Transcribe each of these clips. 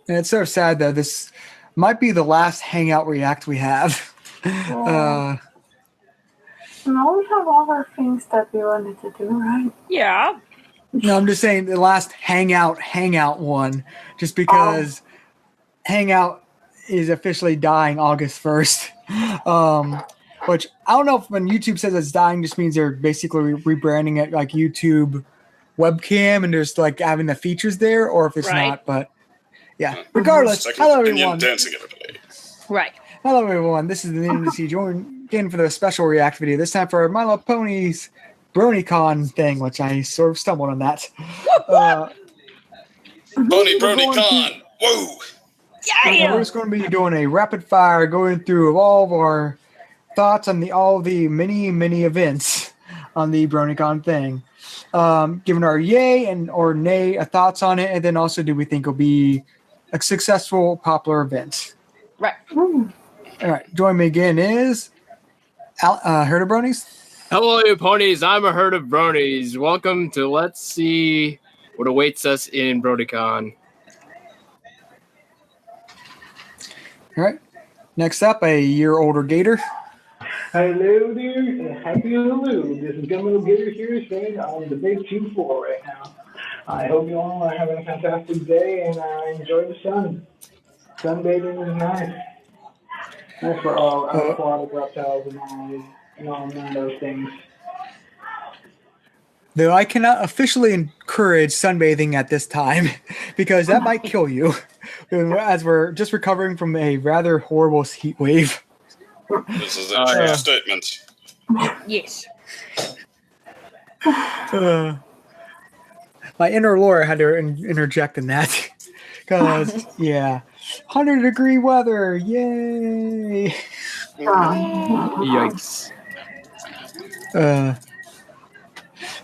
And it's sort of sad though. This might be the last Hangout React we have. Yeah. No, we have other things that we wanted to do, right? Yeah. No, I'm just saying the last Hangout one, just because Hangout is officially dying August 1st. Which I don't know if when YouTube says it's dying, just means they're basically rebranding it like YouTube webcam and just like having the features there, or if it's not. But yeah, regardless. Hello everyone. Dancing everybody. Right. Hello everyone. This is the NBC. Join again for the special React video. This time for My Little Ponies BronyCon thing, which I sort of stumbled on that. Pony BronyCon. Whoa. Yeah. We're just going to be doing a rapid fire, going through all of our thoughts on all the many events on the BronyCon thing, giving our yay and or nay thoughts on it, and then also do we think it'll be a successful, popular event. Right. All right. Join me again is Herd of Bronies. Hello, you ponies. I'm a herd of bronies. Welcome to Let's See What Awaits Us in BronyCon. All right. Next up, a year older Gator. Hello there, happy hello. This is Gummo Gator here saying on the big 2-4 right now. I hope you all are having a fantastic day and enjoy the sun. Sunbathing is nice. Nice for all aquatic reptiles and all those things. Though I cannot officially encourage sunbathing at this time because that might kill you, as we're just recovering from a rather horrible heat wave. This is a true statement. Yes. My inner Laura had to interject in that because, 100-degree weather, yay! Yikes.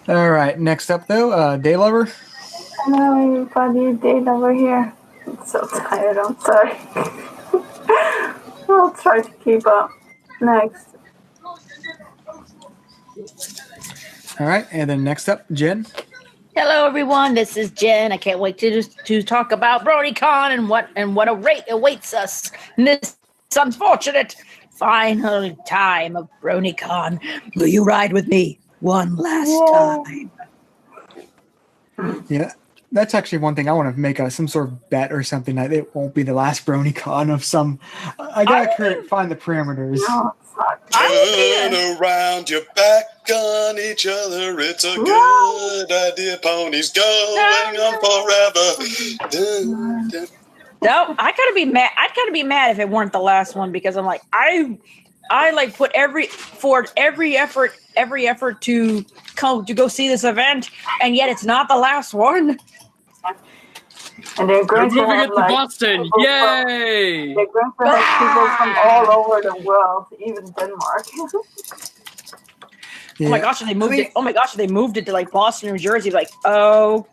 All right, next up though, Day Lover. Hello everybody, Day Lover here. I'm so tired, I'm sorry. I'll try to keep up. Next. All right, and then next up, Jen. Hello, everyone. This is Jen. I can't wait to talk about BronyCon and what a rate awaits us in this unfortunate final time of BronyCon. Will you ride with me one last time? Yeah, that's actually one thing I want to make some sort of bet or something that it won't be the last BronyCon of some. I gotta find the parameters. No, Turn around your back on each other. It's a good idea. Ponies going on forever. No, I gotta be mad. I'd gotta be mad if it weren't the last one because I'm like I like put every effort to go see this event, and yet it's not the last one. And they're going to moving have, it to Boston. Yay! They're going to have people from all over the world, even Denmark. Yeah. Oh my gosh, they moved it. Oh my gosh, they moved it to like Boston, New Jersey. Like, okay,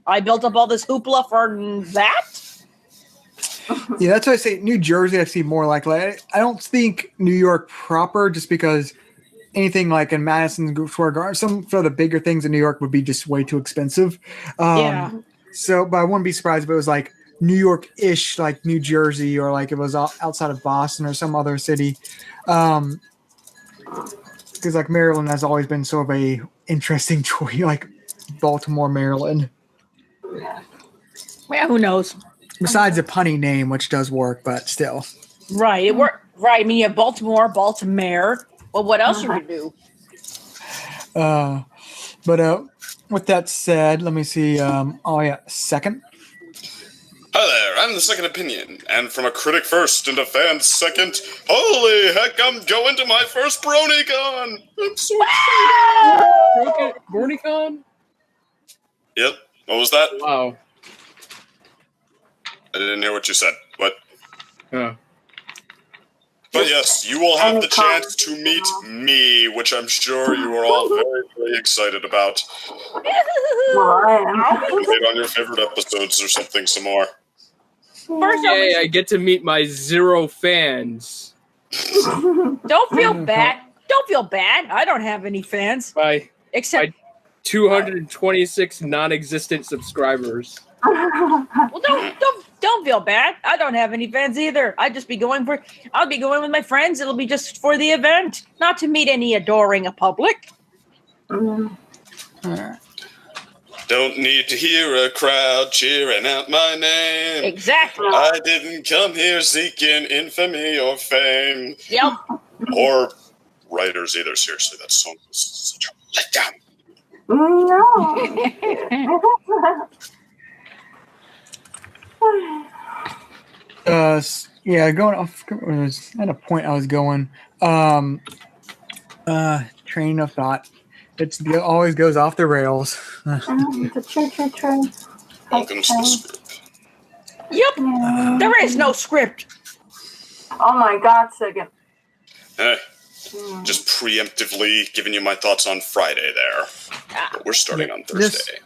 I built up all this hoopla for that. Yeah, that's why I say New Jersey. I see more likely. I don't think New York proper, just because anything like in Madison Square Garden, some of the bigger things in New York would be just way too expensive. So, but I wouldn't be surprised if it was like New York-ish, like New Jersey, or like it was outside of Boston or some other city. Because like Maryland has always been sort of a interesting choice, like Baltimore, Maryland. Yeah, who knows? Besides the punny name, which does work, but still. Right, it worked. Right, I mean, you have Baltimore. Well, what else should we do? But with that said, let me see. Second. Hi there, I'm the Second Opinion, and from a critic first and a fan second, holy heck, I'm going to my first BronyCon! I'm so excited! BronyCon? Yep, what was that? Wow. I didn't hear what you said. What? Huh. But yes, you will have the chance to meet me, which I'm sure you are all very, very excited about. Well, I am. Wait on your favorite episodes or something some more. Yay, I get to meet my 0 fans. Don't feel bad. Don't feel bad. I don't have any fans. My Except 226 non-existent subscribers. Well, don't feel bad. I don't have any fans either. I'll be going with my friends. It'll be just for the event, not to meet any adoring public. Mm. Don't need to hear a crowd cheering out my name. Exactly. I didn't come here seeking infamy or fame. Yep. Or writers either. Seriously, that song was such a letdown. No. Yeah, going off. Was at a point I was going. Train of thought. It always goes off the rails. The choo-choo train. Welcome to the script. Yep. There is no script. Oh my God, second. Just preemptively giving you my thoughts on Friday there. But we're starting on Thursday.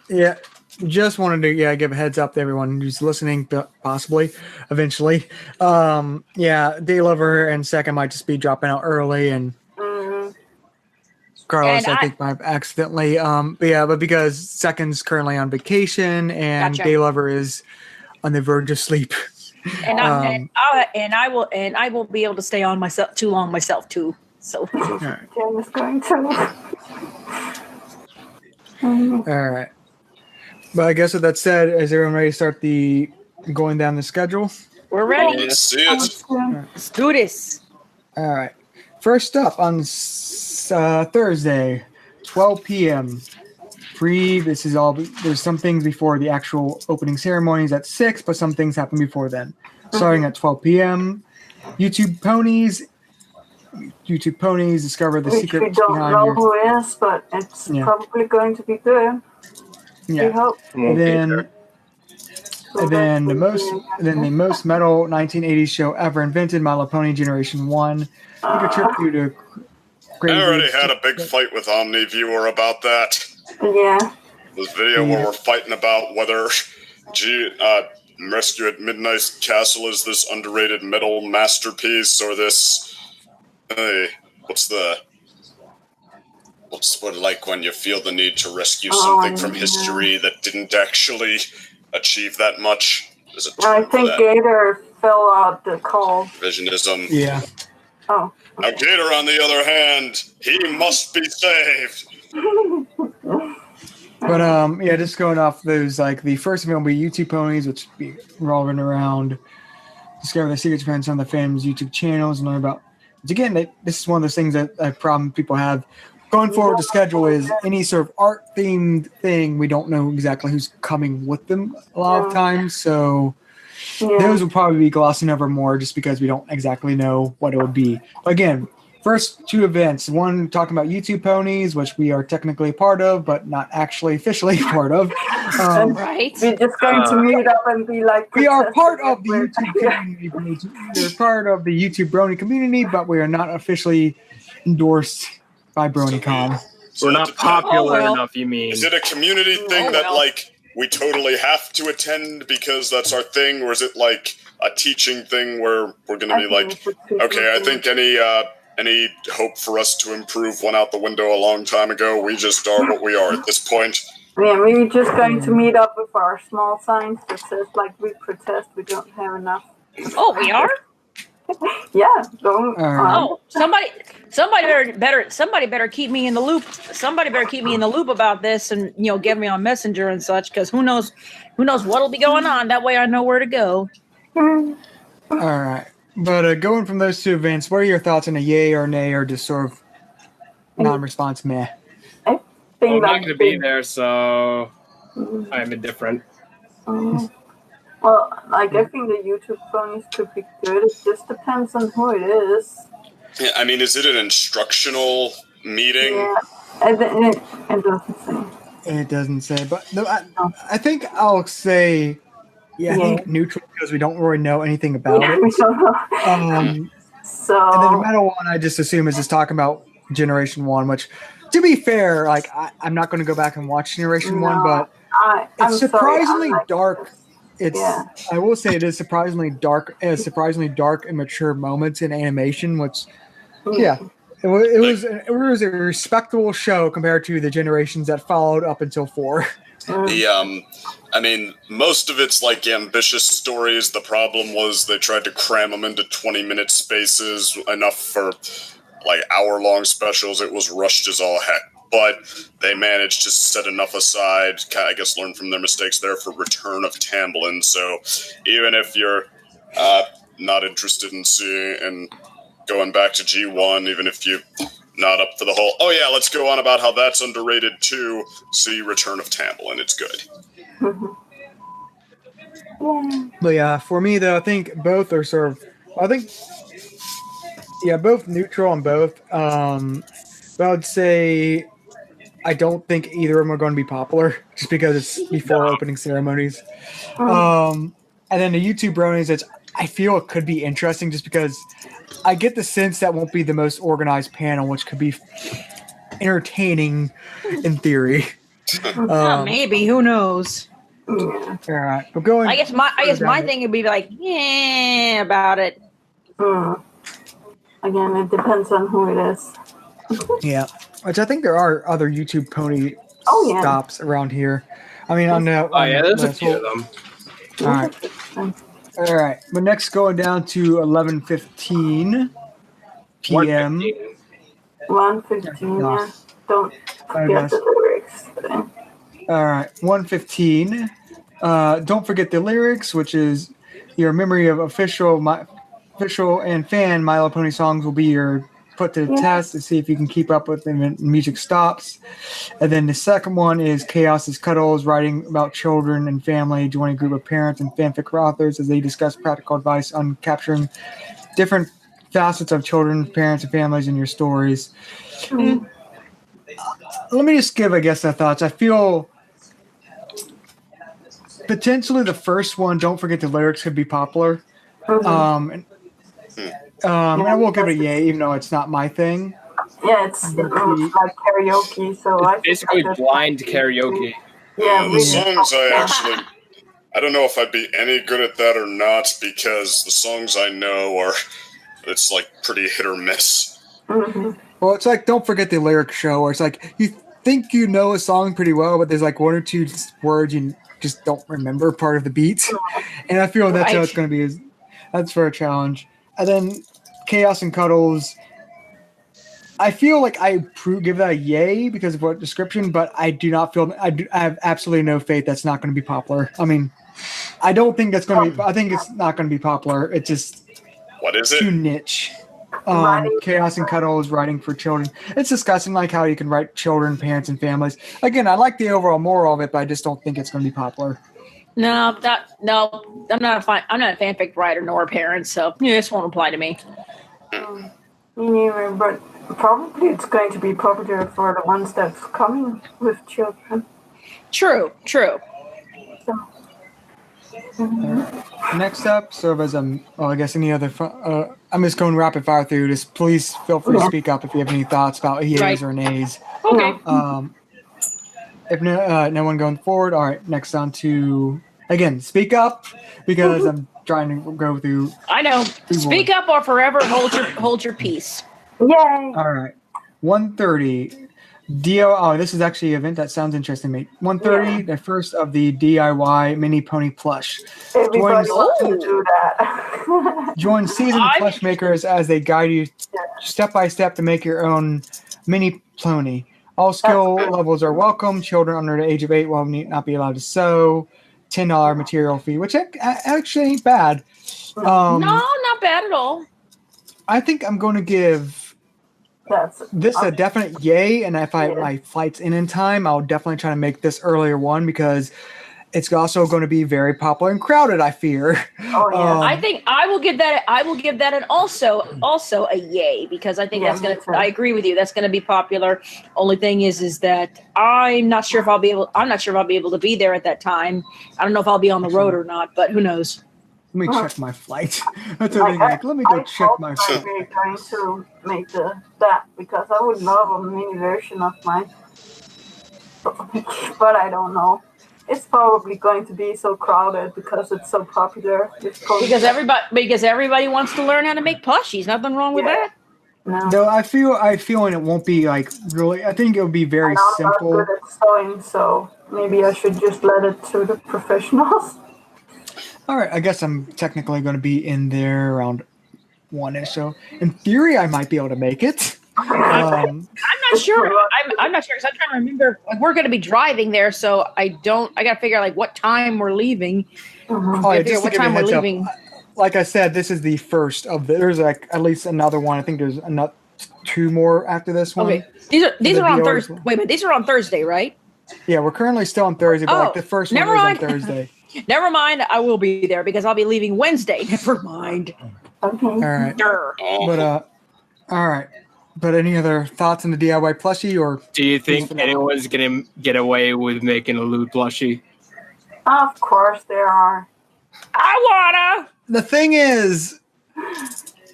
Just wanted to give a heads up to everyone who's listening, possibly, eventually. Day Lover and Second might just be dropping out early, and Carlos, I think, might accidentally. But because Second's currently on vacation and Gotcha. Day Lover is on the verge of sleep. And I will be able to stay on myself too long myself too. So Jen is going to. All right. But I guess with that said, is everyone ready to start going down the schedule? we're ready. Let's see it. Let's do this. All right. First up on Thursday, 12 p.m. Free. This is all. There's some things before the actual opening ceremonies at 6, but some things happen before then. Starting at 12 p.m. YouTube Ponies discover the secret We don't behind know your. who it is, but it's probably going to be good. We Yeah. hope. And then the most metal 1980s show ever invented, My Little Pony Generation 1. Take a trip through the I already had a big fight with OmniViewer about that. Yeah. This video where we're fighting about whether Rescue at Midnight Castle is this underrated metal masterpiece or this. What's what like when you feel the need to rescue something from history that didn't actually achieve that much? There's a term I for think that. Gator fell out the cold. Revisionism. Yeah. Oh. Now Gator, on the other hand, he must be saved. But just going off those, like the first event will be YouTube Ponies, which will be revolving around discover the secrets behind some of the fans' YouTube channels and learn about. Which again, this is one of those things that a problem people have. Going forward, the schedule is any sort of art-themed thing. We don't know exactly who's coming with them a lot of times, so those will probably be glossing over more just because we don't exactly know what it would be. But again, first two events, one talking about YouTube Ponies, which we are technically a part of, but not actually officially part of. Right. We're just going to meet up and be like. We are part of the YouTube community. We're part of the YouTube Brony community, but we are not officially endorsed by BronyCon. We're not popular enough, you mean? Is it a community thing that, like, we totally have to attend because that's our thing, or is it like a teaching thing where we're going to be like, okay, I think any hope for us to improve went out the window a long time ago. We just are what we are at this point. Yeah, we're just going to meet up with our small signs that says like we protest. We don't have enough. Oh, we are. Yeah. Don't. Oh, somebody better keep me in the loop. Somebody better keep me in the loop about this, and get me on Messenger and such, because who knows what'll be going on. That way, I know where to go. All right, but going from those two events, what are your thoughts on a yay or nay, or just sort of non-response meh? I Well, think I'm not going to be there, so I'm indifferent. Well, like I think the YouTube ponies could be good. It just depends on who it is. Yeah, I mean, is it an instructional meeting? Yeah, it doesn't say. It doesn't say, but no, I think I'll say, I think neutral because we don't really know anything about it. We don't know. So And then the metal one, I just assume is just talking about Generation 1, which, to be fair, like I'm not going to go back and watch Generation 1, but it's surprisingly dark. I will say it is surprisingly dark. It has surprisingly dark and mature moments in animation, which, It was a respectable show compared to the generations that followed up until 4. I mean, most of it's like ambitious stories. The problem was they tried to cram them into 20-minute spaces, enough for like hour-long specials. It was rushed as all heck, but they managed to set enough aside, I guess learn from their mistakes there for Return of Tamblin. So even if you're not interested in seeing and going back to G1, even if you're not up for the whole, oh yeah, let's go on about how that's underrated too, see Return of Tamblin. It's good. But yeah, for me though, I think both are sort of, both neutral on both. But I would say I don't think either of them are going to be popular just because it's before opening ceremonies. And then the YouTube bronies, I feel it could be interesting just because I get the sense that won't be the most organized panel, which could be entertaining in theory. Maybe, who knows? All right, we're going. I guess my thing would be like, yeah, about it. Again, it depends on who it is. Yeah, which I think there are other YouTube pony stops around here. I mean, on the there's a few of them. All right. But next, going down to 11:15 p.m. 1:15. Yeah. Don't forget the lyrics. All right, 1:15. Don't forget the lyrics, which is your memory of official and fan My Little Pony songs will be your put to the test to see if you can keep up with them when music stops. And then the second one is Chaos's Cuddles, writing about children and family, joining a group of parents and fanfic authors as they discuss practical advice on capturing different facets of children, parents, and families in your stories. Let me just give, I guess, my thoughts. I feel potentially the first one, Don't Forget the Lyrics, could be popular. I will give it a yay, even though it's not my thing. Yeah, it's like karaoke, so it's basically blind karaoke. Yeah, the songs I don't know if I'd be any good at that or not, because the songs I know it's like pretty hit or miss. Well, it's like Don't Forget the Lyric show, where it's like you think you know a song pretty well, but there's like one or two words you just don't remember part of the beat. And I feel that's how it's going to be. That's for a challenge. And then Chaos and Cuddles, I feel like I give that a yay because of what description, but I do not feel I have absolutely no faith that's not going to be popular. I mean, I don't think that's going to be. I think it's not going to be popular. It's just what is it? Too niche. Chaos and Cuddles, writing for children. It's discussing like how you can write children, parents, and families. Again, I like the overall moral of it, but I just don't think it's going to be popular. No, I'm not a fanfic writer nor a parent, so this won't apply to me. Me neither, but probably it's going to be popular for the ones that's coming with children. True. So, Next up, serve as I guess any other. I'm just going rapid fire through this. Please feel free to speak up if you have any thoughts about EAs or nays. Okay. If no one going forward, all right. Next on to again, speak up because I'm trying to go through. I know. Speak up or forever hold your peace. Yay! All right. 1:30. This is actually an event that sounds interesting to me. 1:30, the first of the DIY mini pony plush. Everybody wants to do that. Join seasoned plush makers as they guide you step by step to make your own mini pony. All skill levels are welcome. Children under the age of 8 will not be allowed to sew. $10 material fee, which actually ain't bad. No, not bad at all. I think I'm going to give this a definite yay, and if my flight's in time, I'll definitely try to make this earlier one because it's also going to be very popular and crowded, I fear. Oh yeah. I think I will give that an also a yay because I think that's gonna. I agree with you. That's gonna be popular. Only thing is that I'm not sure if I'll be able to be there at that time. I don't know if I'll be on the road or not, but who knows? Let me check my flight. That's what let me go check my flight. I'm going to make that because I would love a mini version of mine, but I don't know. It's probably going to be so crowded because it's so popular. Because everybody wants to learn how to make plushies. Nothing wrong with that. No. Though I feel it won't be like really. I think it'll be very And I'm simple. not good at sewing, so maybe I should just let it to the professionals. All right, I guess I'm technically going to be in there around 1ish. So in theory, I might be able to make it. I'm not sure. I'm not sure because I'm trying to remember. Like, we're going to be driving there, so I got to figure out like what time we're leaving. Oh, yeah, Figure just to what give you a time we're heads up, leaving. like I said, this is the first of there's like at least another one. I think there's another 2 more after this one. Okay, these are the on DOA Thursday. Wait a minute, these are on Thursday, right? Yeah, we're currently still on Thursday, but like Oh, the first one never is mind. on Thursday. Never mind. I will be there because I'll be leaving Wednesday. Never mind. Okay. All right, Durr. but all right. But any other thoughts on the DIY plushie or? Do you think anyone's gonna get away with making a loot plushie? Of course there are. I wanna. The thing is,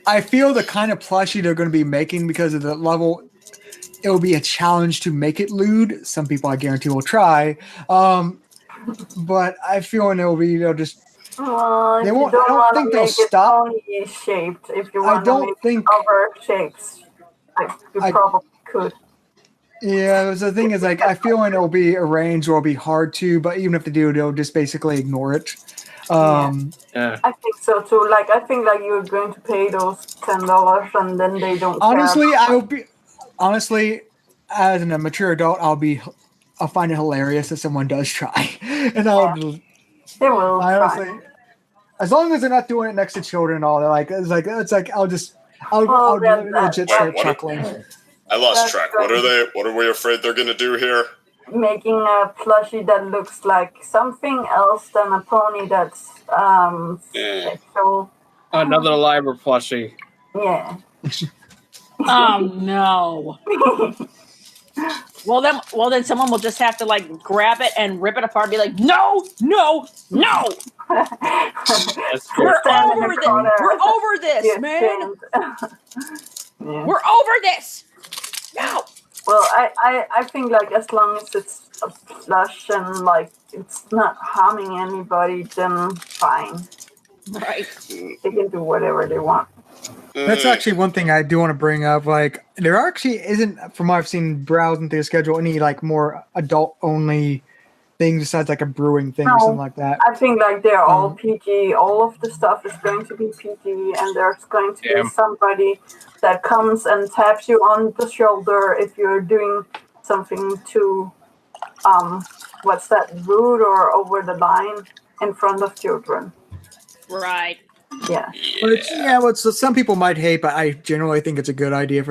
I feel the kind of plushie they're going to be making because of the level, it will be a challenge to make it lewd. Some people, I guarantee, will try. But I feel they'll be, just. Well, if They you won't. don't I don't want think to they'll make it stop. pony shaped, if you I want to don't make think. other shapes, like you probably could. Yeah, the thing is, like, I feel it'll be arranged or it'll be hard to, but even if they do, they'll just basically ignore it. Yeah. I think so too. Like, I think like you're going to pay those $10 and then they don't. Honestly, care. honestly, as an mature adult, I'll find it hilarious if someone does try, and They will honestly, try. as long as they're not doing it next to children and all that, it's like I'll legit start chuckling. I lost That's track. right. What are we afraid they're gonna do here? Making a plushie that looks like something else than a pony that's sexual. Another Liber plushie. Yeah. Oh no. Well then someone will just have to like grab it and rip it apart and be like, no. That's true. We're Stand in over the this. corner. We're over this, Yes, man. Yeah. We're over this. No. Well, I think like as long as it's a plush and like it's not harming anybody, then fine. Right. They can do whatever they want. That's actually one thing I do want to bring up. Like, there actually isn't, from what I've seen browsing through the schedule, any like more adult only things besides like a brewing thing or something like that. I think like they're all PG. All of the stuff is going to be PG, and there's going to be somebody that comes and taps you on the shoulder if you're doing something too, what's that, rude or over the line in front of children. Right. Yeah. But so some people might hate, but I generally think it's a good idea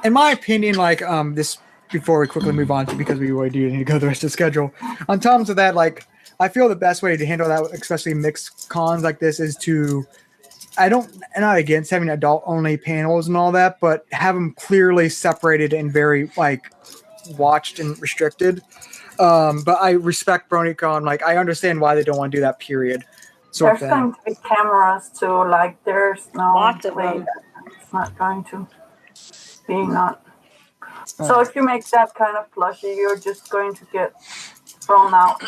in my opinion, like this. Before we quickly move on to, because we really do need to go the rest of the schedule. On terms of that, like, I feel the best way to handle that, especially mixed cons like this, is I'm not against having adult only panels and all that, but have them clearly separated and very like watched and restricted. But I respect BronyCon. Like, I understand why they don't want to do that. Period. There's going to be cameras too. Like, there's no Lots of way them. that it's not going to be not. So if you make that kind of plushie, you're just going to get thrown out.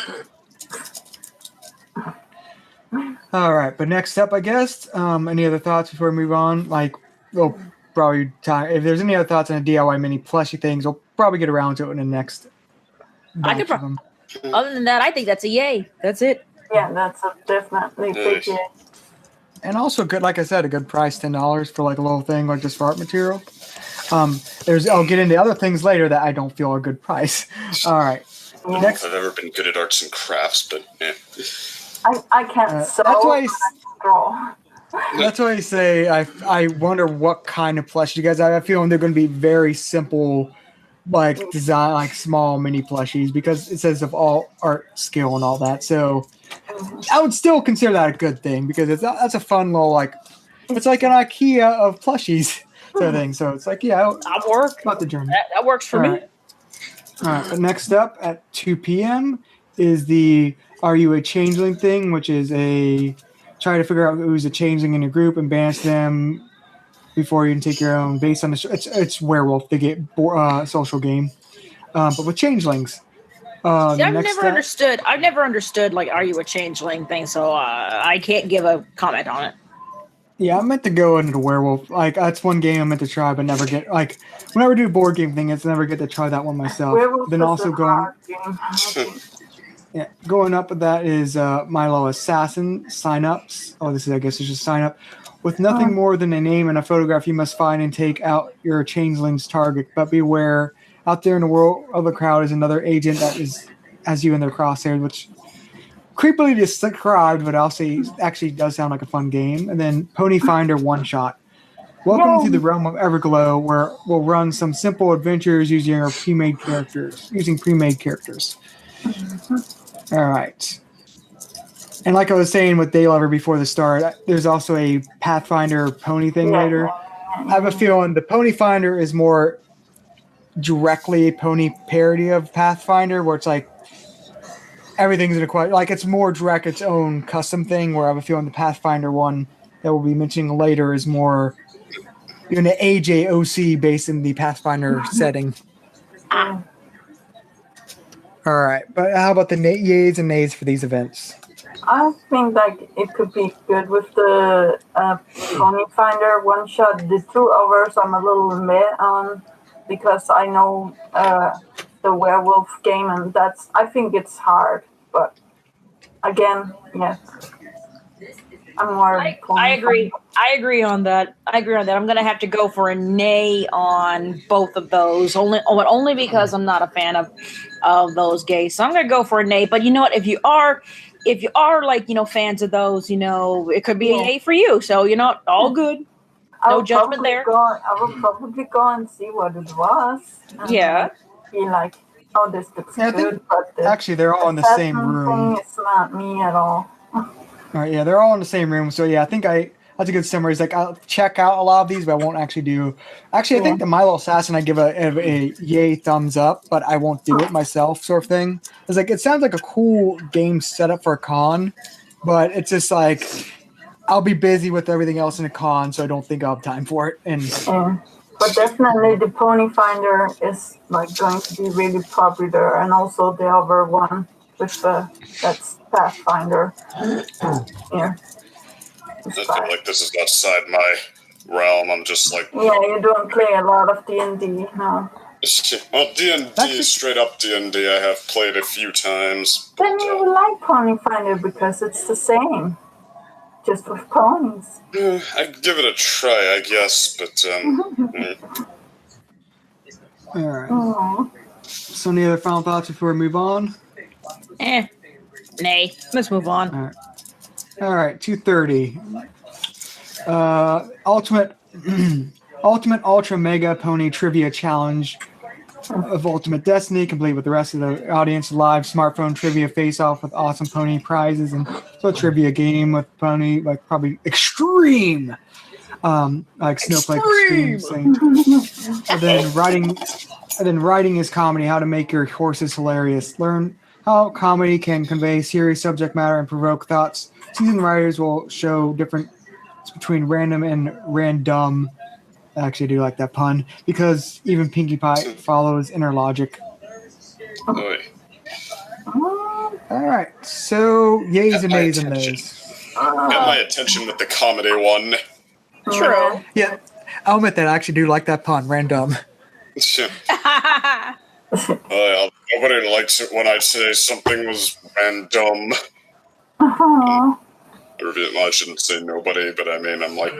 All right, but next up, I guess. Any other thoughts before we move on? Like, we'll probably talk. If there's any other thoughts on the DIY mini plushie things, we'll probably get around to it in the next. Batch of them. Other than that, I think that's a yay. That's it. Yeah, that's a definitely big yay. And also good, like I said, a good price, $10 for like a little thing, like just for art material. I'll get into other things later that I don't feel are a good price. All right. Next, I've ever been good at arts and crafts, but I can't sew. That's why I can draw. That's why I say I wonder what kind of plush you guys have. I have a feeling they're going to be very simple, like design, like small mini plushies, because it says of all art skill and all that. So I would still consider that a good thing, because that's a fun little, like, it's like an IKEA of plushies sort of thing. So it's like, yeah, That'll work. about the journey. That works for me. All right. But next up at 2 p.m. is the Are You a Changeling thing, which is try to figure out who's a changeling in your group and banish them before you can take your own. Based on it's werewolf, they get social game, but with changelings. I've never understood like, are you a changeling thing? So I can't give a comment on it. Yeah, I meant to go into the werewolf. Like that's one game I meant to try, but never get. Like whenever I do a board game thing, it's never get to try that one myself. Werewolf Then is also a going, hard game, I think. yeah, going up with that is Milo Assassin signups. Oh, this is I guess it's just sign up. With nothing more than a name and a photograph, you must find and take out your changeling's target. But beware, out there in the world of the crowd is another agent that is has you in their crosshairs, which creepily described, but I'll say actually does sound like a fun game. And then Pony Finder One Shot. Welcome to the realm of Everglow, where we'll run some simple adventures using our pre-made characters. All right. And like I was saying with Daylover before the start, there's also a Pathfinder pony thing later. I have a feeling the Pony Finder is more directly a pony parody of Pathfinder, where it's like everything's in a quite like it's more direct, its own custom thing. Where I have a feeling the Pathfinder one that we'll be mentioning later is more an AJOC based in the Pathfinder setting. All right, but how about the yays and nays for these events? I think like it could be good with the Pony Finder one shot. The 2 hours I'm a little meh on because I know the werewolf game, and I think it's hard. But again, yeah, I'm more. I agree. I agree on that. I'm gonna have to go for a nay on both of those. Only because I'm not a fan of those gays. So I'm gonna go for a nay. But you know what? If you are like fans of those, it could be a yay for you. So all good. No judgment there. I will probably go and see what it was. Yeah. Be like, oh, this looks good. But actually, they're all in the same room. It's not me at all. All right, yeah, they're all in the same room. So yeah, I think that's a good summary. It's like I'll check out a lot of these, but I won't actually do. Actually, I think the Milo Assassin I give a yay thumbs up, but I won't do it myself, sort of thing. It's like it sounds like a cool game setup for a con, but it's just like I'll be busy with everything else in a con, so I don't think I'll have time for it. And but definitely the Pony Finder is like going to be really popular, and also the other one with that's Pathfinder. Yeah. I feel like this is outside my realm. I'm just like... Yeah, you don't play a lot of D&D, no. Well, D&D, straight up D&D, I have played a few times. Then you would like Pony Finder because it's the same. Just with ponies. I'd give it a try, I guess, but... All right. So any other final thoughts before we move on? Nay. Let's move on. All right, 230. Ultimate Ultra Mega Pony Trivia Challenge of Ultimate Destiny, complete with the rest of the audience. Live smartphone trivia face-off with awesome pony prizes, and so a trivia game with pony, like probably extreme, like Snowflake Extreme thing. And then writing is comedy, how to make your horses hilarious. Learn how comedy can convey serious subject matter and provoke thoughts. Seasoned writers will show difference between random and random. I actually do like that pun, because even Pinkie Pie follows inner logic. Oy. All right, so yays and nays and nays. Got my attention with the comedy one. True. Yeah, I'll admit that I actually do like that pun, random. Nobody likes it when I say something was random. I shouldn't say nobody, but I mean, I'm like,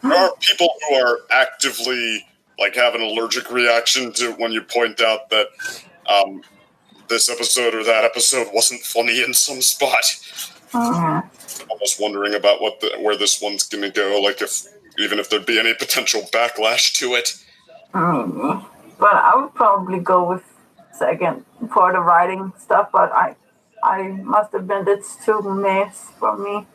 there are people who are actively like have an allergic reaction to when you point out that this episode or that episode wasn't funny in some spot. Almost wondering about where this one's gonna go, like even if there'd be any potential backlash to it. But I would probably go with second for the writing stuff, but I must admit it's too mess for me.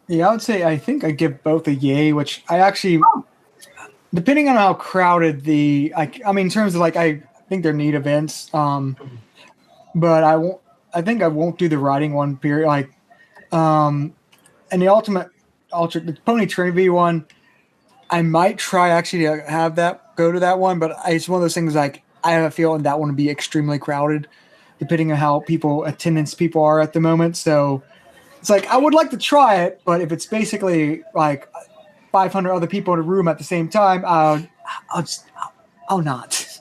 Yeah, I would say I think I give both a yay, which I actually, depending on how crowded I mean, in terms of like, I think they're neat events, but I think I won't do the writing one period. Like, and the the Pony Trinity one, I might try actually to have go to that one, but it's one of those things like I have a feeling that one would be extremely crowded, depending on how attendance people are at the moment. So It's like I would like to try it, but if it's basically like 500 other people in a room at the same time, I'll not.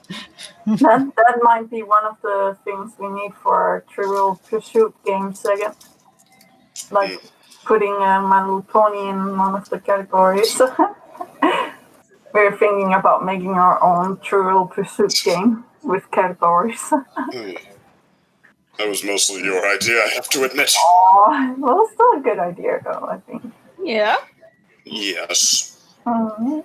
That might be one of the things we need for Trivial Pursuit games again. Like putting My Little Pony in one of the categories. We're thinking about making our own Trivial Pursuit game with categories. That was mostly your idea, I have to admit. Oh, well, it's still a good idea, though, I think. Yeah. Yes. All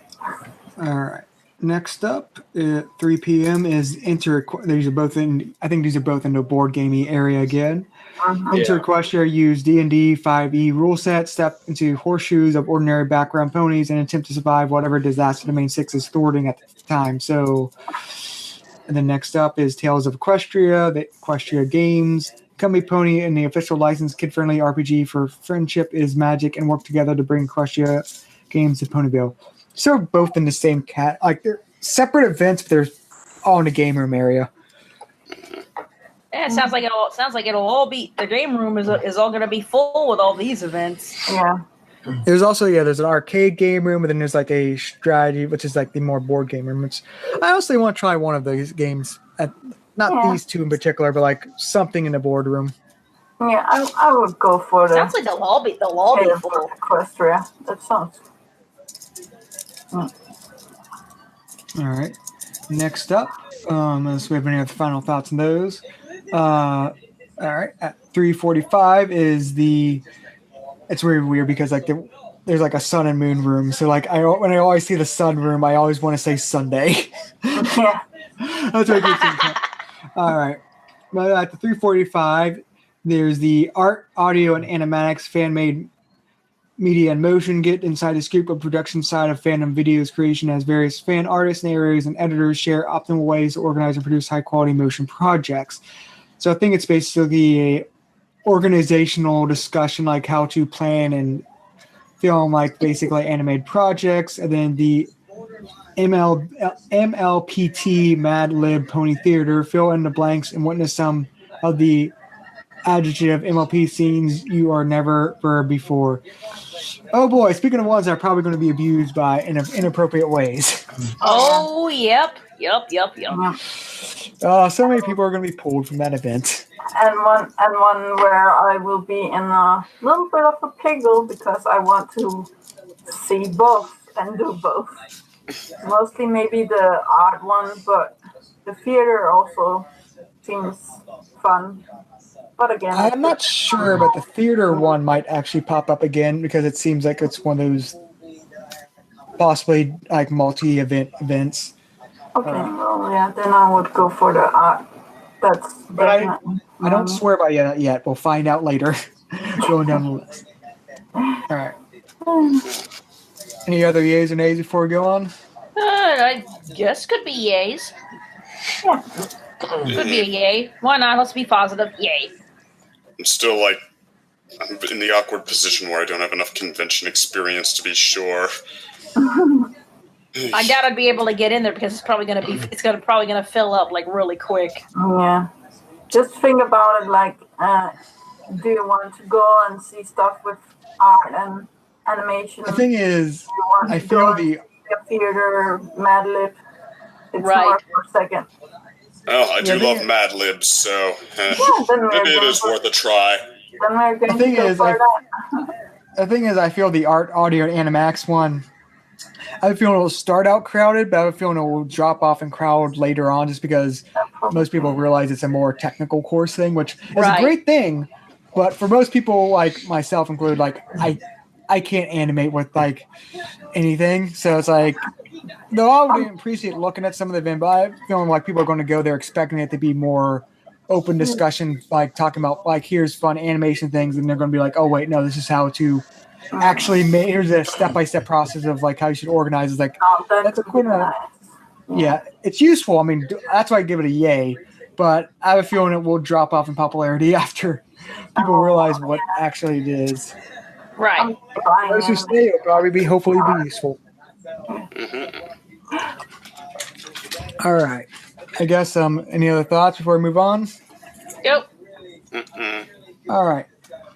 right. Next up at 3 p.m. is These are both in. I think these are both in the board gamey area again. Enter Equestria, use D&D 5e rule set, step into horseshoes of ordinary background ponies, and attempt to survive whatever disaster the main six is thwarting at the time. So, and then next up is Tales of Equestria, the Equestria Games. Company Pony and the official licensed kid-friendly RPG for friendship is magic and work together to bring Equestria games to Ponyville. So both in the same like they're separate events, but they're all in the game room area. Yeah, it sounds like it'll all be the game room is all going to be full with all these events. Yeah. There's also there's an arcade game room, and then there's like a strategy, which is like the more board game room. I also want to try one of those games. These two in particular, but like something in the boardroom. Yeah, I would go for the. Sounds like they'll all be full. Equestria. That sounds. All right. Next up, unless we have any other final thoughts on those. All right. At 3:45 is it's really weird because like there's like a sun and moon room. So like when I always see the sun room, I always want to say Sunday. Yeah. That's what I all right. But at the 3:45, there's the art, audio, and animatics fan-made media and motion. Get inside the scoop of production side of fandom videos creation as various fan artists, narrators, and editors share optimal ways to organize and produce high-quality motion projects. So I think it's basically a organizational discussion, like how to plan and film like basically animated projects, and then the MLPT Mad Lib Pony Theater, fill in the blanks and witness some of the adjective MLP scenes you are never heard before. Oh boy, speaking of ones that are probably going to be abused by in inappropriate ways. Oh, yep. So many people are going to be pulled from that event. And one where I will be in a little bit of a pickle because I want to see both and do both. Mostly maybe the art one, but the theater also seems fun. But again, I'm not sure, but the theater one might actually pop up again because it seems like it's one of those possibly like events. Okay, well, yeah, then I would go for the art. That's but I don't swear by it yet. We'll find out later. Going down the list. All right. Any other yays or nays before we go on? I guess could be yays. Yeah. Could be a yay. Why not? Let's be positive. Yay. I'm still I'm in the awkward position where I don't have enough convention experience to be sure. Mm-hmm. I gotta be able to get in there because it's probably gonna fill up like really quick. Yeah. Just think about it like, do you want to go and see stuff with art and animation? The thing is, I feel the theater Mad Lib. It's right. more for a second. Oh, I do love Mad Libs, so maybe it is worth a try. The thing is, I feel the art, audio, and animax one. I have a feeling it will start out crowded, but I have a feeling it will drop off in crowd later on, just because most people realize it's a more technical course thing, which is a great thing. But for most people, like myself included, like I can't animate with like anything, so it's like. Though I would appreciate looking at some of the event, but I'm feeling like people are going to go there expecting it to be more open discussion, like talking about like here's fun animation things, and they're going to be like, oh wait, no, this is how to actually make. Here's a step-by-step process of like how you should organize. It's like that's a cool. Yeah, it's useful. I mean, that's why I give it a yay. But I have a feeling it will drop off in popularity after people realize what actually it is. Right. Let's just say it'll probably hopefully be useful. All right. I guess any other thoughts before we move on? Yep. All right.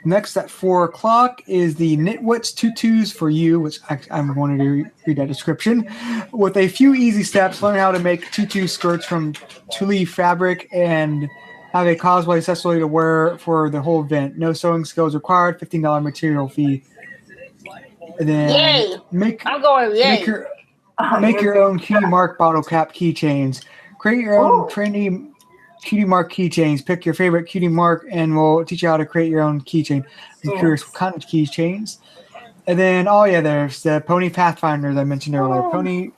Next at 4 o'clock is the Knitwits Tutus for You, which I'm going to read that description. With a few easy steps, learn how to make tutu skirts from tulle fabric and have a cosplay accessory to wear for the whole event. No sewing skills required, $15 material fee. And then Yay! I'm going yay. Make your own cutie mark bottle cap keychains. Create your own trendy cutie mark keychains. Pick your favorite cutie mark, and we'll teach you how to create your own keychain. I'm curious what kind of keychains. And then, there's the Pony Pathfinder that I mentioned earlier. Pony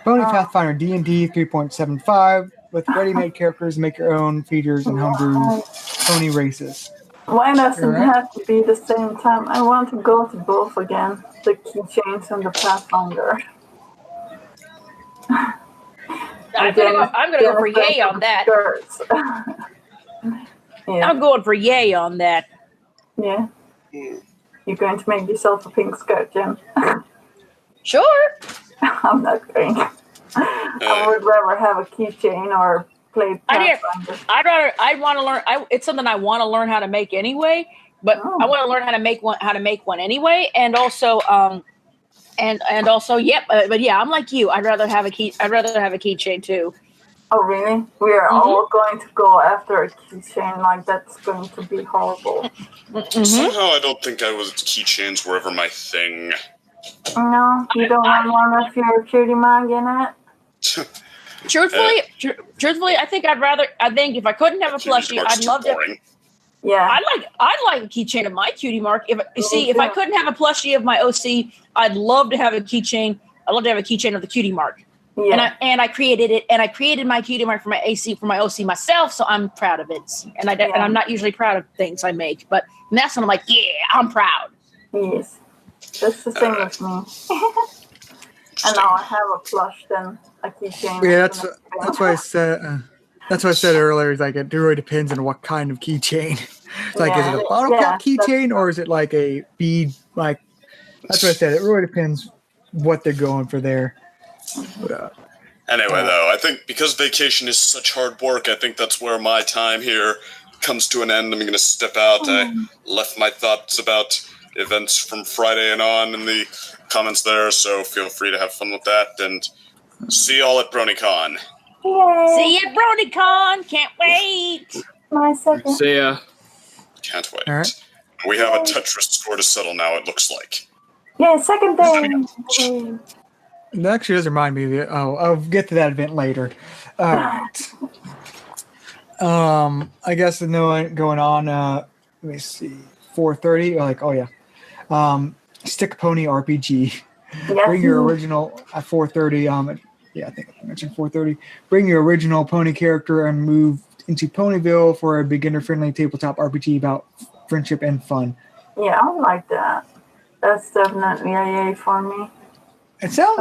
Pathfinder D&D 3.75 with ready-made characters. Make your own features and homebrew pony races. Why doesn't it have to be the same time? I want to go to both again. The keychains and the Pathfinder. I'm gonna go for yay on that. I'm going for yay on that. Yeah. You're going to make yourself a pink skirt, Jen. Sure. I'm not going. I would rather have a keychain or play Pathfinder. I want to learn. It's something I want to learn how to make anyway. But I want to learn how to make one anyway, and also but yeah, I'm like you. I'd rather have a keychain too. Oh really? We are all going to go after a keychain. Like that's going to be horrible. Somehow I don't think keychains were ever my thing. No, you don't want one of your cutie mark in it. Truthfully, I think if I couldn't have a plushie, I'd love to. Yeah, I'd like a keychain of my cutie mark. If I couldn't have a plushie of my OC, I'd love to have a keychain. I'd love to have a keychain of the cutie mark. Yeah. And I created it, and I created my cutie mark for my OC myself. So I'm proud of it. And I'm not usually proud of things I make, but that's when I'm like, yeah, I'm proud. Yes, that's the same with me. And now I have a plush then a keychain. Yeah, that's why I said. That's what I said earlier. Is like it really depends on what kind of keychain. It's like, is it a bottle cap keychain or is it like a bead? Like that's what I said. It really depends what they're going for there. But, anyway, though, I think because vacation is such hard work, I think that's where my time here comes to an end. I'm going to step out. I left my thoughts about events from Friday and on in the comments there, so feel free to have fun with that. And see y'all at BronyCon. Yay. See you at BronyCon. Can't wait. My second. See ya. Can't wait. All right. We have a Tetris score to settle now, it looks like. Yeah, second thing. That actually does remind me of it. I'll get to that event later. All right. I guess there's no going on. Let me see. 4:30. Stick Pony RPG. Yes. Bring your original at 4:30. I think I mentioned 4:30. Bring your original pony character and move into Ponyville for a beginner-friendly tabletop RPG about friendship and fun. Yeah, I like that. That's definitely a yay for me. It sounds.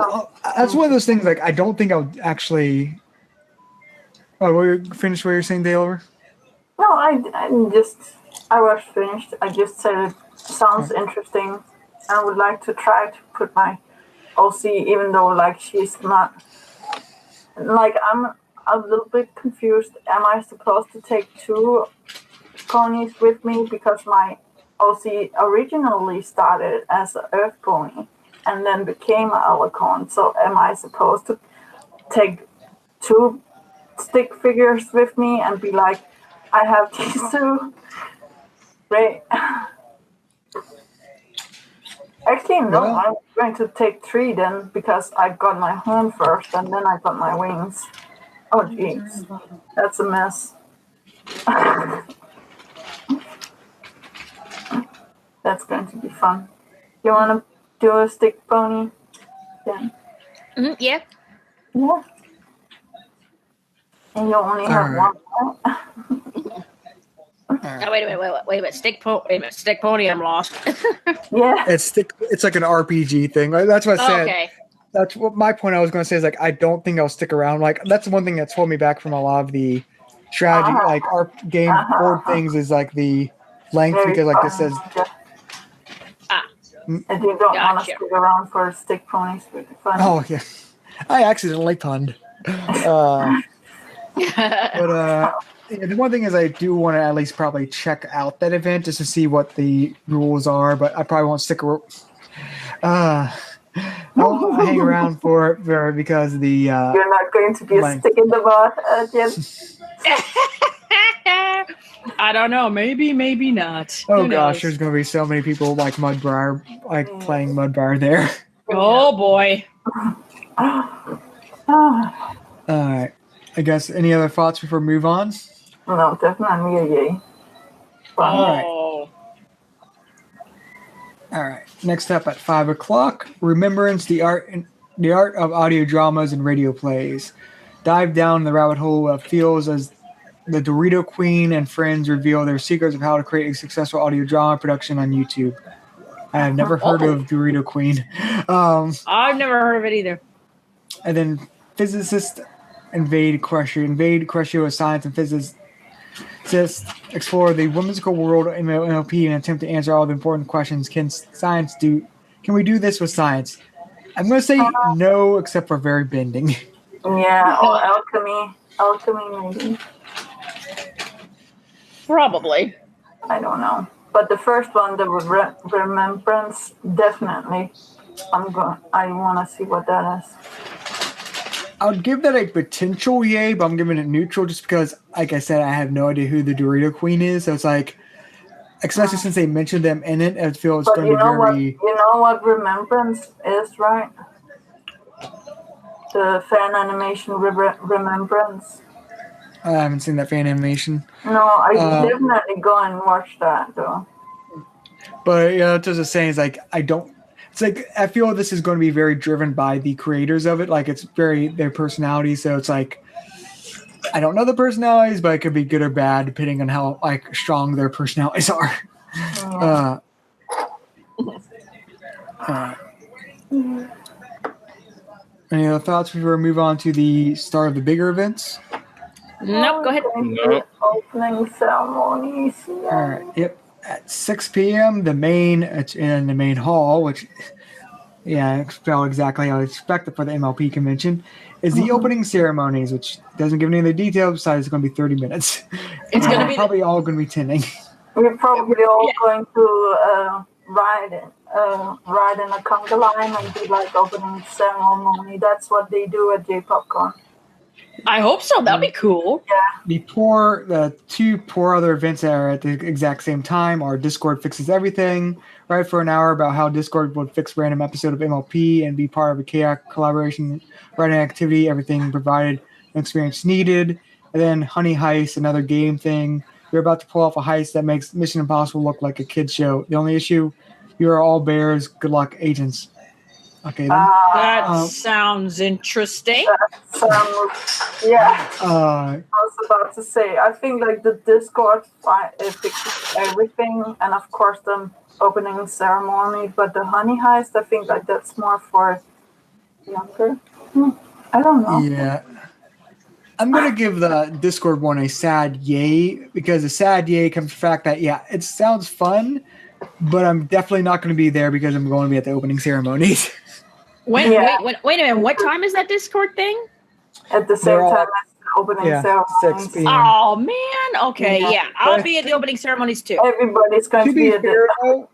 That's one of those things. Like I don't think I'll actually. Oh, will you finish what you're saying, Dale? No, I was finished. I just said it sounds interesting. I would like to try to put my OC, even though like she's not. Like I'm a little bit confused. Am I supposed to take 2 ponies with me because my OC originally started as an Earth pony and then became an Alicorn? So am I supposed to take 2 stick figures with me and be like, I have these 2? Right? Actually, no, I'm going to take 3 then because I got my horn first and then I got my wings. Oh, jeez. That's a mess. That's going to be fun. You want to do a stick pony? Yeah. Yeah. Yeah. And you only have one. Oh, wait a minute. Stick pony, I'm lost. Yeah. It's like an RPG thing. That's what I said. Okay. That's what my point I was going to say is like, I don't think I'll stick around. Like that's one thing that's holding me back from a lot of the strategy, like our game board things is like the length because like this says. And you don't want to stick around for stick ponies with the fun. Oh yeah. I accidentally punned. But Yeah, the one thing is I do want to at least probably check out that event just to see what the rules are, but I probably won't stick around. I won't hang around for it because the You're not going to be a like- stick in the mud, Jen. I don't know. Maybe, maybe not. oh Who gosh, knows? there's gonna be so many people like Mudbriar, like playing Mudbriar there. Oh boy. Ah, All right, I guess any other thoughts before we move on? no, definitely a yay. Fun. right. Oh. All right. Next up at 5:00, Remembrance: the art of audio dramas and radio plays. Dive down the rabbit hole of feels as the Dorito Queen and friends reveal their secrets of how to create a successful audio drama production on YouTube. I have never heard of Dorito Queen. I've never heard of it either. And then physicists invade Crucio, a science and physicists explore the whimsical world of NLP and attempt to answer all the important questions. Can we do this with science? I'm going to say no, except for very bending. Yeah, or alchemy. Alchemy, maybe. Probably. I don't know. But the first one, the remembrance, definitely. I want to see what that is. I would give that a potential yay, but I'm giving it neutral just because, like I said, I have no idea who the Dorito Queen is. So it's like, especially since they mentioned them in it, I feel it's But going to be very. You know what remembrance is, right? The fan animation remembrance. I haven't seen that fan animation. No, I definitely go and watch that though. But yeah, it's just the same. It's like It's like I feel this is going to be very driven by the creators of it. Like it's very their personality. So it's like I don't know the personalities, but it could be good or bad depending on how like strong their personalities are. Yeah. Any other thoughts before we move on to the start of the bigger events? Nope, go ahead. Nope. Opening ceremonies. Yeah. All right. Yep. At 6 p.m., it's in the main hall, which, yeah, spelled exactly how I expected for the MLP convention, is the opening ceremonies, which doesn't give any of the details besides it's going to be 30 minutes. It's going to be probably all going to be tinning. We're probably all going to ride in a conga line and do like opening ceremony. That's what they do at J-PopCon. I hope so. That'd be cool. The two poor other events that are at the exact same time are Discord Fixes Everything, right, for an hour about how Discord would fix random episode of MLP and be part of a chaotic collaboration writing activity, everything provided an experience needed. And then Honey Heist, another game thing. You're about to pull off a heist that makes Mission Impossible look like a kid's show. The only issue, you are all bears. Good luck, agents. Okay, then. That sounds interesting. Yeah. I was about to say, I think like the Discord it fixes everything, and of course the opening ceremony. But the Honey Heist, I think like that's more for younger. I don't know. Yeah. I'm going to give the Discord one a sad yay, because a sad yay comes from the fact that, yeah, it sounds fun, but I'm definitely not going to be there because I'm going to be at the opening ceremonies. Wait a minute. What time is that Discord thing? At the same time as the opening ceremony. 6 p.m. Oh, man. Okay, yeah. I'll be at the opening ceremonies, too. Everybody's going to be at the...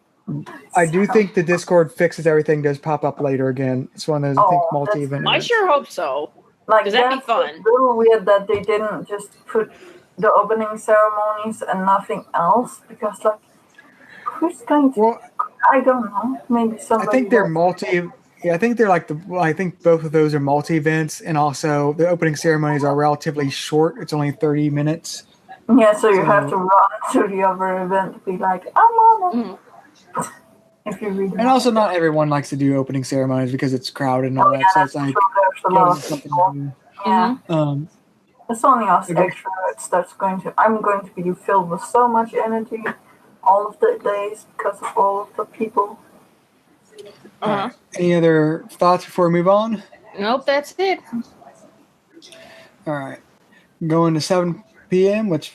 I do think the Discord Fixes Everything does pop up later again. It's one of those, I think, multi-event I events. sure hope so. Like, Because that'd be that's fun. a little weird that they didn't just put the opening ceremonies and nothing else, because, like, who's going to... Well, I don't know. Maybe somebody... I think they're I think they're like I think both of those are multi-events, and also the opening ceremonies are relatively short. It's only 30 minutes. Yeah, so you have to run to the other event to be like, I'm on it. If you read And also, not everyone likes to do opening ceremonies because it's crowded and all that. So it's like, there's a lot of something people. to do. Yeah. It's only us Okay. extroverts I'm going to be filled with so much energy all of the days because of all of the people. Any other thoughts before we move on? Nope, that's it. All right. Going to 7 p.m., which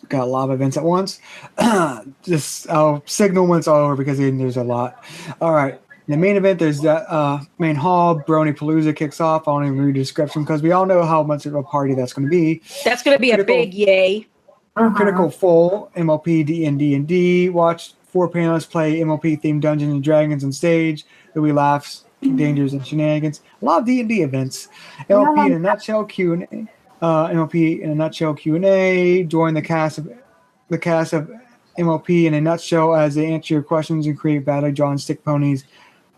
got a lot of events at once. I'll signal when it's all over because there's a lot. All right. In the main event, there's that main hall. Brony Palooza kicks off. I won't even read the description because we all know how much of a party that's going to be. That's going to be a big yay. Critical Full, MLP, D&D. Watch 4 panelists play MLP-themed Dungeons and Dragons on stage. There'll be laughs, dangers, and shenanigans. A lot of D&D events. MLP in a nutshell Q&A. MLP in a nutshell Q&A. Join the cast of MLP in a nutshell as they answer your questions and create badly drawn stick ponies.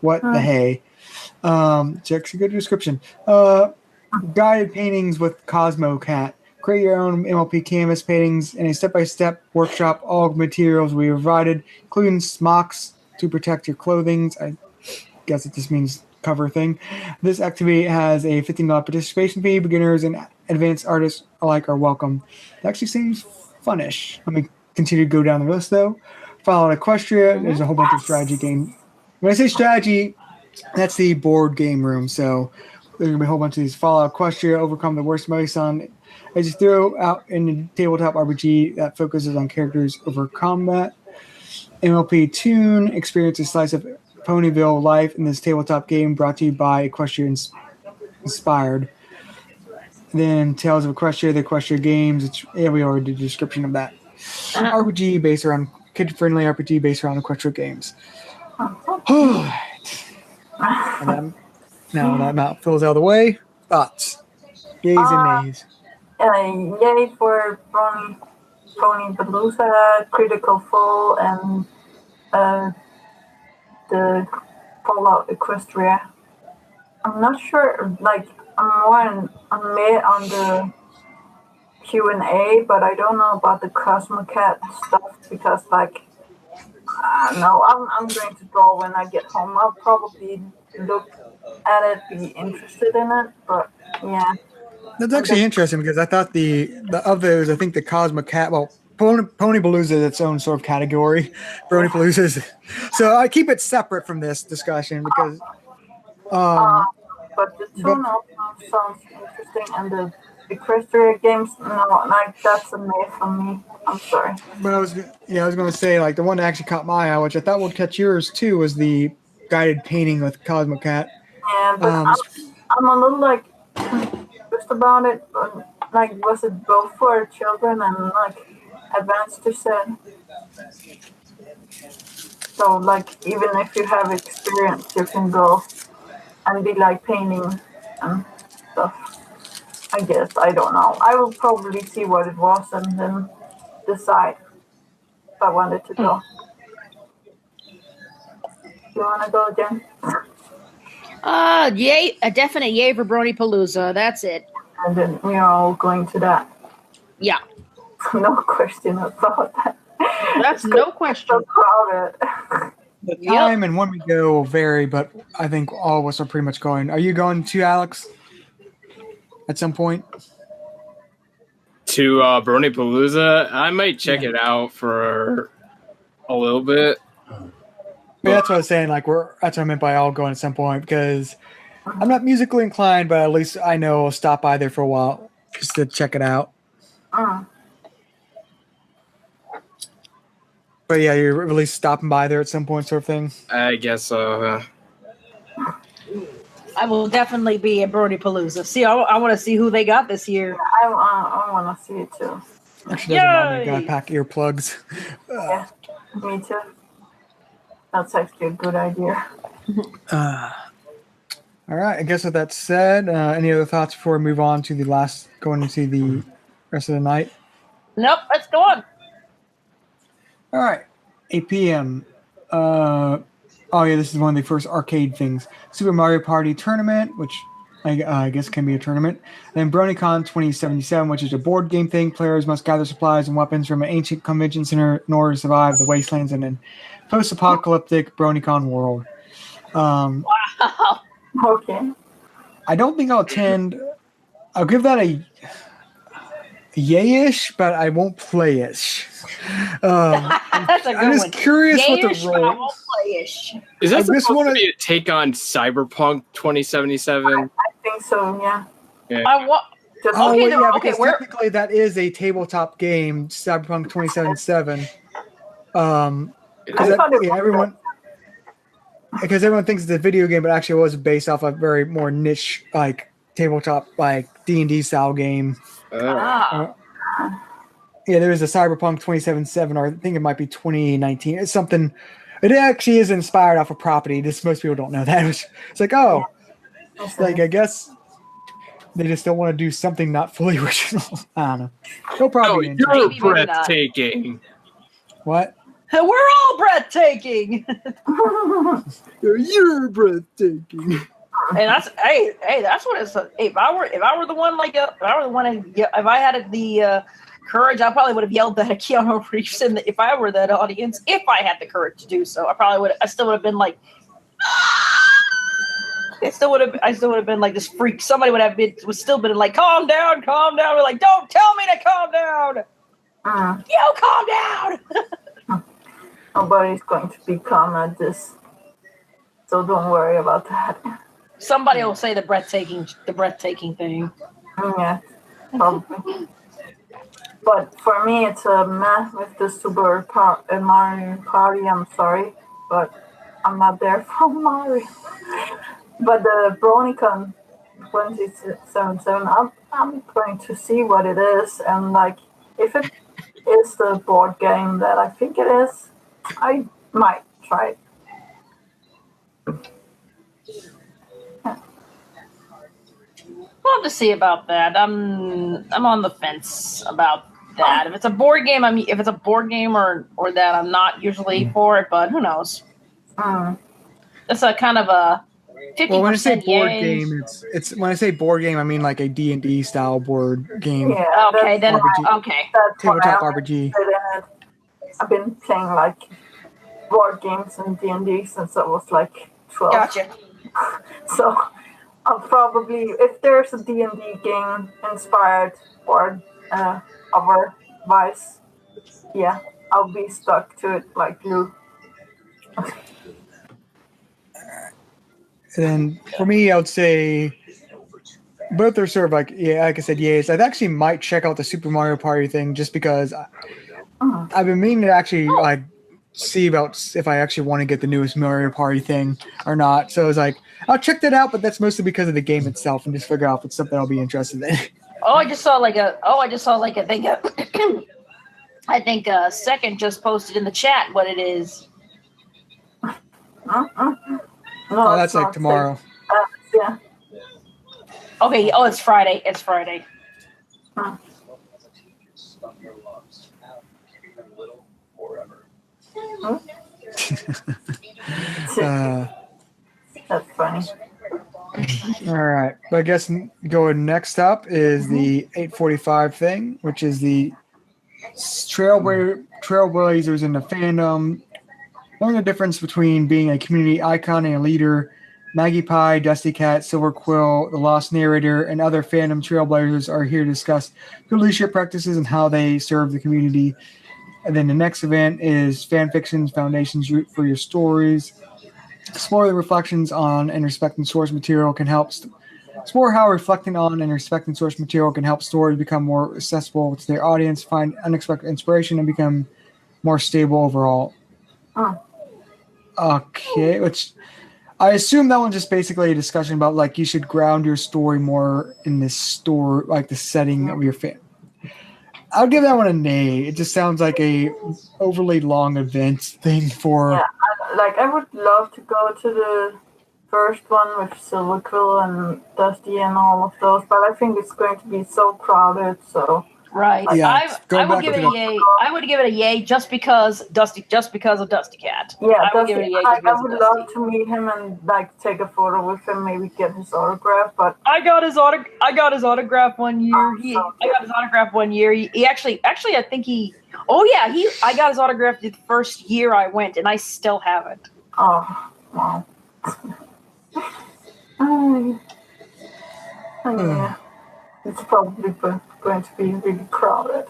What the hey? Check a good description. Guided paintings with Cosmo Cat. Create your own MLP canvas paintings in a step-by-step workshop. All materials will be provided, including smocks to protect your clothing. I guess it just means cover thing. This activity has a $15 participation fee. Beginners and advanced artists alike are welcome. It actually seems funnish. Let me continue to go down the list, though. Fallout Equestria. There's a whole bunch of strategy game. When I say strategy, that's the board game room. So there's going to be a whole bunch of these. Fallout Equestria, overcome the worst mouse on as you throw out in a tabletop RPG that focuses on characters over combat. MLP Tune, experience a slice of Ponyville life in this tabletop game brought to you by Equestria Inspired. Then Tales of Equestria, the Equestria games. We already did a description of that. RPG based around kid-friendly RPG based around Equestria games. Now that mouth fills out of the way. Thoughts? Yays and nays. Yay for Pony Palooza, Critical Full, and the Fallout Equestria. I'm not sure, like, I'm made on the Q&A, but I don't know about the Cosmo Cat stuff because, like, no, I'm going to draw when I get home. I'll probably look at it, be interested in it, but yeah. That's actually interesting because I thought the of those, I think the Cosmo Cat, well, Pony Palooza is its own sort of category. Brony Palooza is. So I keep it separate from this discussion because. But the tune also sounds interesting, and the Equestria games, no, like that's a myth for me. I'm sorry. But I was going to say, like, the one that actually caught my eye, which I thought would catch yours too, was the guided painting with Cosmo Cat. Yeah, but I'm a little like confused about it. But, like, was it both for children and like advanced you said? So like, even if you have experience, you can go and be like painting and stuff. I guess, I don't know. I will probably see what it was and then decide if I wanted to go. You want to go, Jen? Yay! A definite yay for Brony Palooza. That's it. And then we are all going to that. Yeah. No question about that. That's no question. So crowded. The time and when we go will vary, but I think all of us are pretty much going. Are you going to, Alex? At some point? To Brony Palooza, I might check it out for a little bit. Yeah, that's what I was saying. Like, that's what I meant by all going at some point because I'm not musically inclined, but at least I know I'll stop by there for a while just to check it out. But yeah, you're really stopping by there at some point, sort of thing. I guess so. I will definitely be at Brony Palooza. See, I want to see who they got this year. I want to see it too. Actually, doesn't mind me. Gotta pack earplugs. Yeah, me too. That's actually a good idea. All right. I guess with that said, any other thoughts before we move on to going into the rest of the night? Nope, let's go on. All right. 8 p.m. Oh, yeah, this is one of the first arcade things. Super Mario Party Tournament, which I guess can be a tournament. And then BronyCon 2077, which is a board game thing. Players must gather supplies and weapons from an ancient convention center in order to survive the wastelands in a post-apocalyptic BronyCon world. Wow. Okay. I don't think I'll attend. I'll give that a yay-ish, but I won't play-ish. That's a good I'm just one. curious what the Yay-ish, but I role won't play-ish. Is that I just supposed to be a take on Cyberpunk 2077? I think so, yeah. I want. Oh, Okay, yeah, okay, because technically that is a tabletop game, Cyberpunk 2077. I thought it was everyone. because everyone thinks it's a video game, but actually it was based off a very more niche, like tabletop, like D&D style game. Ah. Yeah, there is a Cyberpunk 2077, or I think it might be 2019. It's something. It actually is inspired off a property. Just most people don't know that. It's like, oh, it's like I guess they just don't want to do something not fully original. I don't know. They'll probably You're Maybe, maybe not. breathtaking. What? We're all breathtaking. You're breathtaking. And that's that's what it's. If I were the one if I had the courage, I probably would have yelled that at Keanu Reeves. And if I were that audience, if I had the courage to do so, I still would have been like, I still would have been like this freak. Somebody would still been like, calm down. We're like, don't tell me to calm down. Yo, calm down. Nobody's going to be calm at this, so don't worry about that. Somebody will say the breathtaking thing. Yeah, probably. But for me, it's a mess with the Super Mario Party. I'm sorry, but I'm not there for Mario. But the Bronycon 2077, I'm going to see what it is, and like if it is the board game that I think it is, I might try it. We'll have to see about that. I'm on the fence about that. If it's a board game, if it's a board game or that, I'm not usually for it. But who knows? It's a kind of a 50%. Well, when I say board game, it's when I say board game, I mean like a D&D style board game. Yeah. Okay, then RPG. okay. That's Tabletop why RPG. I've been playing like board games and D&D since I was like 12. Gotcha. So I'll probably, if there's a D&D game inspired or otherwise, yeah, I'll be stuck to it like glue. And for me, I would say both are sort of like, yeah, like I said, yes. I actually might check out the Super Mario Party thing just because I've been meaning to actually like see about if I actually want to get the newest Mario Party thing or not. So I was like, I'll check that out, but that's mostly because of the game itself and just figure out if it's something I'll be interested in. I just saw like I think Second just posted in the chat what it is. No, That's like tomorrow. Yeah. Okay. Oh, it's Friday. It's Friday. That's funny. All right. But I guess going next up is the 845 thing, which is the trailblazers in the fandom. Learn the difference between being a community icon and a leader. Maggie Pie, Dusty Cat, Silver Quill, The Lost Narrator, and other fandom trailblazers are here to discuss their leadership practices and how they serve the community. And then the next event is Fan Fiction's Foundation's Root for Your Stories. Explore the reflections on and respecting source material can help. Explore how reflecting on and respecting source material can help stories become more accessible to their audience, find unexpected inspiration, and become more stable overall. Okay, which I assume that one's just basically a discussion about like you should ground your story more in this story, like the setting of your fan. I'll give that one a nay. It just sounds like a overly long event thing for. Yeah, I would love to go to the first one with Silver Quill and Dusty and all of those, but I think it's going to be so crowded. So right. Yeah, I would give it a yay. I would give it a yay just because of Dusty Cat. Yeah, I would give it a yay. I would love to meet him and like take a photo with him, maybe get his autograph. But I got his autograph one year. I got his autograph one year. He actually, I think he. Oh yeah, I got his autograph the first year I went, and I still have it. Oh wow. Yeah, it's probably going to be really crowded.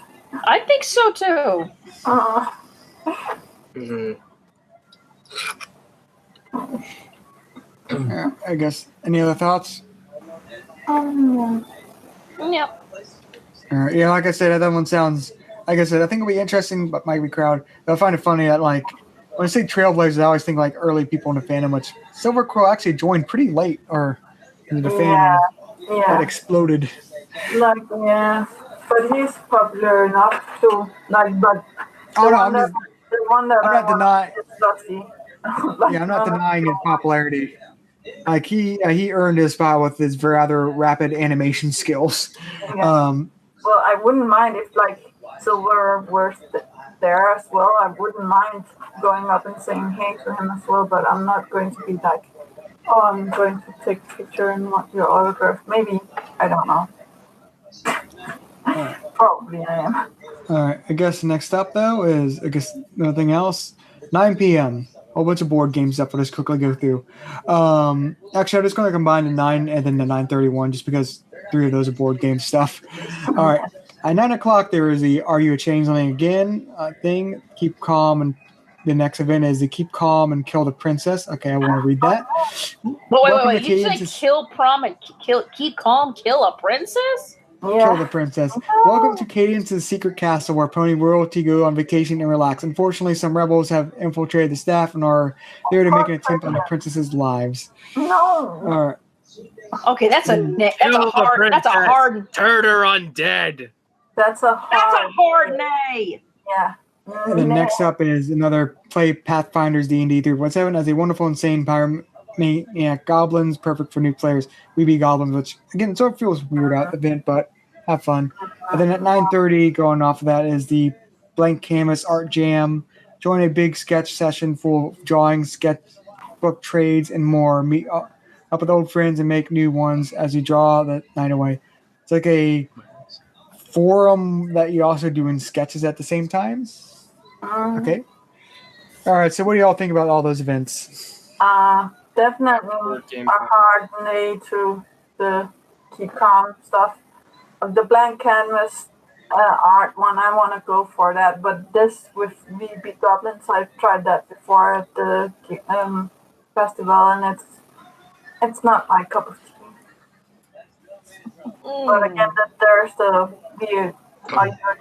I think so too. I guess. Any other thoughts? Yep. Yeah, like I said, that one sounds. Like I said, I think it'll be interesting, but might be crowded. I find it funny that like when I say Trailblazers, I always think like early people in the fandom, which Silver Quill actually joined pretty late, or in the fandom that exploded. Like, yeah, but he's popular enough to like. But the I'm one that not denying. is Dusty. Like, Yeah, I'm not denying his popularity. Like he earned his spot with his rather rapid animation skills. Yeah. Well, I wouldn't mind if like Silver were there as well. I wouldn't mind going up and saying hey to him as well. But I'm not going to be like, oh, I'm going to take a picture and want your autograph. Maybe, I don't know. Probably I am. All right. I guess next up though is nothing else. 9 p.m. Whole bunch of board game stuff. I'll just quickly go through. Actually, I'm just going to combine the 9 and then the 9:31 just because 3 of those are board game stuff. All right. At 9 o'clock, there is the "Are You a Changeling Again" thing. Keep calm, and the next event is the "Keep Calm and Kill the Princess." Okay, I want to read that. Wait. You say kill prom and keep calm, kill a princess? Kill the princess. Welcome to Cadence, the secret castle where pony royalty go on vacation and relax. Unfortunately, some rebels have infiltrated the staff and are there to make an attempt on the princess's lives. No. All right. Okay, that's a hard. Turn her undead. That's a hard nay. Yeah. And then next up is another play Pathfinder's D&D 3.7 as a wonderful, insane pyromaniac goblins, perfect for new players. We be goblins, which again sort of feels weird out the event, but have fun. And then at 9:30, going off of that is the blank canvas art jam. Join a big sketch session full of drawings, sketchbook trades, and more. Meet up with old friends and make new ones as you draw the night away. It's like a forum that you also do in sketches at the same time. Okay. All right. So, what do y'all think about all those events? Definitely a hard nay to the keep calm stuff. The blank canvas art one, I want to go for that. But this with VB Goblins, I've tried that before at the festival, and it's not my cup of tea. But again, there's the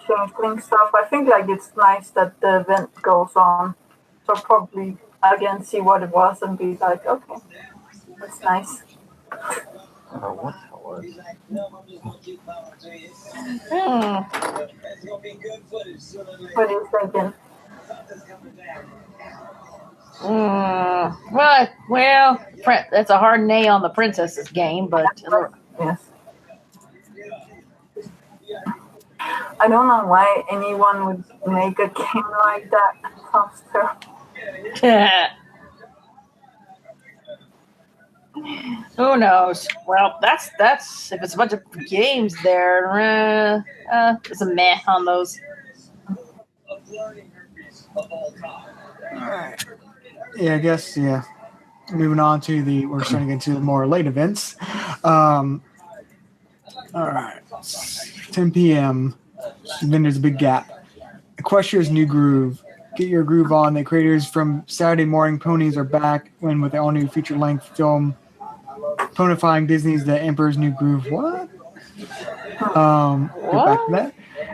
changeling stuff. I think like it's nice that the event goes on. So probably again see what it was and be like, okay, that's nice. What What are you thinking? Well, that's a hard nay on the princess's game, but yes. I don't know why anyone would make a game like that. Sounds terrible. Who knows? Well, that's if it's a bunch of games there, it's a meh on those. Alright. Yeah, I guess, yeah. Moving on to we're starting into the more late events. Alright. 10 p.m. And then there's a big gap. Equestria's New Groove. Get your groove on. The creators from Saturday Morning Ponies are back when with the all-new feature-length film ponifying Disney's The Emperor's New Groove. What? Get back to that.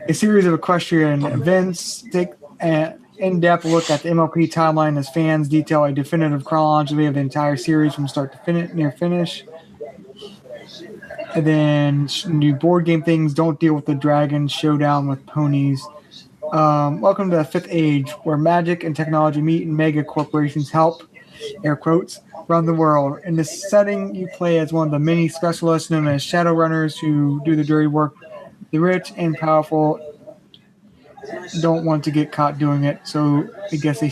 A series of equestrian events take an in-depth look at the MLP timeline as fans detail a definitive chronology of the entire series from start to near finish. And then new board game things. Don't deal with the dragon showdown with ponies. Welcome to the Fifth Age, where magic and technology meet and mega corporations help, air quotes, run the world. In this setting, you play as one of the many specialists known as Shadowrunners who do the dirty work. The rich and powerful don't want to get caught doing it, so I guess I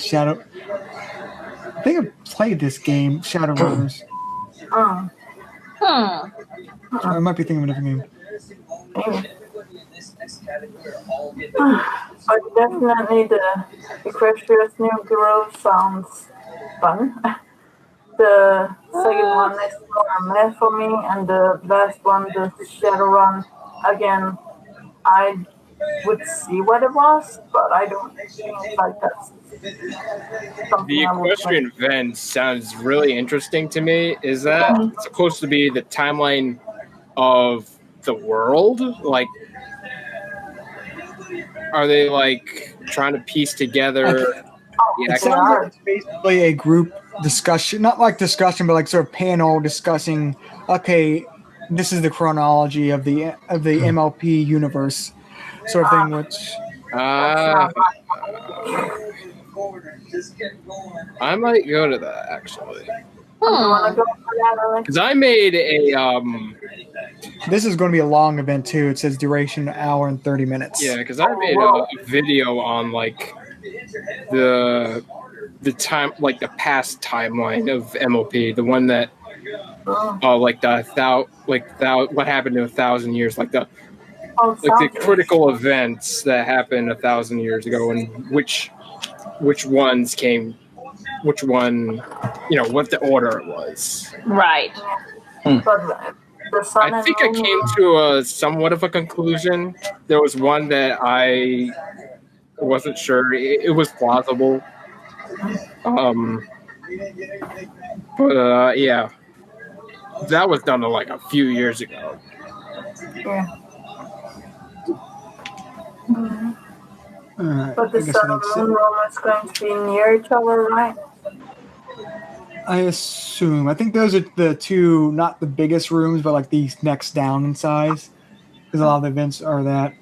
think I've played this game, Shadowrunners. I might be thinking of a different game. But definitely the Equestria's New Groove sounds fun. The second one is more meh for me, and the last one, the Shadowrun, again, I would see what it was, but I don't think like that's something the equestrian event sounds really interesting to me. Is that supposed to be the timeline of the world? Like, are they like trying to piece together Yeah, It sounds like it's basically a group discussion, not like discussion, but like sort of panel discussing. Okay, this is the chronology of the MLP universe, sort of thing. Which I might go to that actually. You want to go for that, Alex? Because I made a this is going to be a long event too. It says duration an hour and 30 minutes. yeah, because I made a video on like the time, like the past timeline of MLP, the one that like what happened in 1,000 years, like the critical events that happened 1,000 years ago, and which ones came, which one, what the order it was. Right. But the sun I think I came to a somewhat of a conclusion. There was one that I wasn't sure. It was plausible. But yeah, that was done like a few years ago. Yeah. But the sun and moon room is going to be near each other, right? I assume. I think those are the two, not the biggest rooms, but like these next down in size. Because a lot of the events are that.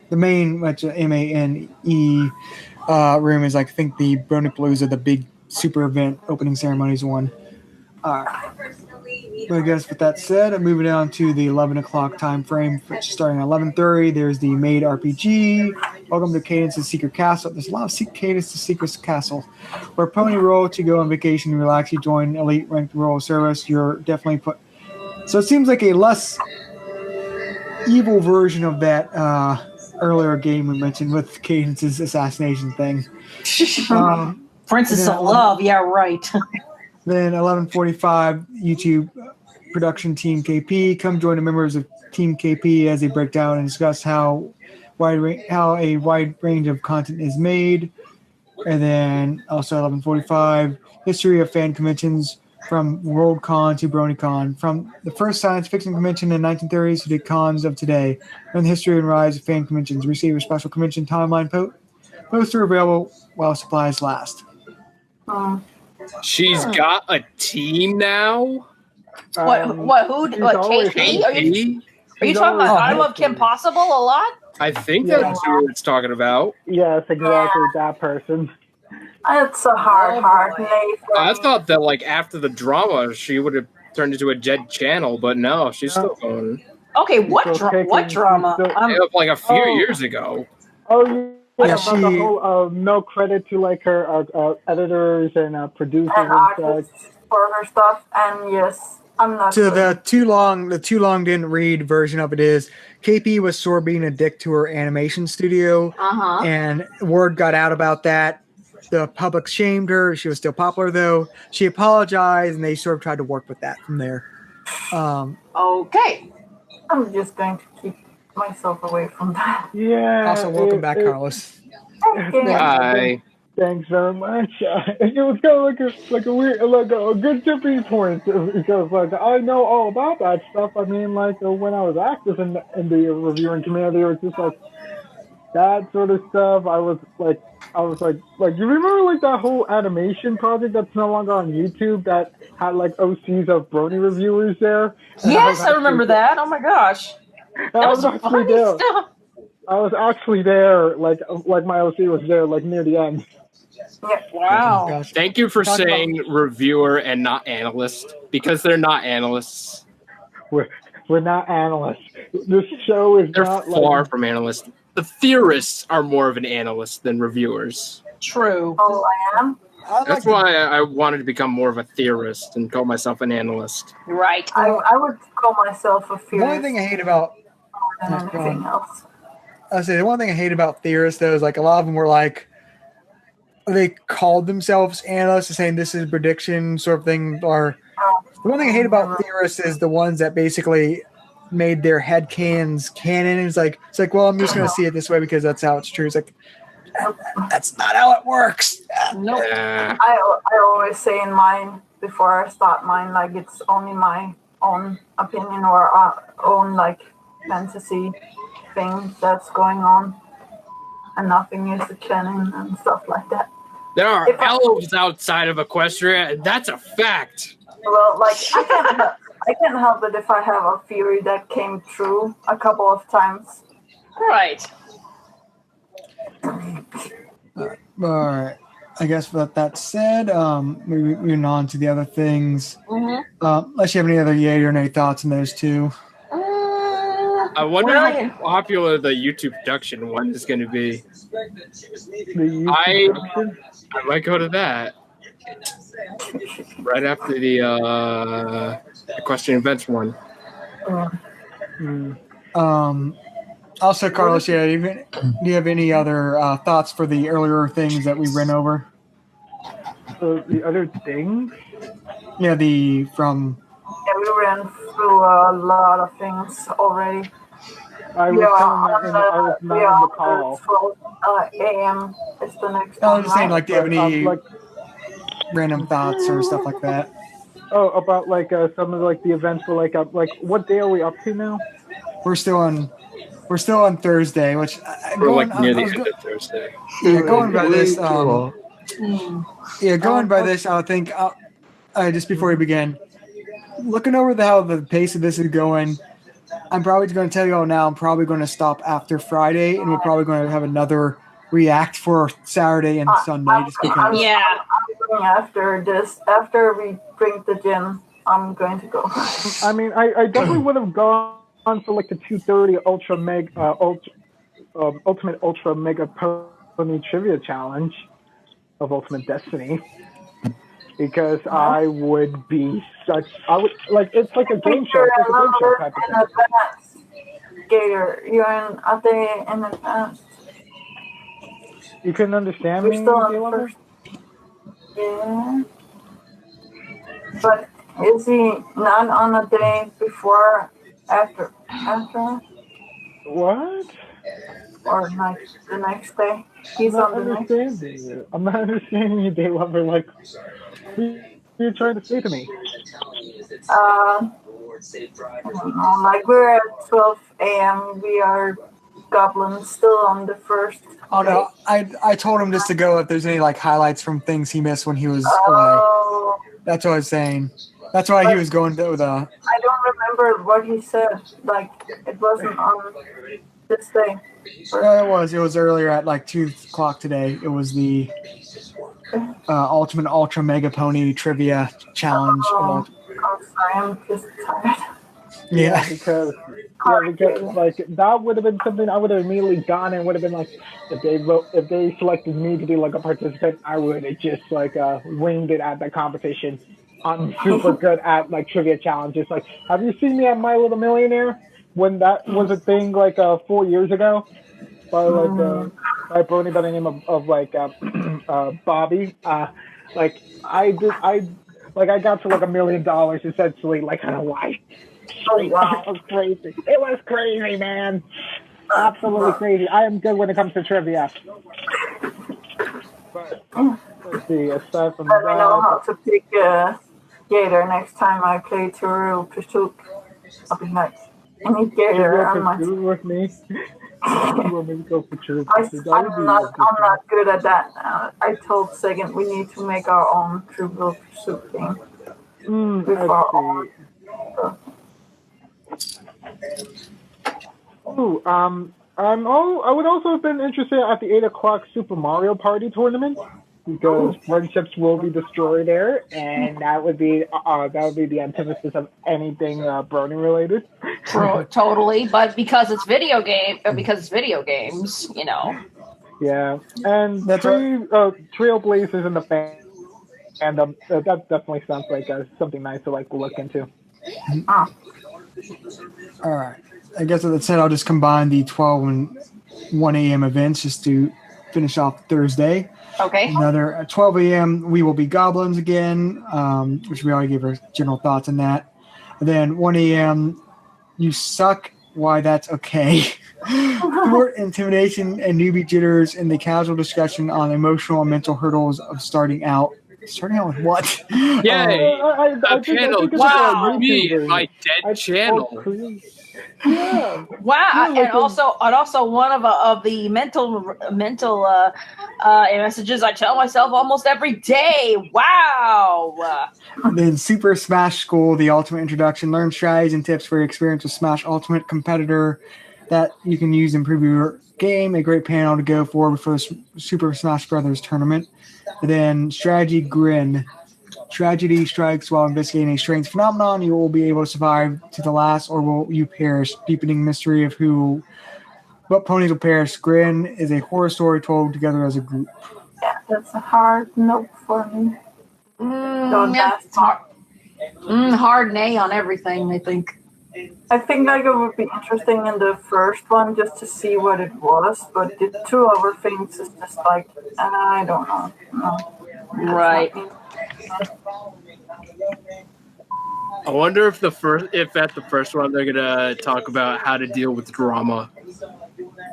The main, which MANE room is like, I think the Bronypalooza, the big super event opening ceremonies one. But I guess with that said, I'm moving down to the 11 o'clock time frame, which is starting at 11:30. There's the Maid RPG. Welcome to Cadence's Secret Castle. There's a lot of Cadence's Secret Castle. Where pony roll to go on vacation and relax. You join elite ranked roll service. You're definitely put. So it seems like a less evil version of that earlier game we mentioned with Cadence's assassination thing. Princess of Love, yeah, right. Then 11:45, YouTube production team KP. Come join the members of Team KP as they break down and discuss how a wide range of content is made. And then also 11:45, history of fan conventions from Worldcon to BronyCon, from the first science fiction convention in the 1930s to the cons of today, and the history and rise of fan conventions. Receive a special convention timeline poster available while supplies last. She's got a team now. Who? Katie? Are you talking about I Love Kim Possible a lot? I think that's who it's talking about. Yes, exactly that person. It's a hard name. I thought that like after the drama, she would have turned into a Jed channel, but no, she's still going. Okay, what drama? Like a few years ago. Oh yeah, about the whole no credit to like her editors and producers and artists for her stuff. And yes, I'm not. So the too long didn't read version of it is KP was sort of being a dick to her animation studio, and word got out about that. The public shamed her. She was still popular though. She apologized, and they sort of tried to work with that from there. Okay. I'm just going to keep myself away from that. Yeah. Also, welcome back, Carlos. Hi. Thanks very much. It was kind of like a weird, like a good tipping point because like I know all about that stuff. I mean, like when I was active in the reviewing community, it was just like that sort of stuff. I was like, you remember like that whole animation project that's no longer on YouTube that had like OCs of Brony reviewers there? Yes, I remember that. Oh my gosh. I was actually there. Stuff. I was actually there, like my OC was there, like near the end. Yeah. Wow. Thank you for saying reviewer and not analyst, because they're not analysts. We're not analysts. This show is they're not far from analysts. The theorists are more of an analyst than reviewers. True. Oh, I am? That's why I wanted to become more of a theorist and call myself an analyst. Right. I would call myself a theorist. The only thing I hate about anything else. I say the one thing I hate about theorists though is like a lot of them were like they called themselves analysts, saying this is prediction sort of thing. Or the one thing I hate about theorists is the ones that basically made their headcanons canon. It's like well, I'm just going to see it this way because that's how it's true. It's like that's not how it works. Nope. I always say in mine before I start mine, like it's only my own opinion or own like fantasy thing that's going on, and nothing is the canon and stuff like that. There are elves outside of Equestria, and that's a fact. Well, like I can't help it if I have a theory that came true a couple of times. Right. All right. I guess with that said, moving on to the other things. Unless you have any other yay or nay thoughts on those two. I wonder how popular the YouTube production one is going to be. I might go to that right after the Equestrian Events one. Also, Carlos, do you have any other thoughts for the earlier things that we ran over? The other things? Yeah, we ran through a lot of things already. I was not on the call. 12 a.m. is the next I one, was just saying, like, do you have any like, random thoughts or stuff like that? Oh, about like some of like the events for like what day are we up to now? We're still on Thursday, which we're like near the end of Thursday. Yeah, going by this. Going by this, I think just before we begin, looking over how the pace of this is going, I'm probably going to tell you all now. I'm probably going to stop after Friday, and we're probably going to have another React for Saturday and Sunday. Just because. I'm going after this. After we drink the gin, I'm going to go. I mean, I definitely would have gone for like the 2:30 Ultimate Ultra Mega Pony Trivia Challenge of Ultimate Destiny. Because I would be it's like a game show. It's like a game show type of thing. Gator, are they in advance? You couldn't understand me? Still on first. Yeah. But is he not on a day before, after? What? Or the next day? He's on the next day. I'm not understanding you, Day Lover. Like, you're trying to say to me? I don't know. Like, we're at 12 a.m. We are goblins still on the first. Oh no! I told him just to go if there's any like highlights from things he missed when he was away. That's what I was saying. That's why he was going to the. I don't remember what he said. Like, it wasn't on this day. It was earlier at like 2:00 today. It was the Ultimate Ultra Mega Pony Trivia Challenge. I'm sorry, I'm just tired. Yeah, because like that would have been something I would have immediately gone and would have been like, if they selected me to be like a participant, I would have just like winged it at the competition. I'm super good at like trivia challenges. Like, have you seen me at My Little Millionaire when that was a thing like 4 years ago? By like by Brony by the name of like Bobby. Like I got to like $1 million essentially like on a life. Oh wow, it was crazy. It was crazy, man. Absolutely crazy. I am good when it comes to trivia. But let's see. Aside from let me know how to pick Gator next time I play Thur Fri Bronycon. I'll be nice. I need Gator on my team with me. I'm not good at that. I told Second we need to make our own Trivial Pursuit game. I would also have been interested at the 8:00 Super Mario Party tournament because friendships will be destroyed there, and that would be the antithesis of anything Brony related. Totally, but because it's video games, you know. Yeah, and that's Trailblazers in the fandom. That definitely sounds like something nice to like look into. All right. I guess with that said, I'll just combine the 12 and 1 a.m. events just to finish off Thursday. Okay. Another at 12 a.m. we will be goblins again, which we already gave our general thoughts on that. And then 1 a.m. you suck. Why that's okay. Thwart intimidation and newbie jitters in the casual discussion on emotional and mental hurdles of starting out. Starting out with what? Yay! I channel. think Wow! Me, my dead channel. Yeah. Wow, Yeah, and also one of the mental messages I tell myself almost every day. Wow. Then Super Smash School, the ultimate introduction. Learn strategies and tips for your experience with Smash Ultimate competitor that you can use to improve your game. A great panel to go for before the Super Smash Brothers tournament. And then Strategy Grin. Tragedy strikes while investigating a strange phenomenon. You will be able to survive to the last, or will you perish? Deepening mystery of what ponies will perish. Grin is a horror story told together as a group. Yeah, that's a hard no for me. It's hard nay on everything, I think. I think like it would be interesting in the first one just to see what it was, but the two other things is just like I don't know. No, Right. I wonder if at the first one they're gonna talk about how to deal with drama.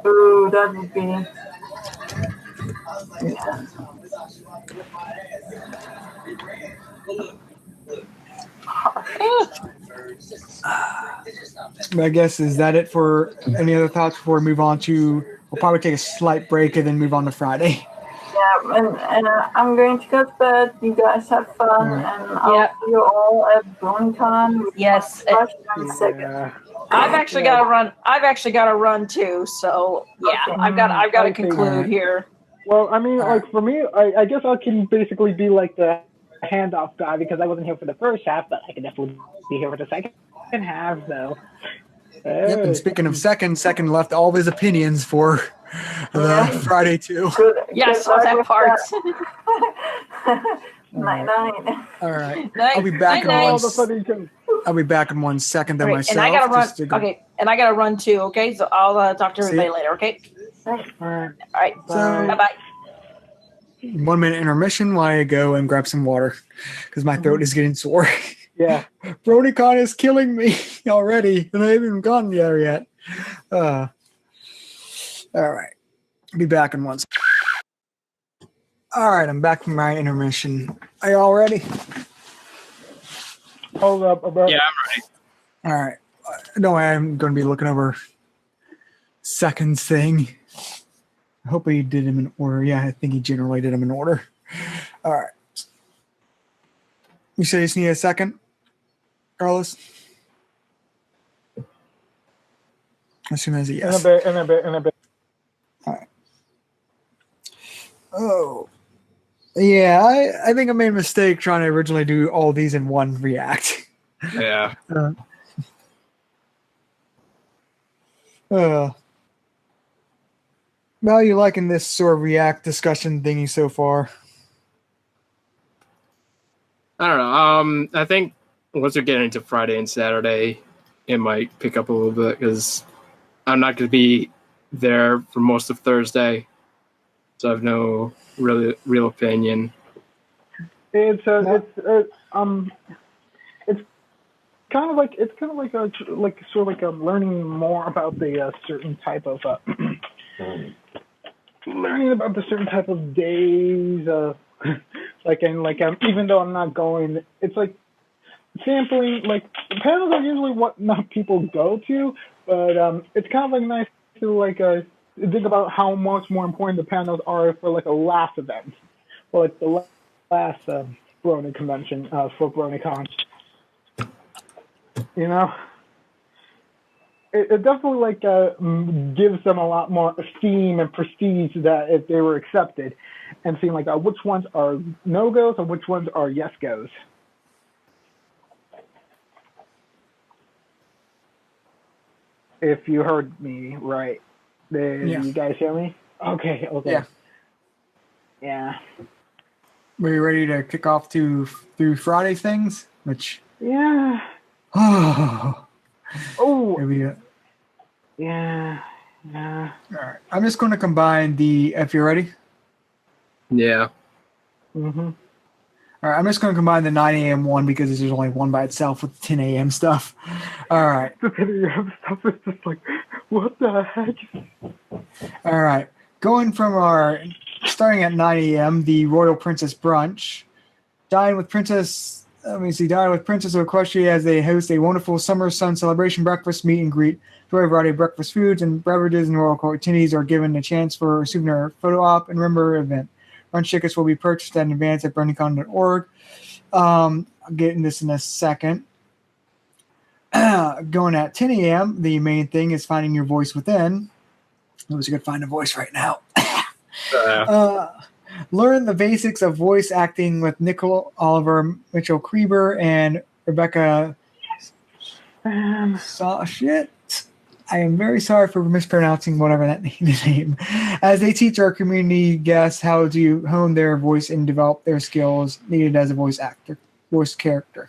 Ooh, that would be. Yeah. I guess, is that it for any other thoughts before we move on to? We'll probably take a slight break and then move on to Friday. Yeah, and I'm going to go to bed. You guys have fun, and I'll see you all at Bronycon. Yes. Yeah. I've actually got to run too. So yeah, Okay. I've got to I see. conclude here. Well, I mean, like for me, I guess I can basically be like the handoff guy because I wasn't here for the first half, but I can definitely be here for the second half, though. Yep, and speaking of second left all of his opinions for the Friday too. Good. Yeah, I saw that part. 9-9. All right, Night, I'll be back night, in All the funny jokes. I'll be back in 1 second then Okay, myself. and I gotta run. just to go- Okay, and I gotta run too. Okay, so I'll talk to See everybody ya. later. Okay. All right. All right. So- Bye bye. 1 minute intermission while I go and grab some water because my throat is getting sore. Yeah. Bronycon is killing me already, and I haven't even gone there yet. All right, be back in 1 second. All right, I'm back from my intermission. Are you all ready? Hold up. Yeah, I'm ready. All right. No, I'm going to be looking over Second's thing. I hope he did him in order. Yeah, I think he generally did him in order. All right. You say you just need a second, Carlos? As soon as he yes. In a bit. All right. Oh. Yeah, I think I made a mistake trying to originally do all these in one React. Yeah. How are you liking this sort of React discussion thingy so far? I don't know. I think once we get into Friday and Saturday, it might pick up a little bit because I'm not going to be there for most of Thursday, so I have no real opinion. It's kind of like learning more about the certain type of learning about the certain type of days. Even though I'm not going, it's like sampling. Like panels are usually what not people go to, but it's kind of like nice to think about how much more important the panels are for like a last event, or like the last Brony convention for BronyCon. You know, it definitely gives them a lot more esteem and prestige that if they were accepted, and seeing which ones are no goes and which ones are yes goes. If you heard me right, you guys hear me? Okay. Yeah. Were you ready to kick off through Friday things? Yeah. Oh. Oh. Maybe. Yeah. All right. I'm just going to combine if you're ready. Yeah. Mm-hmm. All right. I'm just going to combine the 9 a.m. one because there's only one by itself with 10 a.m. stuff. All right. The 10 a.m. stuff is just like, what the heck? All right. Starting at 9 a.m., the Royal Princess Brunch. Dine with Princess let me see. Died with Princess of Equestria as they host a wonderful summer sun celebration breakfast, meet and greet. Enjoy a variety of breakfast foods and beverages, and royal court attendees are given a chance for a souvenir photo op and remember event. Lunch tickets will be purchased in advance at bronycon.org. I'll get into this in a second. Going at 10 a.m., the main thing is finding your voice within. I wish I could find a voice right now. Learn the basics of voice acting with Nicole Oliver, Mitchell Krieber, and Rebecca. Shit. I am very sorry for mispronouncing whatever that name. As they teach our community guests how to hone their voice and develop their skills needed as a voice character.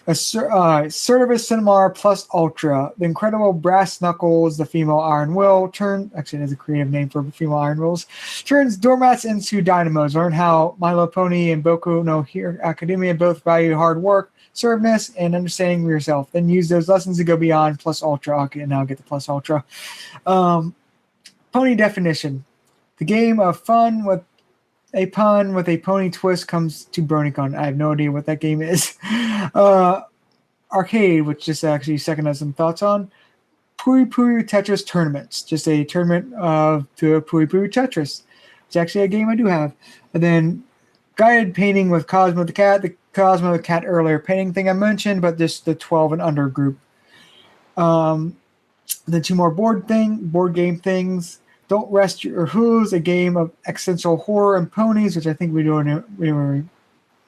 A Service Cinema Plus Ultra. The incredible Brass Knuckles, the female Iron Will, actually there's a creative name for female Iron Wills, turns doormats into dynamos. Learn how My Little Pony and Boku no Hero Academia both value hard work, servedness, and understanding yourself. Then use those lessons to go beyond Plus Ultra. Okay, now get the Plus Ultra. Pony definition. The game of fun with a pun with a pony twist comes to Bronycon. I have no idea what that game is. Arcade, which just actually second has some thoughts on. Puri Puri Tetris tournaments. Just a tournament of the Puri Puri Tetris. It's actually a game I do have. And then guided painting with Cosmo the Cat. The Cosmo the Cat earlier painting thing I mentioned, but just the 12 and under group. Then two more board game things. Don't Rest Your Hooves, a game of existential horror and ponies, which I think we went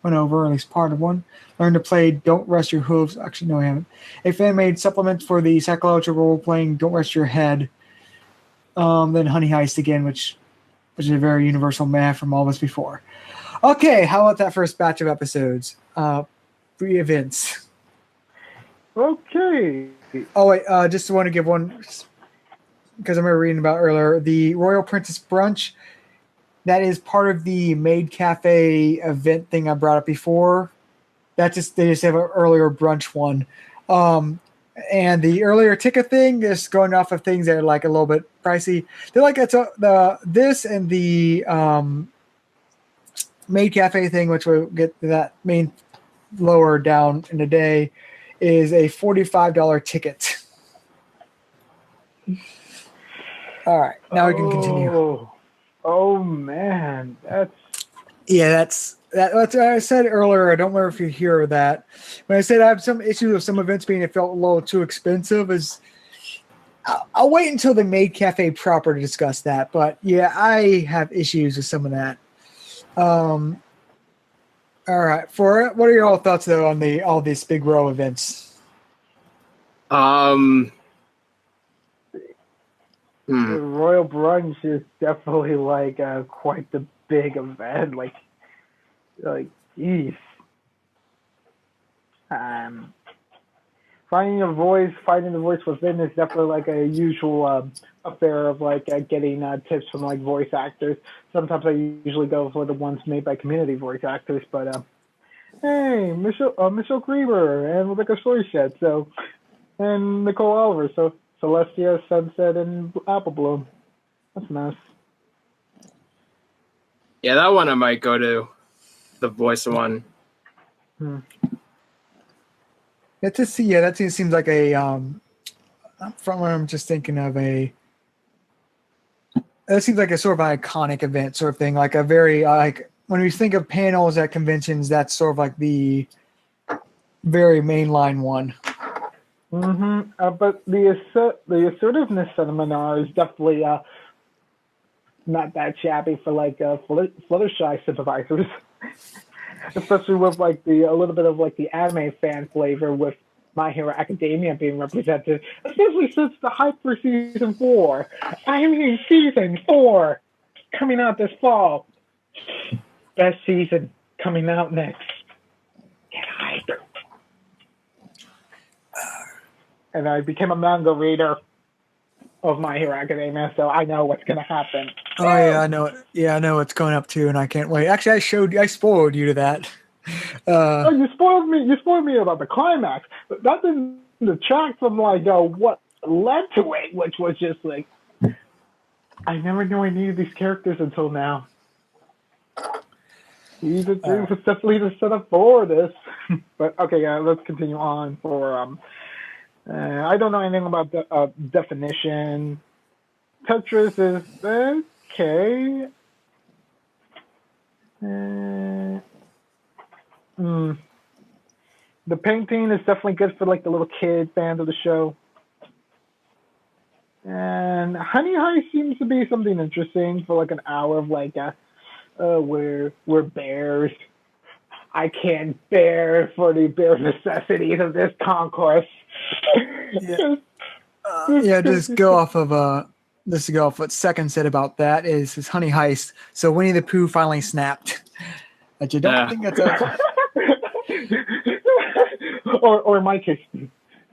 over, at least part of one. Learn to play Don't Rest Your Hooves. Actually, no, I haven't. A fan-made supplement for the psychological role-playing Don't Rest Your Head. Then Honey Heist again, which is a very universal math from all of us before. Okay, how about that first batch of episodes? Free events. Okay. Oh, wait, just want to give one, because I remember reading about earlier, the Royal Princess Brunch. That is part of the Maid Cafe event thing I brought up before. They just have an earlier brunch one. And the earlier ticket thing, just going off of things that are like a little bit pricey. They're like this and the Maid Cafe thing, which we'll get to that main lower down in the day, is a $45 ticket. All right, now we can continue. Oh man, that's what I said earlier. I don't remember if you hear that. When I said I have some issues with some events being it felt a little too expensive, I'll wait until the Maid Cafe proper to discuss that. But yeah, I have issues with some of that. All right, what are your all thoughts though on all these big row events? The Royal Brunch is definitely like quite the big event. Like, geez. Finding the voice within is definitely like a usual affair of like getting tips from like voice actors. Sometimes I usually go for the ones made by community voice actors, but hey, Michelle Krieber and Rebecca Stoyshed, and Nicole Oliver, so Celestia, Sunset, and Apple Bloom. That's nice. Yeah, that one I might go to. The voice one. That seems like a from what I'm just thinking of that seems like a sort of an iconic event sort of thing, like a very like when we think of panels at conventions, that's sort of like the very mainline one. But the assertiveness seminar is definitely not that shabby for like Fluttershy supervisors, especially with like a little bit of like the anime fan flavor with My Hero Academia being represented, especially since the hype for season 4. I mean, season 4 coming out this fall. Best season coming out next. Get hyped. And I became a manga reader of My Hero Academia, so I know what's gonna happen. Oh yeah, I know it. Yeah, I know what's going up too, and I can't wait. Actually, I spoiled you to that. You spoiled me. You spoiled me about the climax, but that didn't detract from like what led to it, which was just like I never knew I needed these characters until now. He's a dream was definitely the setup for this. But okay, let's continue on for I don't know anything about the definition. Tetris is okay. The painting is definitely good for like the little kid fans of the show. And Honey Heist seems to be something interesting for like an hour of like we're bears. I can't bear for the bare necessities of this concourse. Just go off of just to go off what Second said about that is Honey Heist. So Winnie the Pooh finally snapped. But you don't think that's a or in my case,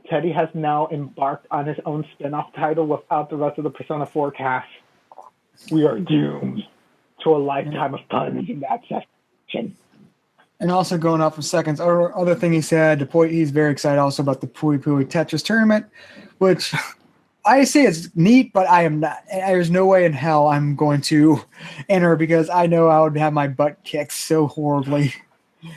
Teddy has now embarked on his own spin-off title without the rest of the Persona 4 cast. We are doomed to a lifetime of puns in that section. And also going off of Second's other thing he said, he's very excited also about the Pui Pui Tetris tournament, which I say is neat, but I am not. There's no way in hell I'm going to enter because I know I would have my butt kicked so horribly.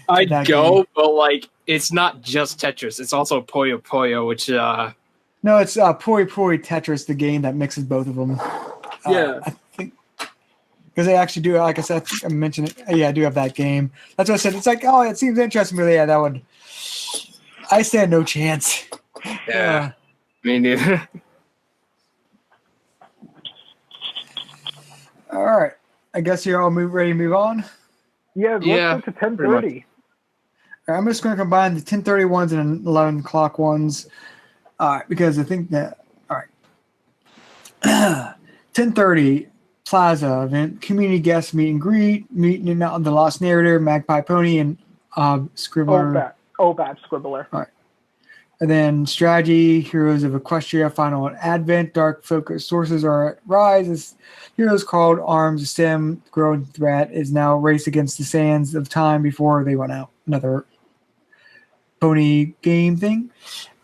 I'd go, game. But like it's not just Tetris; it's also Puyo Puyo, which no, it's Pui Pui Tetris, the game that mixes both of them. Yeah, I think because they actually do. Like I said, I mentioned it. Yeah, I do have that game. That's what I said. It's like, oh, it seems interesting, but yeah, that would. I stand no chance. Yeah, me neither. All right, I guess you're all ready to move on. Yeah, let's go to 10:30. I'm just going to combine the 10:30 ones and 11 o'clock ones, because I think that 10:30 Plaza event, community guest meet and greet, meeting out the Lost Narrator, Magpie Pony, and Scribbler. Bad Scribbler. All right. And then strategy, Heroes of Equestria, Final Advent, Dark Focus Sources are at rise. As heroes called Arms, Stem, growing threat is now race against the sands of time before they run out. Another pony game thing.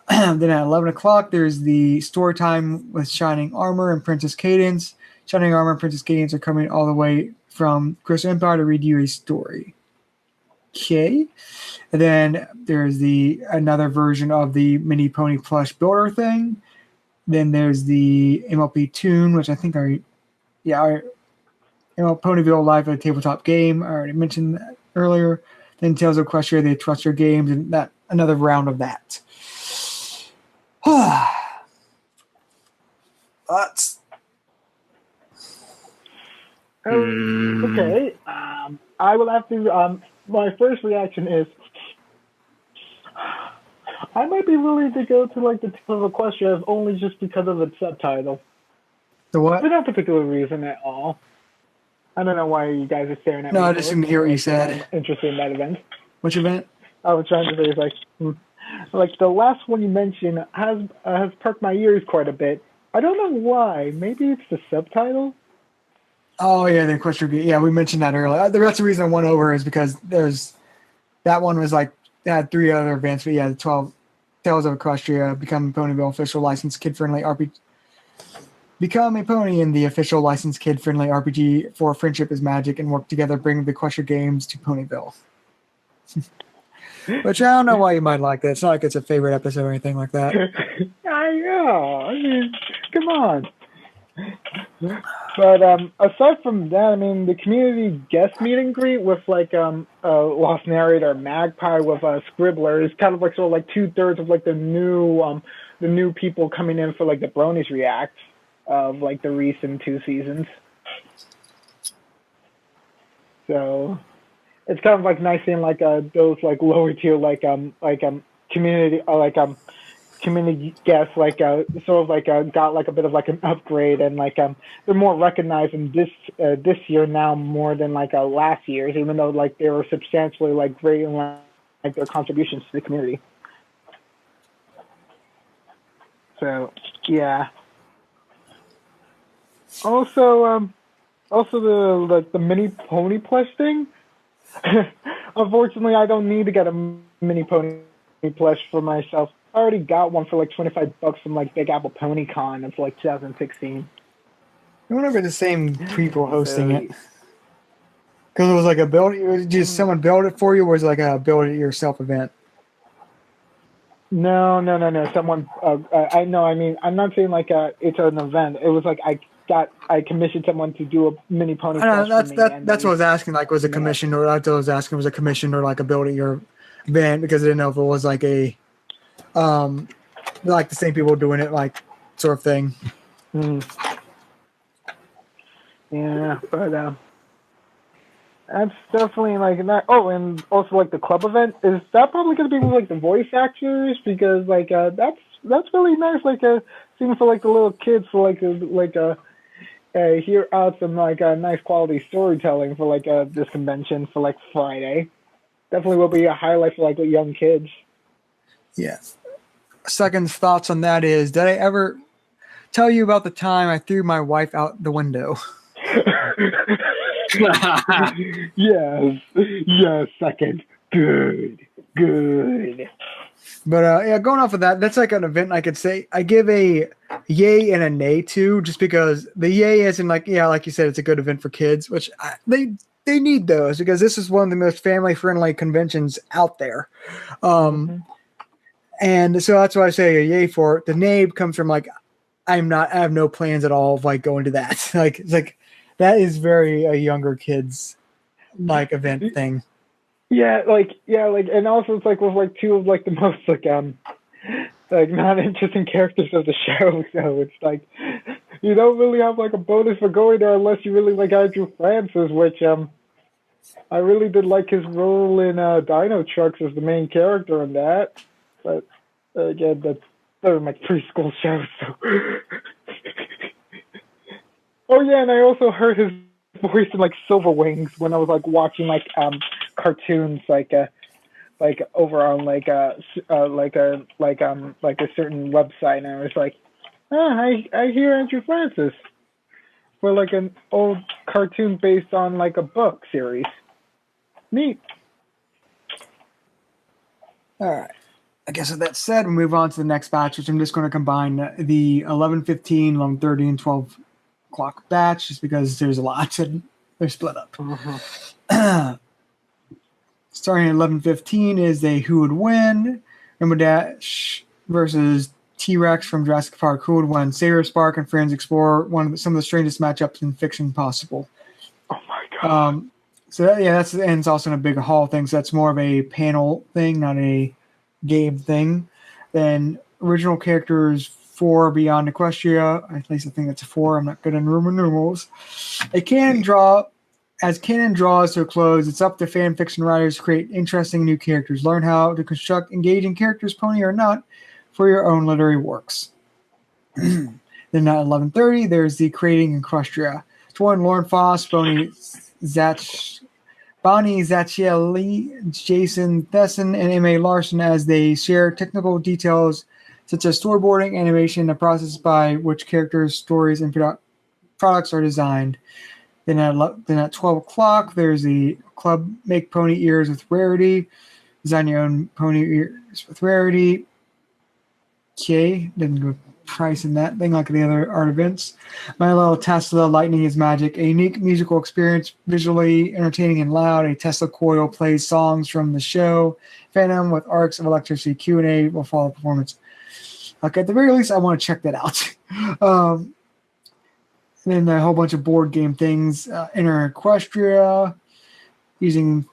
Then at 11 o'clock, there's the story time with Shining Armor and Princess Cadence. Shining Armor and Princess Cadence are coming all the way from Crystal Empire to read you a story. Okay. And then there's another version of the mini pony plush builder thing. Then there's the MLP Tune, which I think ML Ponyville Live at a tabletop game. I already mentioned that earlier. Then Tales of Equestria, they trust your games, and that another round of that. That's okay. I will have to. My first reaction is I might be willing to go to like the Tales of Equestria only just because of its subtitle. The what? For no particular reason at all. I don't know why you guys are staring at me. No, I just didn't hear what you said. I'm interested in that event. Which event? I was trying to say like the last one you mentioned has perked my ears quite a bit. I don't know why. Maybe it's the subtitle. Oh yeah, the Equestria game. Yeah, we mentioned that earlier. That's the reason I went over is because that one was like they had 3 other events, but yeah, the 12 Tales of Equestria, Become a Ponyville official licensed kid-friendly RPG. Become a pony in the official licensed kid-friendly RPG for Friendship is Magic and work together bring the Equestria games to Ponyville. Which I don't know why you might like that. It's not like it's a favorite episode or anything like that. I know. I mean, come on. But aside from that, I mean, the community guest meet and greet with like Lost Narrator, Magpie with Scribbler is kind of like sort of like 2/3 of like the new people coming in for like the Bronies React of like the recent 2 seasons. So it's kind of like nice seeing like those like lower tier community community guests like sort of like got like a bit of like an upgrade and like they're more recognized in this year now more than like last year's, even though like they were substantially like great in like their contributions to the community. So yeah. Also the mini pony plush thing. Unfortunately, I don't need to get a mini pony plush for myself. I already got one for like $25 from like Big Apple Pony Con of like 2016. I wonder if it's the same people hosting it. Because it was like a build. It was just someone build it for you, or was it like a build it yourself event? No. Someone, I know. I mean, I'm not saying like it's an event. It was like I commissioned someone to do a mini pony. I know, Plus for me, that's what I was asking. Like, was a commission, or that's what I was asking, was a commission or like a build it your event? Because I didn't know if it was like a, like the same people doing it, like sort of thing. Yeah, but that's definitely like that. Oh, and also like the club event, is that probably going to be with like the voice actors, because like that's really nice. Like seeing for like the little kids for hear out some like nice quality storytelling for like this convention for like Friday. Definitely will be a highlight for like the young kids. Yeah. Second thoughts on that is, did I ever tell you about the time I threw my wife out the window? Yes, second. Good. But yeah, going off of that, that's like an event I could say I give a yay and a nay to, just because the yay isn't like, yeah, like you said, it's a good event for kids, which they need those, because this is one of the most family friendly conventions out there. And so that's why I say a yay for it. The nay comes from like, I have no plans at all of like going to that. Like, it's like, that is very a younger kids like event thing. Yeah, and also it's like with like two of like the most like not interesting characters of the show. So it's like you don't really have like a bonus for going there unless you really like Andrew Francis, which I really did like his role in Dino Trucks as the main character in that. But again, those are my preschool shows. So. Oh yeah, and I also heard his voice in like Silver Wings when I was like watching like cartoons like over on like a certain website, and I was like, I hear Andrew Francis for like an old cartoon based on like a book series. Neat. All right. I guess with that said, we move on to the next batch, which I'm just going to combine the 11:15, 11:30, and 12 o'clock batch, just because there's a lot and they're split up. Starting at 11:15 is a Who Would Win, Rainbow Dash versus T-Rex from Jurassic Park. Who would win? Saber, Spark, and Friends explore some of the strangest matchups in fiction possible. Oh my god. And it's also in a big hall thing, so that's more of a panel thing, not a game thing. Then original characters 4 Beyond Equestria. At least I think that's a 4. I'm not good in Roman numerals. As canon draws to a close, it's up to fan fiction writers to create interesting new characters. Learn how to construct engaging characters, pony or not, for your own literary works. Then at 11:30, there's the Creating Equestria. It's one Lauren Foss, Bonnie Zacchielli, Jason Thesson, and M.A. Larson as they share technical details such as storyboarding, animation, and the process by which characters, stories, and products are designed. Then at 12 o'clock, there's the Club Make Pony Ears with Rarity. Design your own pony ears with Rarity. Okay, didn't go price in that thing like the other art events. My Little Tesla, Lightning is Magic. A unique musical experience, visually entertaining and loud. A Tesla coil plays songs from the show. Phantom with arcs of electricity. Q&A will follow performance. Okay, at the very least, I want to check that out. And then a whole bunch of board game things. Enter Equestria, using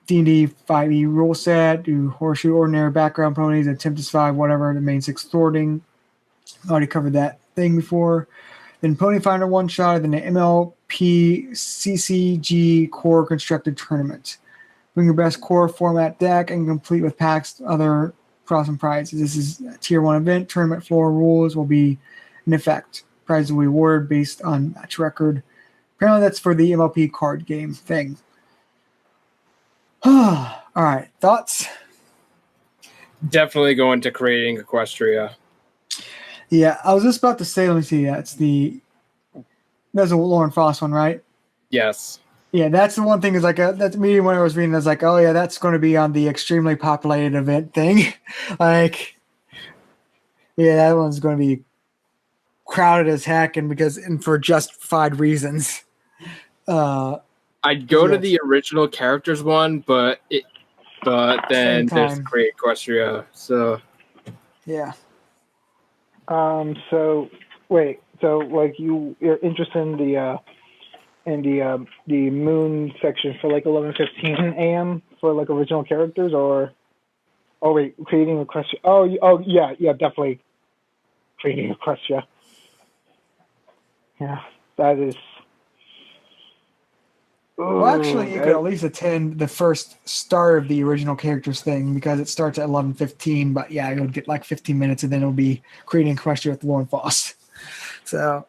D&D 5e rule set, do Horseshoe Ordinary background ponies, and Tempest 5, whatever, the main 6 thwarting. Already covered that thing before. Then Pony Finder one shot, then the MLP CCG core constructed tournament. Bring your best core format deck and complete with packs, other awesome prizes. This is a tier 1 event. Tournament floor rules will be in effect. Prizes will be awarded based on match record. Apparently that's for the MLP card game thing. All right, thoughts? Definitely going to Creating Equestria. Yeah, I was just about to say, let me see. That's a Lauren Foss one, right? Yes. Yeah, that's the one thing is like, that's me when I was reading, I was like, oh yeah, that's going to be on the extremely populated event thing. Like, yeah, that one's going to be crowded as heck, and for justified reasons. I'd go to Yes. the original characters one, but then Same there's time. Great Equestria. So Yeah. So wait. So like you're interested in the moon section for like 11:15 a.m. for like original characters, or oh wait, creating Equestria. Oh yeah, definitely creating Equestria. Yeah, that is. Well, actually, you could at least attend the first start of the original characters thing because it starts at 11:15. But yeah, you'll get like 15 minutes, and then it'll be creating Equestria with Lauren Foss. So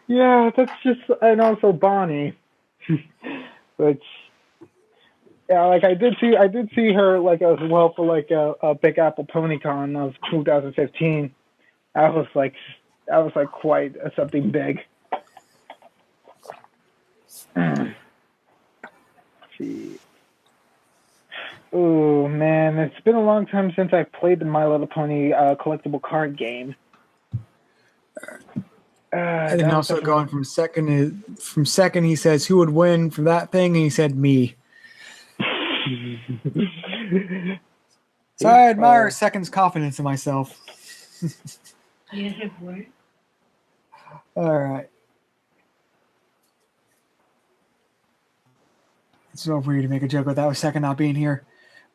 Yeah, that's just, and also Bonnie, which, yeah, like I did see her like as well for like a Big Apple PonyCon of 2015. That was like quite something big. See. Oh man, it's been a long time since I played the My Little Pony collectible card game. and then also going from second, he says who would win for that thing, and he said me. So I admire second's confidence in myself. All right. It's so weird to make a joke about that with second not being here.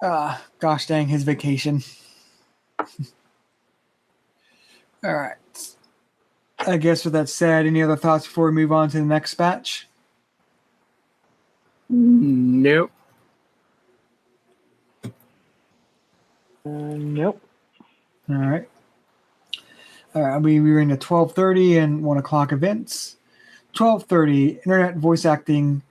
Gosh dang his vacation. All right. I guess with that said, any other thoughts before we move on to the next batch? Nope. Nope. All right. We were in the 12:30 and 1 o'clock events. 12:30, Internet Voice Acting.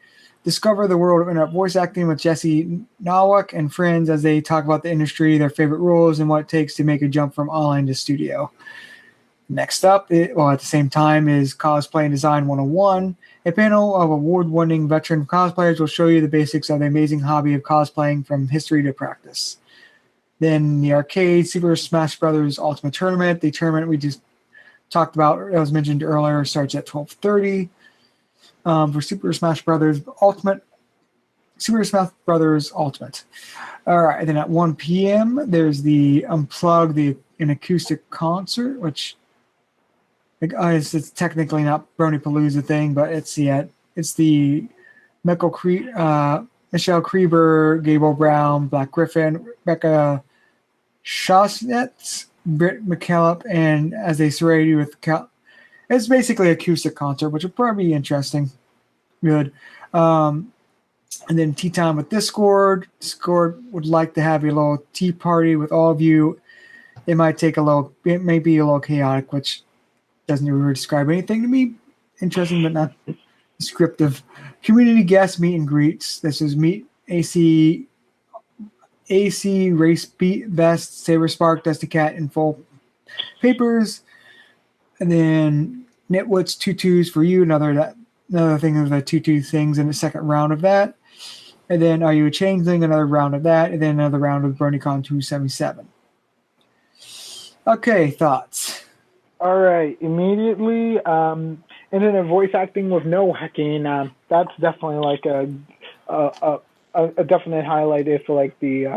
Discover the world of Internet Voice Acting with Jesse Nowak and friends as they talk about the industry, their favorite roles, and what it takes to make a jump from online to studio. Next up, at the same time, is Cosplay and Design 101. A panel of award-winning veteran cosplayers will show you the basics of the amazing hobby of cosplaying from history to practice. Then the arcade, Super Smash Bros. Ultimate Tournament. The tournament we just talked about, that was mentioned earlier, starts at 12:30. For Super Smash Bros. Ultimate. All right, and then at 1 p.m., there's the Unplugged, an acoustic concert, which it's technically not Brony Palooza thing, but it's the Michael Michelle Krieber, Gable Brown, Black Griffin, Rebecca Shosnetz, Britt McKillop, and as they serenade you with it's basically an acoustic concert, which will probably be interesting. Good. And then tea time with Discord. Discord would like to have a little tea party with all of you. It may be a little chaotic, which doesn't really describe anything to me. Interesting, but not descriptive. Community guest meet and greets. This is Meet AC, Race Beat, Vest, Saber Spark, Dusty Cat, and full papers. And then Nitwits tutus for you. Another thing of the tutu things in the second round of that. And then Are You a Changeling? Another round of that. And then another round of BronyCon 277. Okay, thoughts? All right, immediately, internet voice acting with no hacking. That's definitely like a definite highlight if like the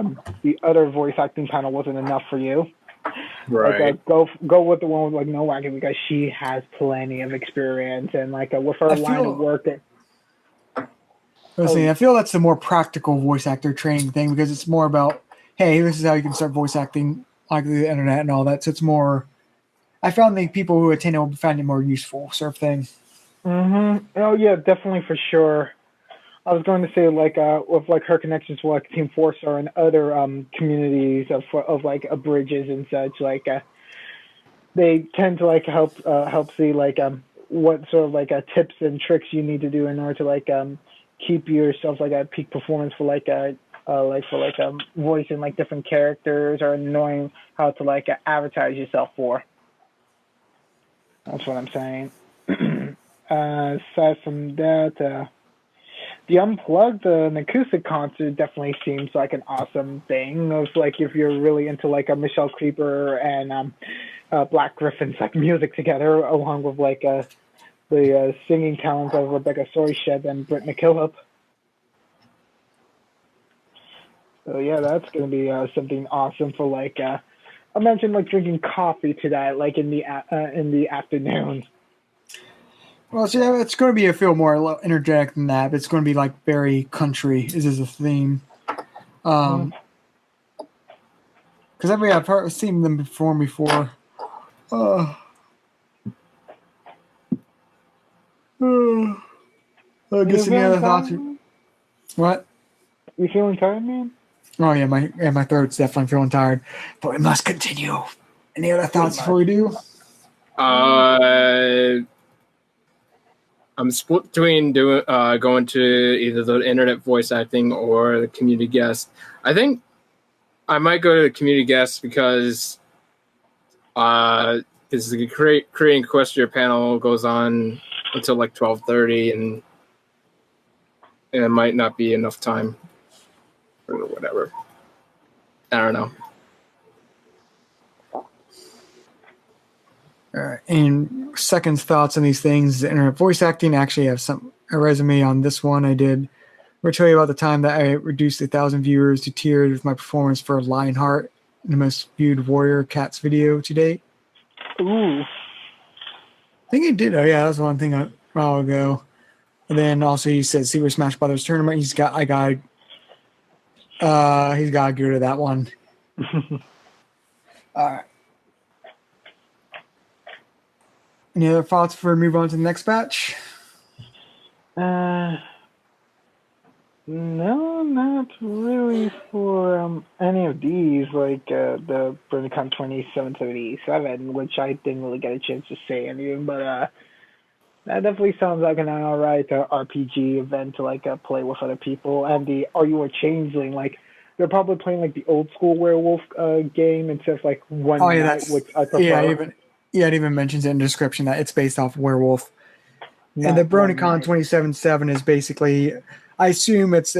other voice acting panel wasn't enough for you. Right. Like, go with the one with like no hacking because she has plenty of experience and like with her line of work. I feel that's the more practical voice actor training thing because it's more about, hey, this is how you can start voice acting like the internet and all that. So it's more. I found the people who attend it will find it more useful, sort of thing. Mm-hmm. Oh yeah, definitely for sure. I was going to say like with like her connections with like Team Forcer and other communities of like bridges and such, like they tend to like help see like what sort of like tips and tricks you need to do in order to like keep yourself like at peak performance for voicing like different characters or knowing how to like advertise yourself for. That's what I'm saying. Aside from that, the Unplugged, an acoustic concert definitely seems like an awesome thing. It's like if you're really into like a Michelle Creeper and Black Griffin's like music together, along with like the singing talents of Rebecca Sorshed and Britt McKillop. So yeah, that's gonna be something awesome for like. Imagine like drinking coffee to that, like in the afternoon. Well, so it's going to be feel more energetic than that. But it's going to be like very country. Is a theme. Because I've seen them perform before. I guess any other thoughts? What? You feeling tired, man? Oh yeah, my throat's definitely feeling tired, but we must continue. Any other thoughts before we do? I'm split between going to either the internet voice acting or the community guest. I think I might go to the community guest because the creating Equestria panel goes on until like 12:30, and it might not be enough time or whatever. I don't know. All right. And second thoughts on these things. The internet voice acting. Actually, have a resume on this one. I did. We'll tell you about the time that I reduced 1,000 viewers to tears with my performance for Lionheart, the most viewed Warrior Cats video to date. Ooh. I think he did. Oh yeah, that was one thing a while ago. And then also he said Super Smash Brothers tournament. He's got to go to that one. All right. Any other thoughts before we move on to the next batch? No, not really for any of these, like the Bronycon 2777, which I didn't really get a chance to say anything, but that definitely sounds like an alright RPG event to like play with other people. And the Are You a Changeling? Like they're probably playing like the old school werewolf game instead of like One Night, which I prefer. It even mentions in the description that it's based off Werewolf. And the Bronycon 277 is basically, I assume it's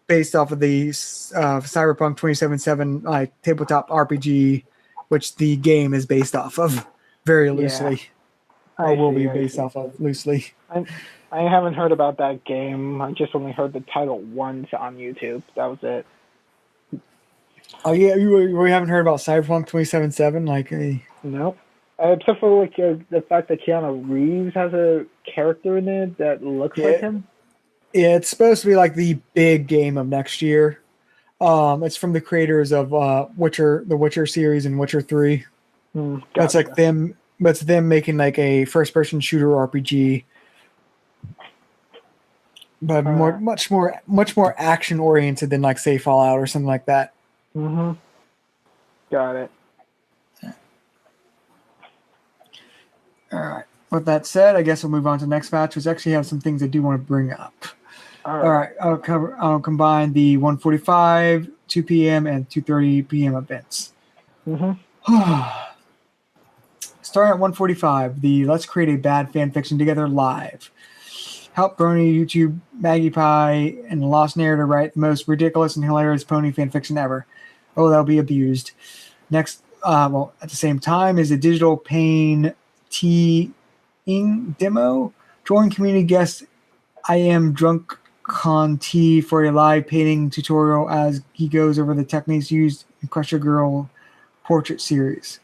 based off of the Cyberpunk 277 like tabletop RPG, which the game is based off of very loosely. Or will be based off of loosely. I haven't heard about that game. I just only heard the title once on YouTube. That was it. Oh yeah, you haven't heard about Cyberpunk 277? Nope. Except for like the fact that Keanu Reeves has a character in it that looks like him. Yeah, it's supposed to be like the big game of next year. It's from the creators of the Witcher series and Witcher 3. That's like them. That's them making like a first-person shooter RPG, but much more action-oriented than like say Fallout or something like that. Mm-hmm. Got it. All right. With that said, I guess we'll move on to the next batch, which actually have some things I do want to bring up. All right. I'll combine the 1:45, 2 p.m., and 2:30 p.m. events. Starting at 1:45, the Let's Create a Bad Fanfiction Together live. Help Brony, YouTube, Maggie Pie, and the Lost Narrator write the most ridiculous and hilarious pony fanfiction ever. Oh, that'll be abused. Next, at the same time, is a digital pain demo. Join community guest I Am Drunk Con T for a live painting tutorial as he goes over the techniques used in Crush Your Girl portrait series.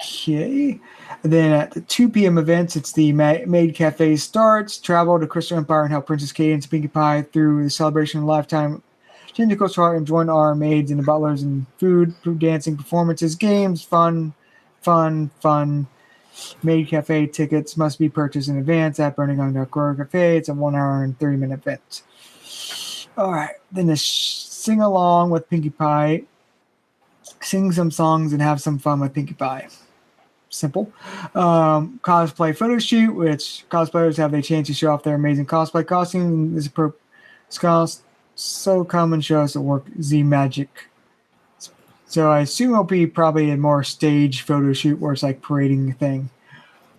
Okay. And then at the 2 p.m. events, it's the Maid Cafe starts. Travel to Crystal Empire and help Princess Katie and Pinkie Pie through the celebration of a lifetime. Change the coastal heart and join our maids and the butlers in food, dancing, performances, games, fun. Maid Cafe tickets must be purchased in advance at Bronycon Cafe. It's a 1 hour and 30-minute event. All right. Then the sing along with Pinkie Pie. Sing some songs and have some fun with Pinkie Pie. Simple. Cosplay photo shoot, which cosplayers have a chance to show off their amazing cosplay costume. This is so come and show us at work Z Magic. So I assume it'll be probably a more stage photo shoot where it's like parading thing.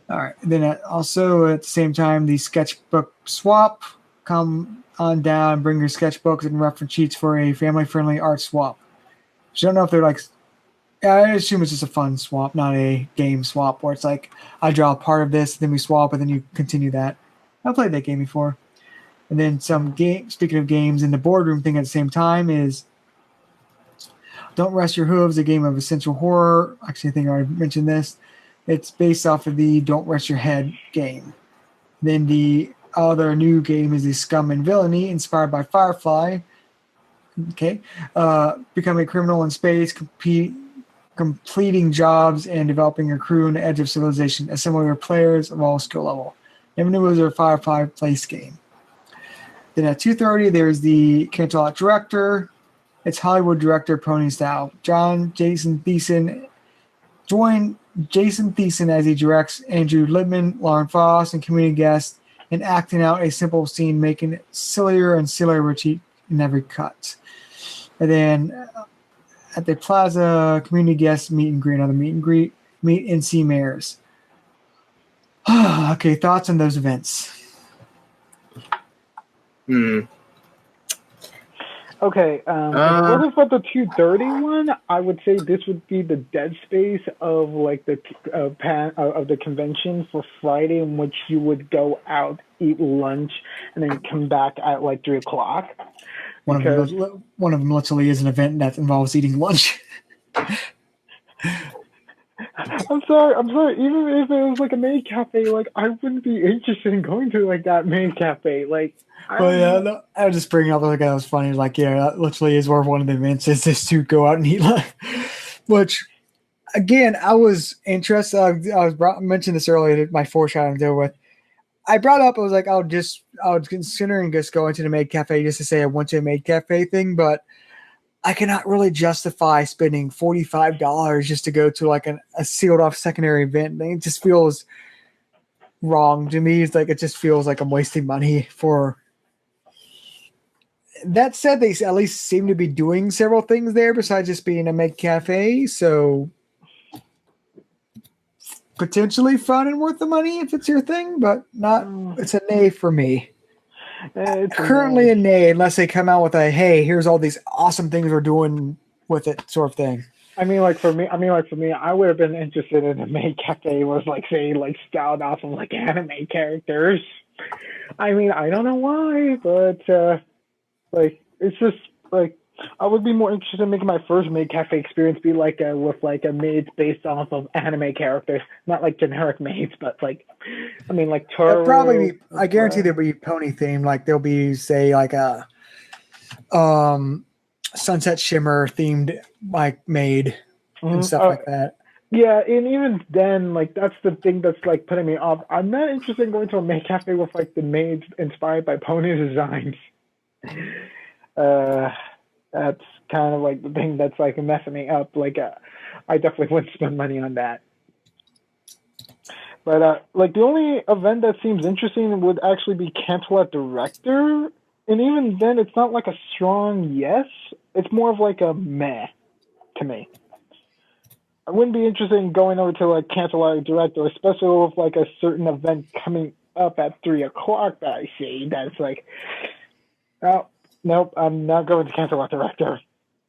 All right. Then also at the same time, the sketchbook swap. Come on down and bring your sketchbooks and reference sheets for a family-friendly art swap. I don't know if they're like I assume it's just a fun swap, not a game swap where it's like I draw part of this, then we swap, and then you continue that. I played that game before. And then some game. Speaking of games, in the boardroom thing at the same time is Don't Rest Your Hooves, a game of essential horror. Actually, I think I already mentioned this. It's based off of the Don't Rest Your Head game. Then the other new game is the Scum and Villainy, inspired by Firefly. Okay, become a criminal in space, completing jobs and developing a crew on the edge of civilization, assembling your players of all skill level. Never knew it was a Firefly place game. Then at 2:30, there's the Cantalot Director. It's Hollywood director Pony style. Join Jason Thiessen as he directs Andrew Libman, Lauren Foss, and community guests in acting out a simple scene, making it sillier and sillier in every cut. And then at the Plaza, community guests meet and greet, another meet and greet, meet NC mayors. Okay, thoughts on those events? Okay, what about the 2:30 one? I would say this would be the dead space of like the of the convention for Friday, in which you would go out, eat lunch, and then come back at like 3:00. One of them literally is an event that involves eating lunch. I'm sorry. Even if it was like a maid cafe, like I wouldn't be interested in going to like that maid cafe. Like, No, I was just bringing up like that was funny. Like, yeah, that literally is where one of the events is to go out and eat lunch. Which, again, I was interested. I mentioned this earlier. My foreshadowing deal with. I brought up. I was like, I was considering just going to the maid cafe just to say I went to a maid cafe thing, but I cannot really justify spending $45 just to go to like a sealed off secondary event. It just feels wrong to me. It's like it just feels like I'm wasting money for. That said, they at least seem to be doing several things there besides just being a maid cafe. So potentially fun and worth the money if it's your thing, but not. It's a nay for me. It's currently a nay unless they come out with a hey, here's all these awesome things we're doing with it sort of thing. I mean, for me, I would have been interested in a maid cafe was like say like styled off of like anime characters. I mean, I don't know why, but like it's just like I would be more interested in making my first maid cafe experience be like with like a maids based off of anime characters, not like generic maids, but like I mean like Toro. Probably be, I guarantee there'll be pony themed. Like there'll be say like a Sunset Shimmer themed like maid and stuff like that. Yeah, and even then, like that's the thing that's like putting me off. I'm not interested in going to a maid cafe with like the maids inspired by pony designs. That's kind of like the thing that's like messing me up. Like, I definitely wouldn't spend money on that. But like the only event that seems interesting would actually be Cantalot Director, and even then, it's not like a strong yes. It's more of like a meh to me. I wouldn't be interested in going over to like Cantalot Director, especially with like a certain event coming up at 3:00 that I see. That's like, oh. Nope, I'm not going to Cantalot Director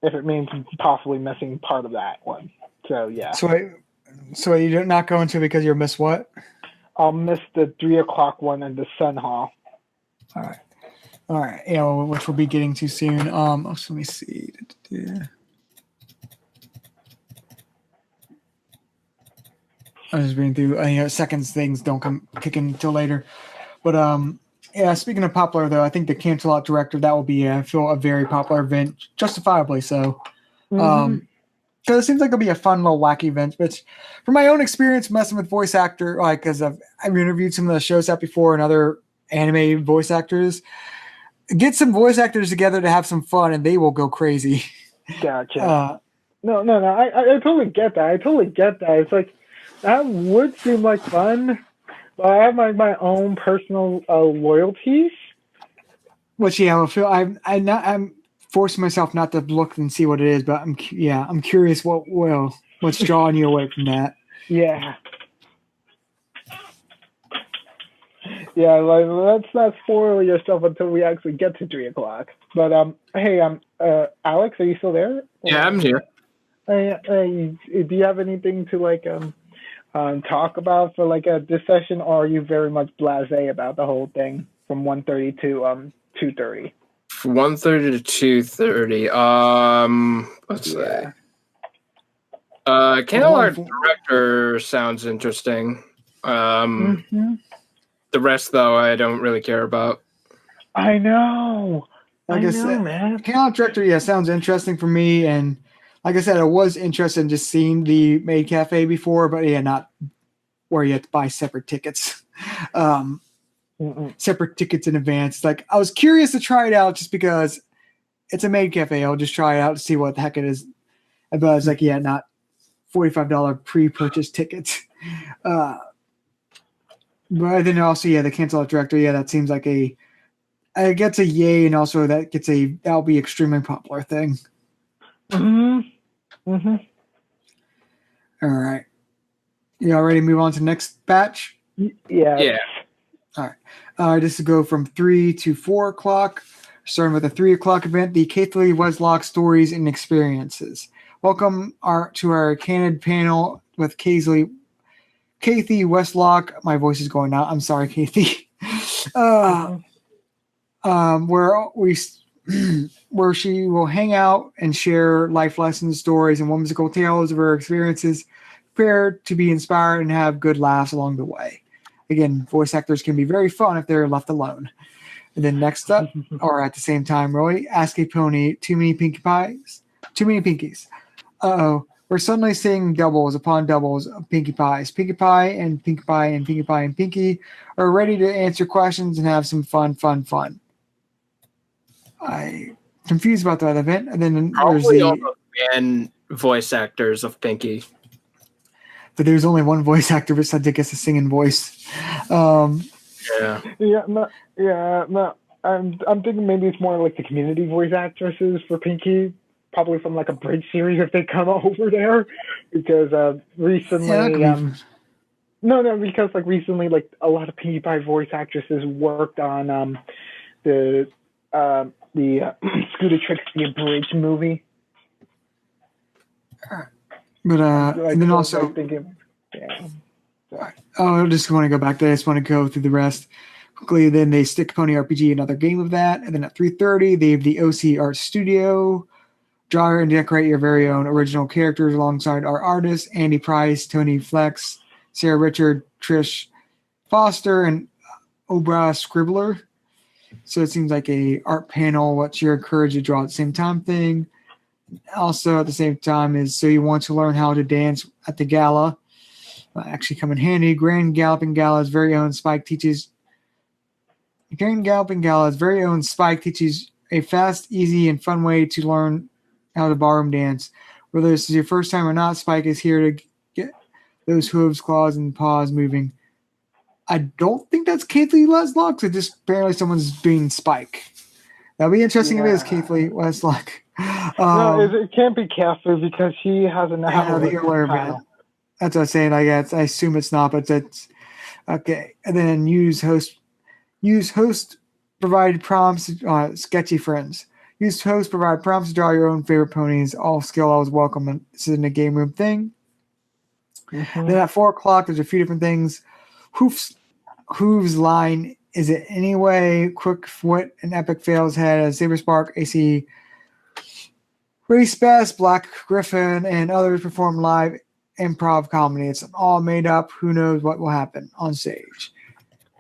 if it means possibly missing part of that one. So, yeah. So you're not going to because you'll miss what? I'll miss the 3:00 one and the Sun Hall. All right. You know, which we'll be getting to soon. So let me see. I'm just reading through. Seconds things don't kick in until later. But yeah, speaking of popular, though, I think the Cantalot Director, that will be, I feel, a very popular event, justifiably so. Because it seems like it'll be a fun little wacky event. But from my own experience messing with voice actor, like, because I've interviewed some of the shows out before and other anime voice actors, get some voice actors together to have some fun, and they will go crazy. Gotcha. No. I totally get that. It's like, that would seem like fun. But I have my own personal loyalties. Which I'm forcing myself not to look and see what it is, but I'm curious what's drawing you away from that. Yeah. Yeah, like let's not spoil yourself until we actually get to 3:00. But hey, Alex, are you still there? Yeah, I'm here. Do you have anything to talk about for this session, or are you very much blasé about the whole thing from 1:30 to 2:30? 1:30 to 2:30. Let's say. Candle Art Director sounds interesting. The rest, though, I don't really care about. I know. Like I said, man. Candle Art Director, sounds interesting for me. And like I said, I was interested in just seeing the Maid Cafe before, but not where you have to buy separate tickets. Separate tickets in advance. Like, I was curious to try it out just because it's a Maid Cafe. I'll just try it out to see what the heck it is. But I was like, not $45 pre-purchase tickets. But then also, the Cancel Out Director, that seems like it gets a yay, and also that'll be extremely popular thing. All right. You all ready to move on to the next batch? Yeah. All right. This will go from 3 to 4 o'clock. Starting with the 3 o'clock event, the Kathy Westlock Stories and Experiences. Welcome to our candid panel with Kathy Westlock. My voice is going out. I'm sorry, Kathy. Where she will hang out and share life lessons, stories, and whimsical tales of her experiences, prepared to be inspired and have good laughs along the way. Again, voice actors can be very fun if they're left alone. And then next up, or at the same time, really, Ask a Pony, Too Many Pinkies. We're suddenly seeing doubles upon doubles of Pinkie Pies. Pinkie Pie and Pinkie Pie and Pinkie Pie and Pinkie are ready to answer questions and have some fun. I'm confused about that event. And then Probably all the band voice actors of Pinkie. But there's only one voice actor besides, I guess, a singing voice. I'm thinking maybe it's more like the community voice actresses for Pinkie. Probably from a bridge series if they come over there, because recently, because recently, a lot of Pinkie Pie voice actresses worked on the Scooter Trixie Abridged movie. But and then also, I just want to go back there. I just want to go through the rest quickly. Then they Stick Pony RPG, another game of that, and then at 3:30 they have the OC Art Studio. Draw and decorate your very own original characters alongside our artists, Andy Price, Tony Flex, Sarah Richard, Trish Foster, and Obra Scribbler. So it seems like a art panel, what you're encouraged to draw at the same time thing. Also at the same time is, so you want to learn how to dance at the gala. Actually come in handy. Grand Galloping Gala's very own Spike teaches a fast, easy, and fun way to learn how to ballroom dance. Whether this is your first time or not, Spike is here to get those hooves, claws, and paws moving. I don't think that's Kathy Westlock. So just apparently someone's being Spike. That'll be interesting if it is Kathy Westlock. No, it can't be Kathy because she has an hour. That's what I'm saying. I assume it's not, but that's okay. And then use host provided prompts. Sketchy friends. Use host provide prompts to draw your own favorite ponies. All skill always welcome. And this isn't a game room thing. Then at 4 o'clock, there's a few different things. Hooves line. Is it anyway? Quick foot and epic fails head as Saber Spark, AC, Race Best, Black Griffin, and others perform live improv comedy. It's all made up. Who knows what will happen on stage?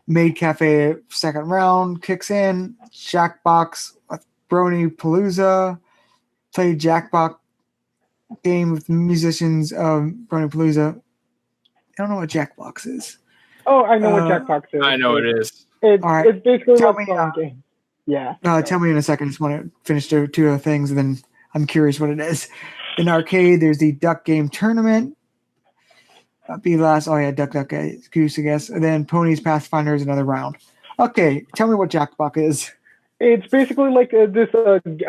Maid Cafe second round kicks in. Jackbox with Brony Palooza. Play Jackbox game with musicians of Brony Palooza. I don't know what Jackbox is. Oh, I know what Jackbox is. I know it is. It's basically a phone game. Yeah. Tell me in a second. I just want to finish two other things, and then I'm curious what it is. In arcade, there's the Duck Game Tournament. Duck Goose, I guess. And then Ponies Pathfinder is another round. Okay, tell me what Jackbox is. It's basically like a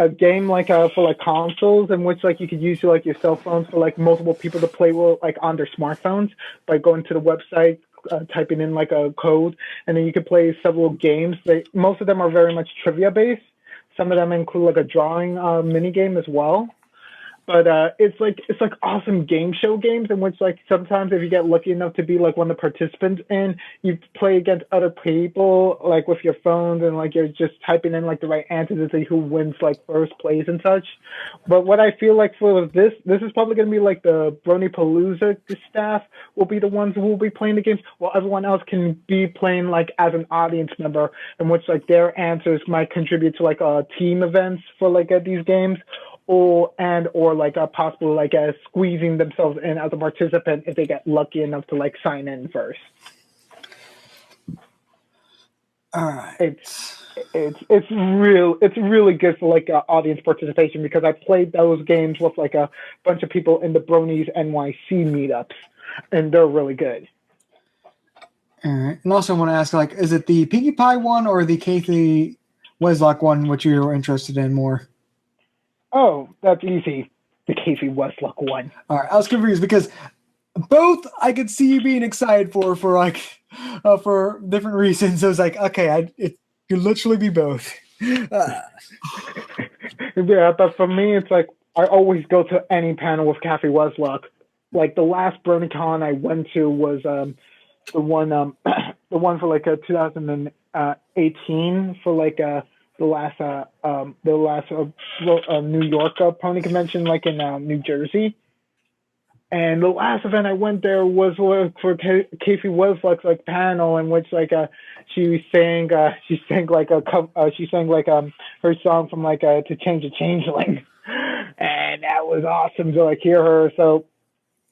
game for consoles in which you could use your cell phones for multiple people to play with on their smartphones by going to the website, typing in a code, and then you could play several games. Most of them are very much trivia based. Some of them include a drawing mini game as well. But it's like awesome game show games in which like sometimes if you get lucky enough to be like one of the participants in, you play against other people like with your phones and like you're just typing in like the right answer to see who wins like first place and such. But what I feel like for this is probably gonna be like the Bronypalooza staff will be the ones who will be playing the games, while everyone else can be playing like as an audience member, in which like their answers might contribute to like team events for like these games. Or like possibly like squeezing themselves in as a participant if they get lucky enough to like sign in first. All right. It's really good for like audience participation because I played those games with like a bunch of people in the Bronies NYC meetups, and they're really good. All right. And also I want to ask, like, is it the Pinkie Pie one or the Kathy Weslock one which you were interested in more? Oh, that's easy. The Casey Westlock one. All right, I was confused because both I could see you being excited for like for different reasons. I was like, okay, it could literally be both. Yeah, but for me, it's like I always go to any panel with Kathy Westlock. Like the last Bronycon I went to was the one the one for like 2018 for like the last New York pony convention, like in New Jersey. And the last event I went there was for Casey Westlock's like panel in which like she sang her song from like To Change a Changeling, and that was awesome to like hear her. So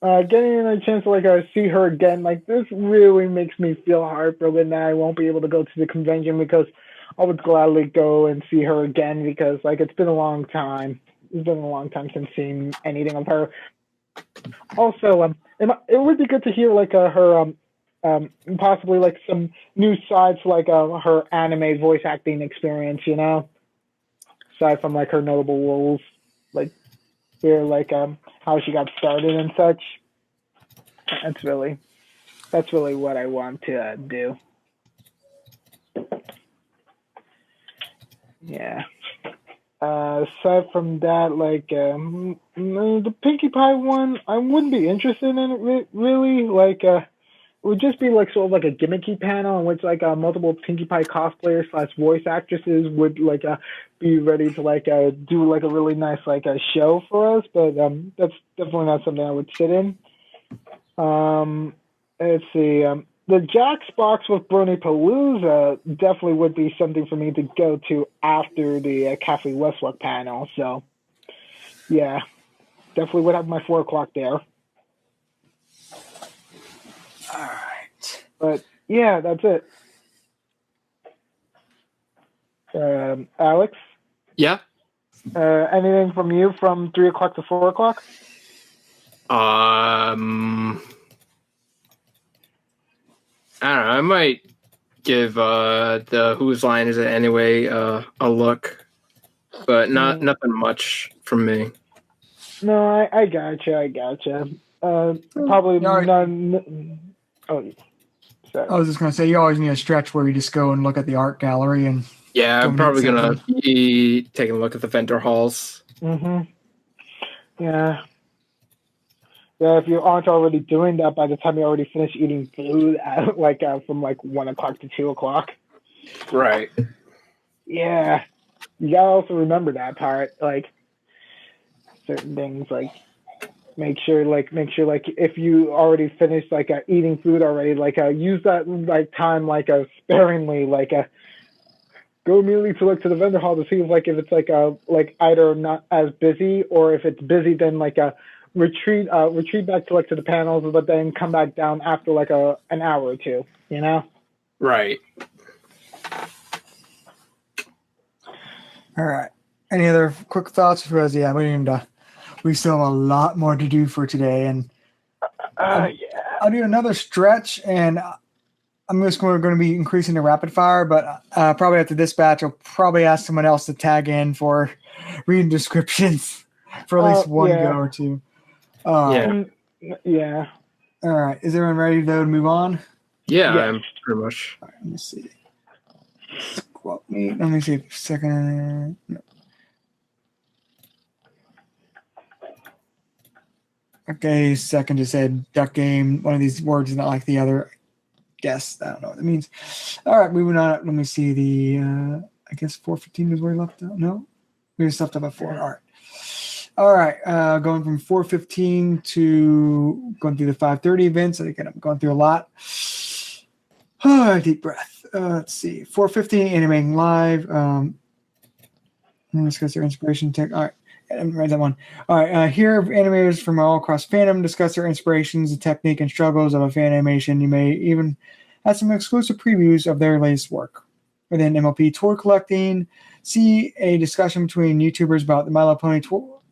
getting a chance to like see her again, like this really makes me feel heartbroken that I won't be able to go to the convention because I would gladly go and see her again because like it's been a long time. It's been a long time since seeing anything of her. Also, it would be good to hear like her possibly like some new sides to like her anime voice acting experience, you know, aside from like her notable roles, like hear like how she got started and such. That's really what I want to do. Yeah. Aside from that, like the Pinkie Pie one, I wouldn't be interested in it really. Like, it would just be like sort of like a gimmicky panel in which like multiple Pinkie Pie cosplayers / voice actresses would like be ready to like do like a really nice like show for us. But that's definitely not something I would sit in. Let's see. The Jack's box with Bronypalooza definitely would be something for me to go to after the Kathy Westlock panel. So, yeah, definitely would have my 4 o'clock there. All right. But, yeah, that's it. Alex? Yeah? Anything from you from 3 o'clock to 4 o'clock? I don't know. I might give the Whose Line Is It Anyway a look, but nothing much from me. No, I gotcha. Probably none. Oh, sorry. I was just gonna say you always need a stretch where you just go and look at the art gallery and. Yeah, I'm probably gonna be taking a look at the vendor halls. Yeah. Yeah, if you aren't already doing that by the time you already finish eating food at from 1 o'clock to 2 o'clock. Right. Yeah. You gotta also remember that part. Like certain things make sure if you already finished eating food already, use that time sparingly, go immediately to the vendor hall to see if it's either not as busy, or if it's busy then retreat back to the panels, but then come back down after an hour or two, you know? Right. All right. Any other quick thoughts? Because we still have a lot more to do for today, and I'll do another stretch, and I'm just going to be increasing the rapid fire, but probably after this batch, I'll probably ask someone else to tag in for reading descriptions for at least one go or two. Yeah. All right. Is everyone ready though to move on? Yeah, I'm pretty much. All right, let me see. Let me see a second. No. Okay, second just said duck game. One of these words is not like the other. Guess I don't know what that means. All right, moving on. Let me see the. I guess 4:15 is where we left out. No, we just left up at 4. All right. Going from 4:15 to going through the 5:30 events. Again, I'm going through a lot. Deep breath. Let's see. 4:15 animating live. Discuss their inspiration tech. All right. I haven't read that one. All right. Here, animators from all across fandom discuss their inspirations, the technique, and struggles of a fan animation. You may even have some exclusive previews of their latest work. Within MLP toy collecting, see a discussion between YouTubers about the My Little Pony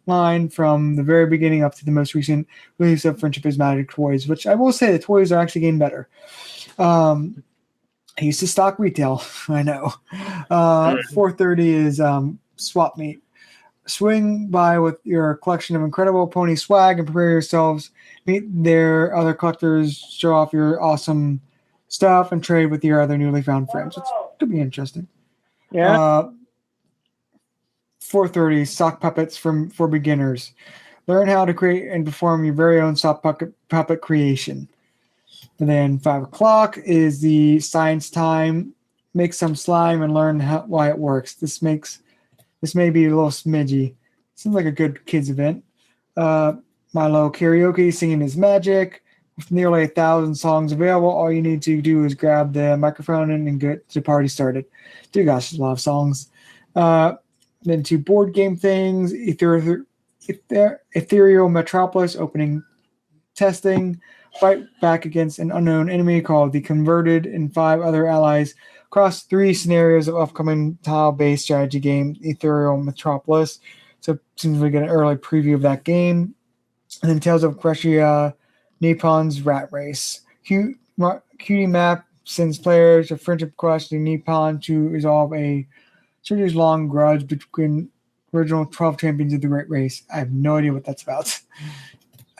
line from the very beginning up to the most recent release of Friendship is Magic toys, which I will say the toys are actually getting better. I used to stock retail, I know. 4:30 is swap meet. Swing by with your collection of incredible pony swag and prepare yourselves. Meet their other collectors, show off your awesome stuff, and trade with your other newly found friends. It could be interesting. Yeah. 4:30 sock puppets for beginners. Learn how to create and perform your very own sock puppet creation. And then 5 o'clock is the science time. Make some slime and learn why it works. This may be a little smidgy. Seems like a good kids event. Milo karaoke, singing is magic. With nearly 1,000 songs available, all you need to do is grab the microphone and get the party started. Dear gosh, there's a lot of songs. Then 2 board game things. Ethereal Metropolis opening testing. Fight back against an unknown enemy called the Converted and 5 other allies across 3 scenarios of upcoming tile-based strategy game, Ethereal Metropolis. So seems we get an early preview of that game. And then Tales of Crushia Nippon's Rat Race. Cutie map sends players a friendship quest to Nippon to resolve a centuries-long grudge between original 12 champions of the Great Race. I have no idea what that's about.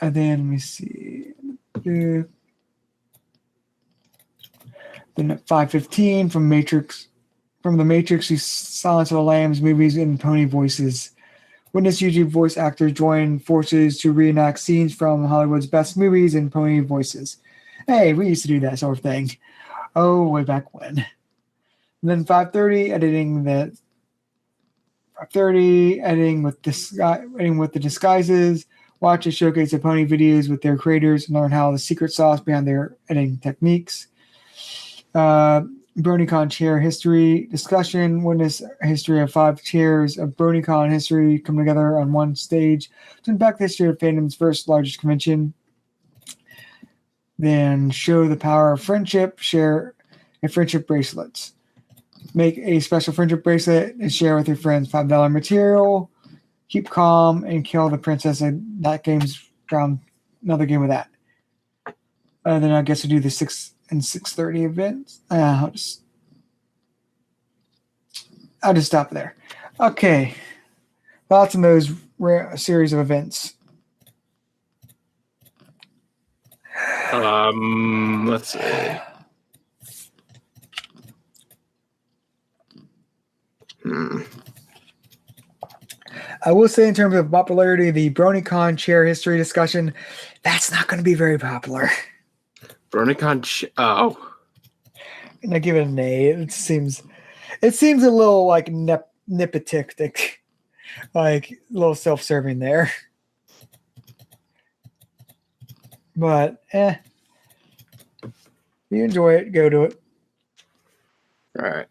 And then let me see. Then at 5:15 from the Matrix to Silence of the Lambs movies and pony voices. Witness YouTube voice actors join forces to reenact scenes from Hollywood's best movies and pony voices. Hey, we used to do that sort of thing. Oh, way back when. And then 5:30 editing with the disguises. Watch a showcase of pony videos with their creators and learn how the secret sauce behind their editing techniques. Bronycon chair history discussion. Witness a history of 5 chairs of Bronycon history come together on one stage to unpack the history of fandom's first largest convention. Then show the power of friendship. Share a friendship bracelets. Make a special friendship bracelet and share with your friends. $5 material. Keep calm and kill the princess. And that game's around another game with that. Then I guess we'll do the 6 and 6:30 events. I'll just stop there. Okay. Lots of those series of events. Let's see. I will say in terms of popularity, the Bronycon chair history discussion, that's not going to be very popular. Bronycon. And I give it an A. It seems a little like nepotistic, like a little self-serving there. But if you enjoy it, go to it. All right.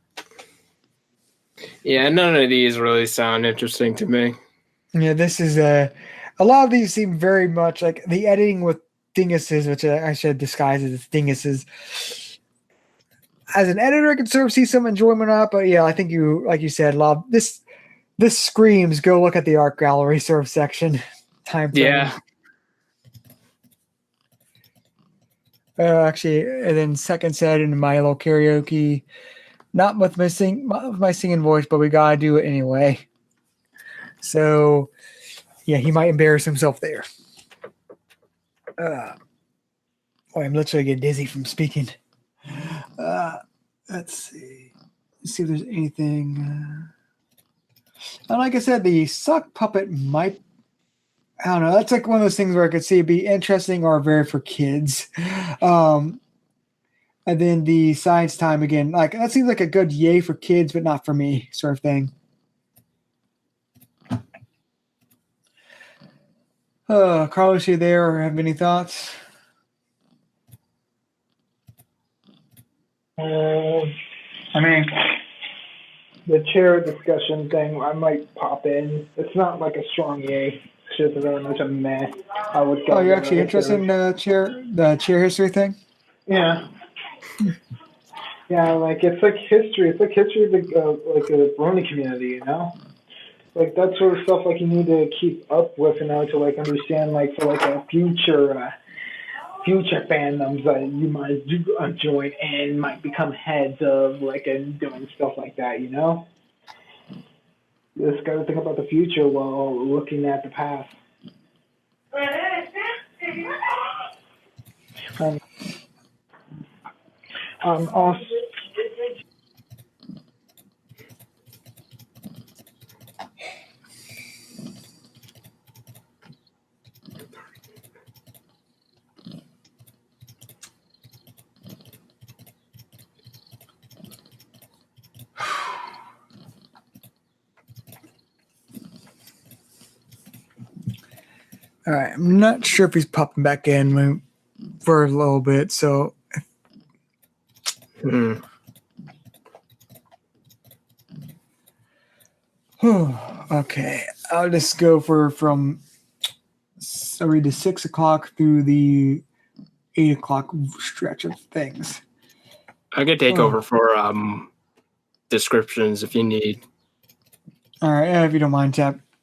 Yeah, none of these really sound interesting to me. Yeah, this is a lot of these seem very much like the editing with dinguses, which I should disguise as dinguses. As an editor, I can sort of see some enjoyment on it, but yeah, I think like you said, a lot of this screams go look at the art gallery sort of section. Time frame. Yeah. Actually, and then second set in Milo karaoke, not with my singing voice, but we gotta do it anyway. So, yeah, he might embarrass himself there. I'm literally getting dizzy from speaking. Let's see. Let's see if there's anything. And like I said, the sock puppet might I don't know. That's like one of those things where I could see it be interesting or very for kids. Um, and then the science time again, like that seems like a good yay for kids, but not for me sort of thing. Carlos, you there or have any thoughts? I mean, the chair discussion thing, I might pop in. It's not like a strong yay. It's just very much a meh. I would go. Oh, you're actually interested in the chair history thing? Yeah. Yeah, like it's like history. It's like history of the Brony community, you know. Like that sort of stuff. Like you need to keep up with in order to like understand, like for like a future fandoms that you might join and might become heads of, like, and doing stuff like that, you know? You just gotta think about the future while looking at the past. Also, All right. I'm not sure if he's popping back in for a little bit. So, okay. I'll just go from I'll read the 6 o'clock through the 8 o'clock stretch of things. I could take over for descriptions if you need. All right. If you don't mind,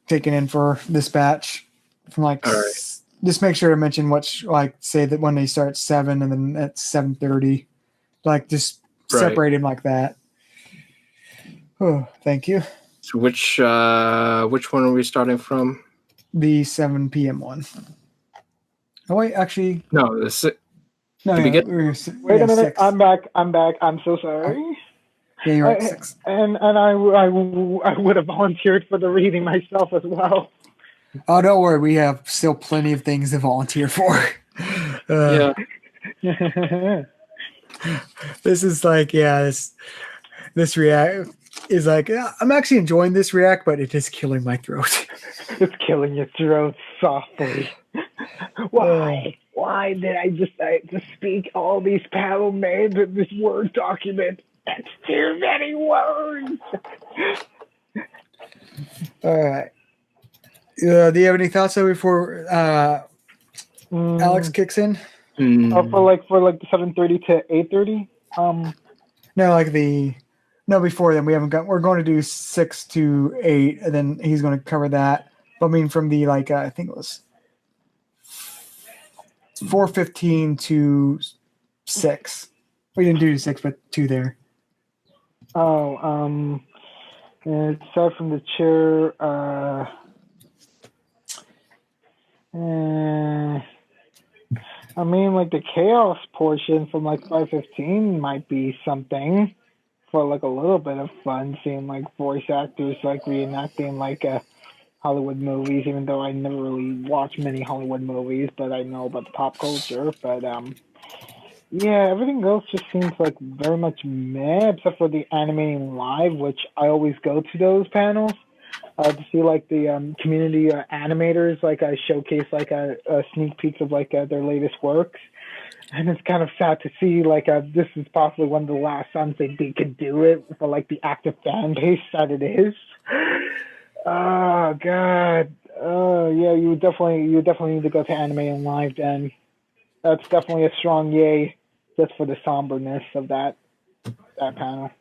taking in for this batch. From like, just make sure to mention like say that when they start at 7 and then at 7:30, like just separate him like that. Oh, thank you. So which one are we starting from? The 7 p.m. one. Oh wait, actually, no. No, wait a minute. 6. I'm back. I'm so sorry. Yeah, you're right. 6. And I would have volunteered for the reading myself as well. Oh, don't worry. We have still plenty of things to volunteer for. Yeah. This is like, this React is like, I'm actually enjoying this React, but it is killing my throat. It's killing your throat softly. Why? Why did I just speak all these panel names in this Word document? That's too many words. All right. Do you have any thoughts though before Alex kicks in? For the 7:30 to 8:30. No, before then we're going to do 6 to 8, and then he's going to cover that. But I mean, from the I think it was 4:15 to 6. We didn't do 6, but 2 there. Aside from the chair. I mean, like the chaos portion from like 5:15 might be something for like a little bit of fun, seeing like voice actors like reenacting like Hollywood movies. Even though I never really watch many Hollywood movies, but I know about the pop culture. But yeah, everything else just seems like very much meh, except for the animating live, which I always go to those panels. To see like the community animators showcase like a sneak peeks of like their latest works, and it's kind of sad to see like this is possibly one of the last times they could do it for like the active fan base that it is. Oh god, oh yeah, you definitely need to go to Anime and Live then. That's definitely a strong yay just for the somberness of that panel.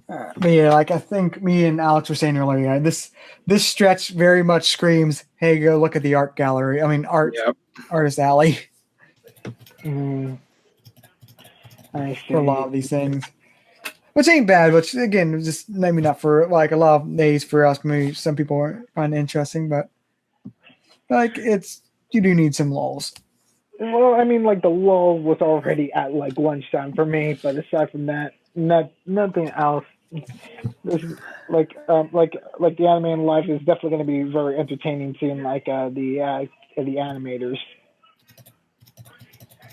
But yeah, like I think me and Alex were saying earlier, this stretch very much screams, "Hey, go look at the art gallery." I mean, artist alley. I see. For a lot of these things, which ain't bad. Which again, just maybe not for like a lot of days for us. Maybe some people find it interesting, but like you do need some lulls. Well, I mean, like the lull was already at like lunchtime for me, but aside from that, nothing else This is like the anime in life is definitely going to be very entertaining seeing like the animators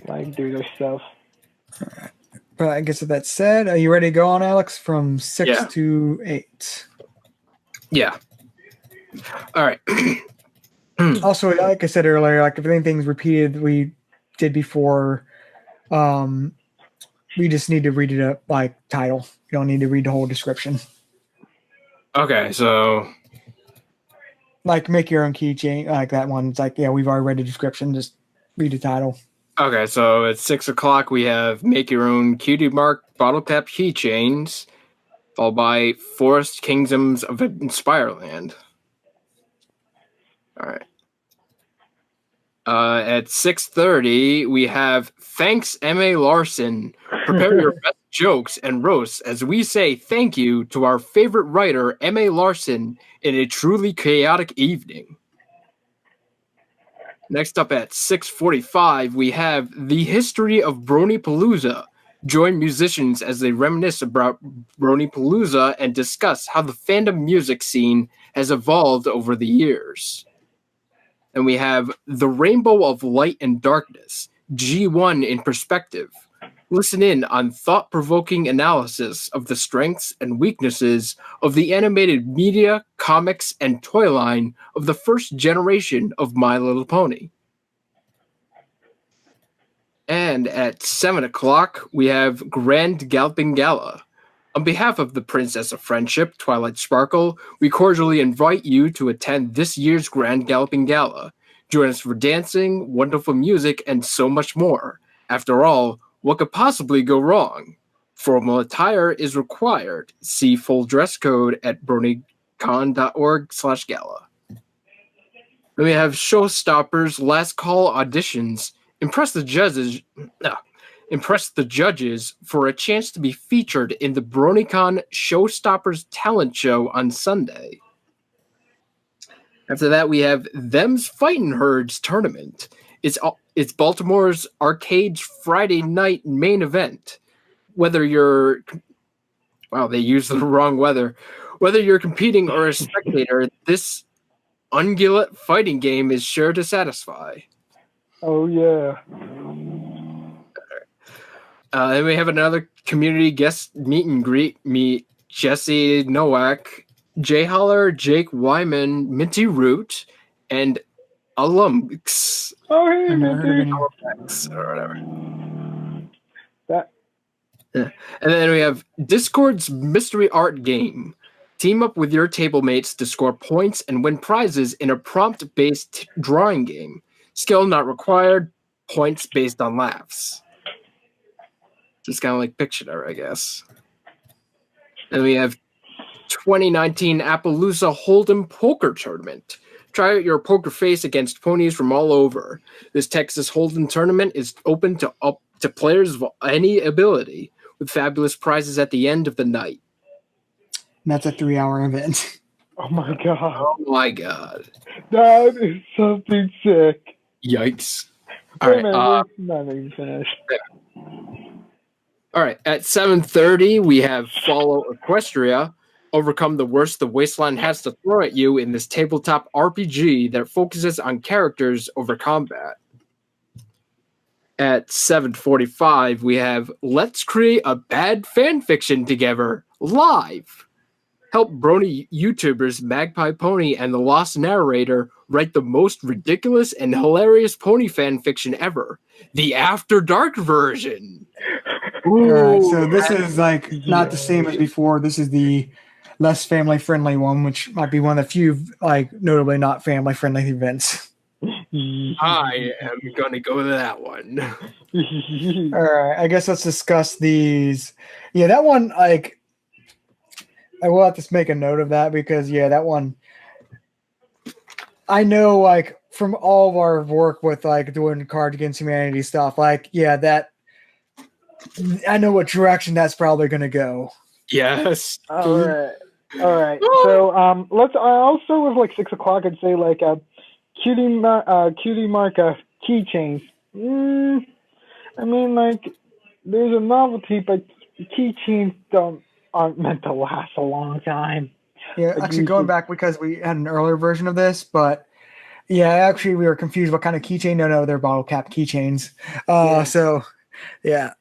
like do their stuff. But I guess with that said, are you ready to go on, Alex? From 6 Yeah. to 8. Yeah. All right. Also, like I said earlier, like if anything's repeated we did before, we just need to read it up like title. You don't need to read the whole description. Okay, so Like make your own keychain, like that one. It's like, yeah, we've already read the description. Just read the title. okay, so at 6 o'clock we have make your own cutie mark bottle cap keychains, followed by Forest Kingdoms of Inspireland. All right. At 6:30 we have thanks M.A. Larson. Prepare your best jokes and roasts as we say thank you to our favorite writer M.A. Larson in a truly chaotic evening. Next up at 6:45 we have the history of Bronypalooza. Join musicians as they reminisce about Bronypalooza and discuss how the fandom music scene has evolved over the years. And we have The Rainbow of Light and Darkness, G1 in Perspective. Listen in on thought-provoking analysis of the strengths and weaknesses of the animated media, comics, and toy line of the first generation of My Little Pony. And at 7 o'clock, we have Grand Galloping Gala. On behalf of the Princess of Friendship, Twilight Sparkle, we cordially invite you to attend this year's Grand Galloping Gala. Join us for dancing, wonderful music, and so much more. After all, what could possibly go wrong? Formal attire is required. See full dress code at bronycon.org/gala. Then we have Showstoppers Last Call auditions. Impress the judges for a chance to be featured in the BronyCon Showstoppers talent show on Sunday. After that, we have Them's Fightin' Herds tournament. It's Baltimore's Arcade's Friday night main event. Whether you're they used the wrong weather. Whether you're competing or a spectator, this ungulate fighting game is sure to satisfy. Oh yeah. Then we have another community guest meet and greet. Meet Jesse Nowak, Jay Holler, Jake Wyman, Minty Root, and Alumx. Oh hey, Minty. Or whatever. That. Yeah. And then we have Discord's mystery art game. Team up with your table mates to score points and win prizes in a prompt-based drawing game. Skill not required. Points based on laughs. Just kind of like Pictionary, I guess. Then we have 2019 Appaloosa Hold'em Poker Tournament. Try out your poker face against ponies from all over. This Texas Hold'em tournament is open to players of any ability, with fabulous prizes at the end of the night. And that's a 3-hour event. Oh my god. Oh my god. That is something sick. Yikes. All right, we're not even finished. All right, at 7:30, we have Follow Equestria. Overcome the worst the Wasteland has to throw at you in this tabletop RPG that focuses on characters over combat. At 7:45, we have Let's Create a Bad Fanfiction Together, live. Help Brony YouTubers Magpie Pony and The Lost Narrator write the most ridiculous and hilarious pony fanfiction ever, the After Dark version. All right, so this is like not the same as before. This is the less family-friendly one, which might be one of the few, like, notably not family-friendly events. I am going to go to that one. All right, I guess let's discuss these. Yeah, that one, like, I will have to make a note of that because, yeah, that one, I know, like, from all of our work with, like, doing Cards Against Humanity stuff, like, yeah, that, I know what direction that's probably going to go. Yes. All right. So I'll start with like 6 o'clock and say like cutie mark keychains. I mean, like, there's a novelty, but keychains don't aren't meant to last a long time. Yeah, Like, actually going back because we had an earlier version of this, but yeah, actually we were confused what kind of keychain. No, they're bottle cap keychains. So yeah,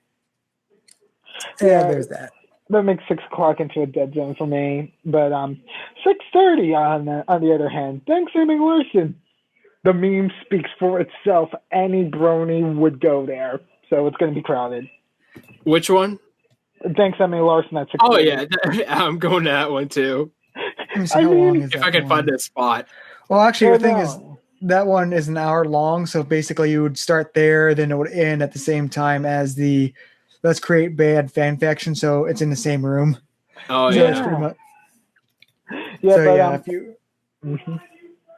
there's that. That makes 6 o'clock into a dead zone for me. But 6:30 on the other hand, thanks Amy Larson. The meme speaks for itself. Any brony would go there, so it's going to be crowded. Which one? Thanks Emily Larson at 6:30. Oh yeah, I'm going to that one too. If I can find a spot. Well, actually, the thing is, that one is an hour long, so basically you would start there, then it would end at the same time as the Let's Create Bad fan faction, so it's in the same room. Oh so yeah, it's pretty much. Yeah, so but, yeah, if you. Mm-hmm.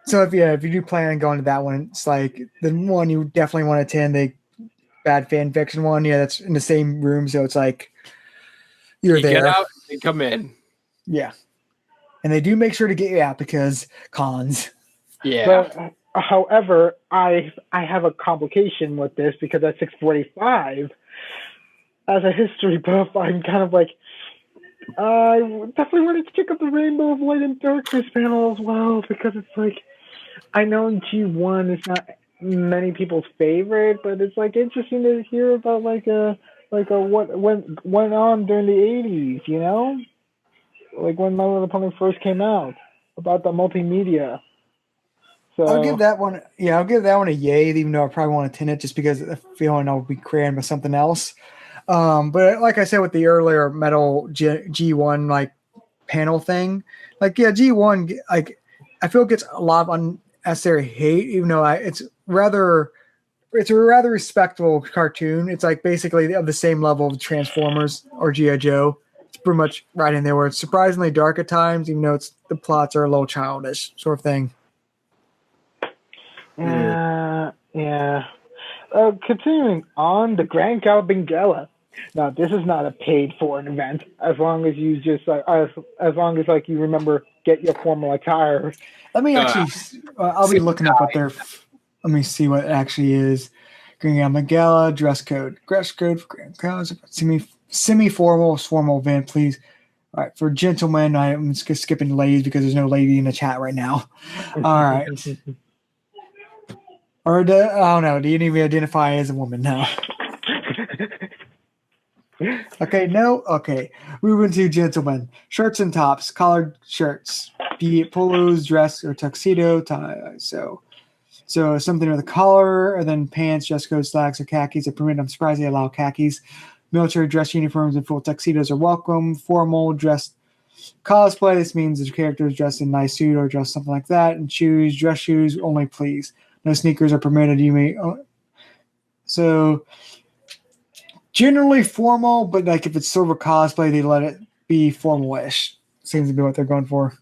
So if you do plan on going to that one, it's like the one you definitely want to attend, the Bad fan fiction one. Yeah, that's in the same room, so it's like you're there. Get out and come in. Yeah, and they do make sure to get you out because cons. Yeah. But, however, I have a complication with this because at 6:45, as a history buff, I'm kind of like, I definitely wanted to check out the Rainbow of Light and Darkness panel as well because it's like, I know G1 is not many people's favorite, but it's like interesting to hear about like what went on during the 80s, you know, like when My Little Pony first came out, about the multimedia. So I'll give that one. Yeah, I'll give that one a yay, even though I probably won't attend it just because of the feeling I'll be crammed with something else. But like I said with the earlier Metal G1 like panel thing, like G1 like I feel it gets a lot of unnecessary hate, even though it's a rather respectable cartoon. It's like basically of the same level of Transformers or G.I. Joe. It's pretty much right in there where it's surprisingly dark at times, even though the plots are a little childish sort of thing. Yeah. Continuing on, the Grand Galloping Gala. Now, this is not a paid-for event. As long as you just as long as like you remember, get your formal attire. Let me actually. I'll be looking up what their. Let me see what it actually is. Grand Galloping Gala dress code. Dress code for Grand Gala. Semi-formal, formal event, please. All right, for gentlemen, I'm just skipping ladies because there's no lady in the chat right now. All right. Or I don't know. Do you need me to identify as a woman now? Okay, no? Okay. Moving to gentlemen. Shirts and tops, collared shirts, be it polos, dress, or tuxedo tie. So something with a collar, and then pants, dress code, slacks, or khakis are permitted. I'm surprised they allow khakis. Military dress uniforms and full tuxedos are welcome. Formal dress cosplay. This means the character is dressed in a nice suit or dress something like that. And shoes, dress shoes only, please. No sneakers are permitted. You may. So generally formal, but like if it's sort of a cosplay, they let it be formal-ish. Seems to be what they're going for.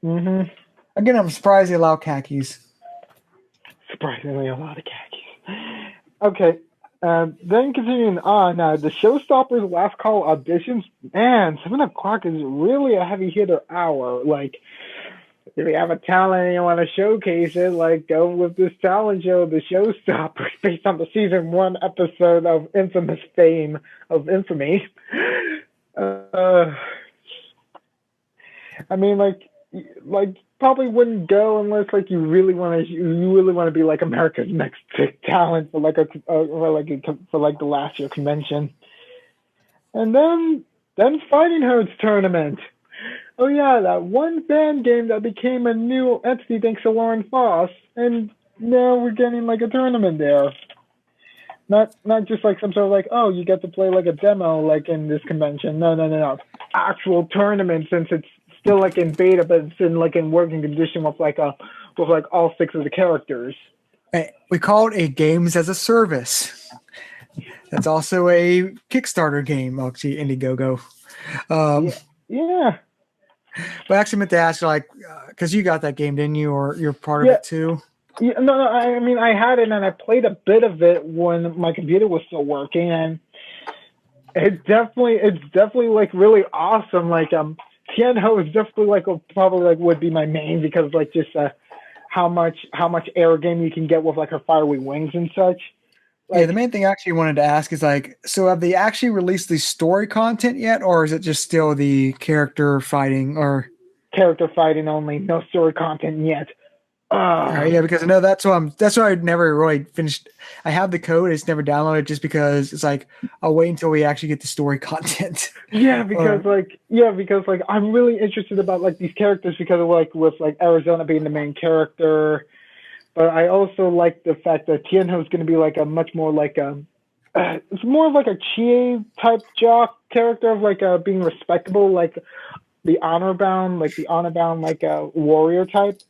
Mm-hmm. Again, I'm surprised they allow khakis. Surprisingly, a lot of khakis. Okay. Then continuing on, the Showstoppers Last Call auditions. Man, 7 o'clock is really a heavy hitter hour. Like, if you have a talent and you want to showcase it, like, go with this talent show, The Showstoppers, based on the season 1 episode of Infamous fame of Infamy. I mean, like probably wouldn't go unless like you really want to be like America's Next Big Talent for the last year convention. And then Fighting Herds tournament. Oh yeah, that one fan game that became a new entity thanks to Lauren Foss, and now we're getting like a tournament there. Not just like some sort of like, oh, you get to play like a demo like in this convention. No. Actual tournament, since it's still like in beta, but it's in like in working condition with all 6 of the characters. We call it a games as a service. That's also a Kickstarter game, actually, Indiegogo. Yeah. But I actually meant to ask, like, because you got that game, didn't you? Or you're part of it too? Yeah, no, I mean, I had it and I played a bit of it when my computer was still working, and it's definitely like really awesome. Like, Tianho is definitely like probably like would be my main because like just how much air game you can get with like her fiery wings and such. Yeah, the main thing I actually wanted to ask is like, so have they actually released the story content yet, or is it just still the character fighting? Or character fighting only, no story content yet. yeah, because I know that's why I never really finished. I have the code, it's never downloaded just because it's like I'll wait until we actually get the story content. Yeah, because I'm really interested about like these characters because of like with like Arizona being the main character. But I also like the fact that Tianho is going to be like a much more like it's more of like a Chie type jock character of like being respectable, like the honor bound like a warrior type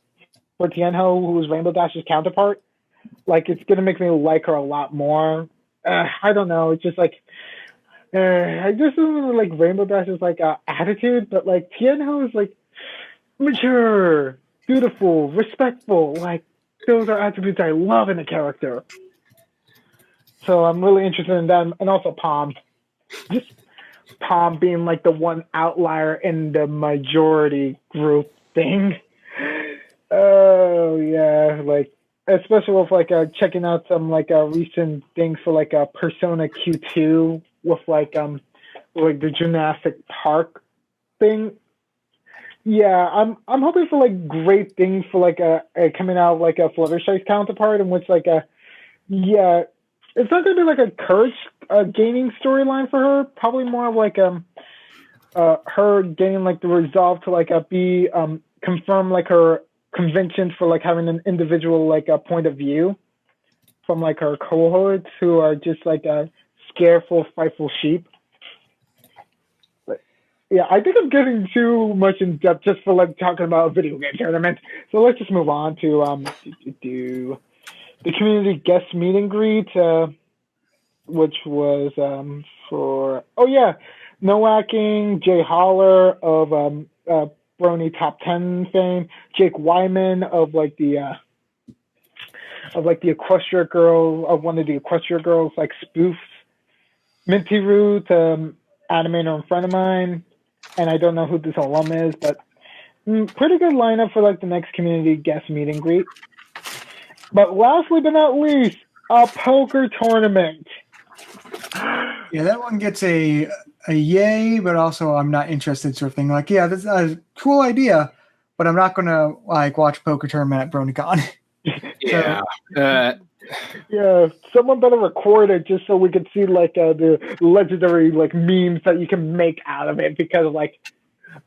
for Tianho, who is Rainbow Dash's counterpart. Like it's going to make me like her a lot more. I don't know. It's just like I just don't really like Rainbow Dash's like attitude, but like Tianho is like mature, beautiful, respectful, like. Those are attributes I love in a character. So I'm really interested in them. And also Palm. Just Palm being like the one outlier in the majority group thing. Oh, yeah. Like, especially with like checking out some like recent things for like a Persona Q2 with like the gymnastic park thing. Yeah, I'm hoping for like great things for like a coming out of like a Fluttershy's counterpart, in which like it's not gonna be like a courage gaining storyline for her. Probably more of like her gaining like the resolve to like be confirm like her conventions for like having an individual like a point of view from like her cohorts who are just like scareful, fightful sheep. Yeah, I think I'm getting too much in depth just for like talking about a video game tournament. So let's just move on to the community guest meet and greet, which was for Noacking, Jay Holler of Brony Top 10 fame, Jake Wyman of like the Equestria Girl of one of the Equestria Girls like spoofs, Minty Root, animator in front of mine. And I don't know who this alum is, but pretty good lineup for like the next community guest meet and greet. But lastly but not least, a poker tournament. Yeah, that one gets a yay, but also I'm not interested sort of thing. Like, yeah, that's a cool idea, but I'm not gonna like watch poker tournament at BronyCon. Yeah. Yeah, someone better record it just so we could see like the legendary like memes that you can make out of it. Because like,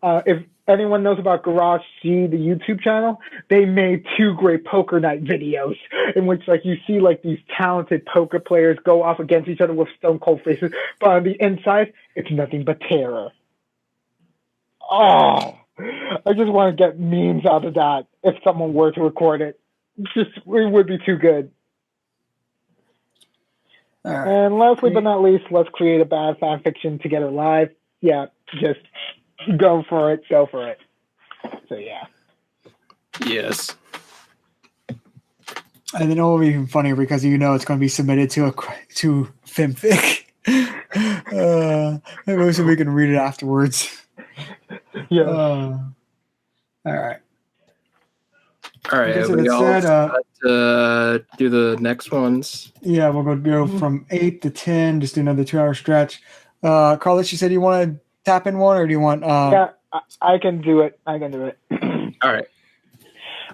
if anyone knows about Garage C, the YouTube channel, they made 2 great poker night videos in which like you see like these talented poker players go off against each other with stone cold faces, but on the inside it's nothing but terror. Oh, I just want to get memes out of that. If someone were to record it, it would be too good. Right. And lastly but not least, let's create a bad fan fiction together live. Yeah, just go for it. So yeah. Yes. And then it'll be even funnier because you know it's going to be submitted to FemFic. Maybe so we can read it afterwards. Yeah. All right. All right. We all do the next ones. Yeah, we'll go from 8 to 10. Just do another 2-hour stretch. Carlos, you said you want to tap in one, or do you want? Yeah, I can do it. All right.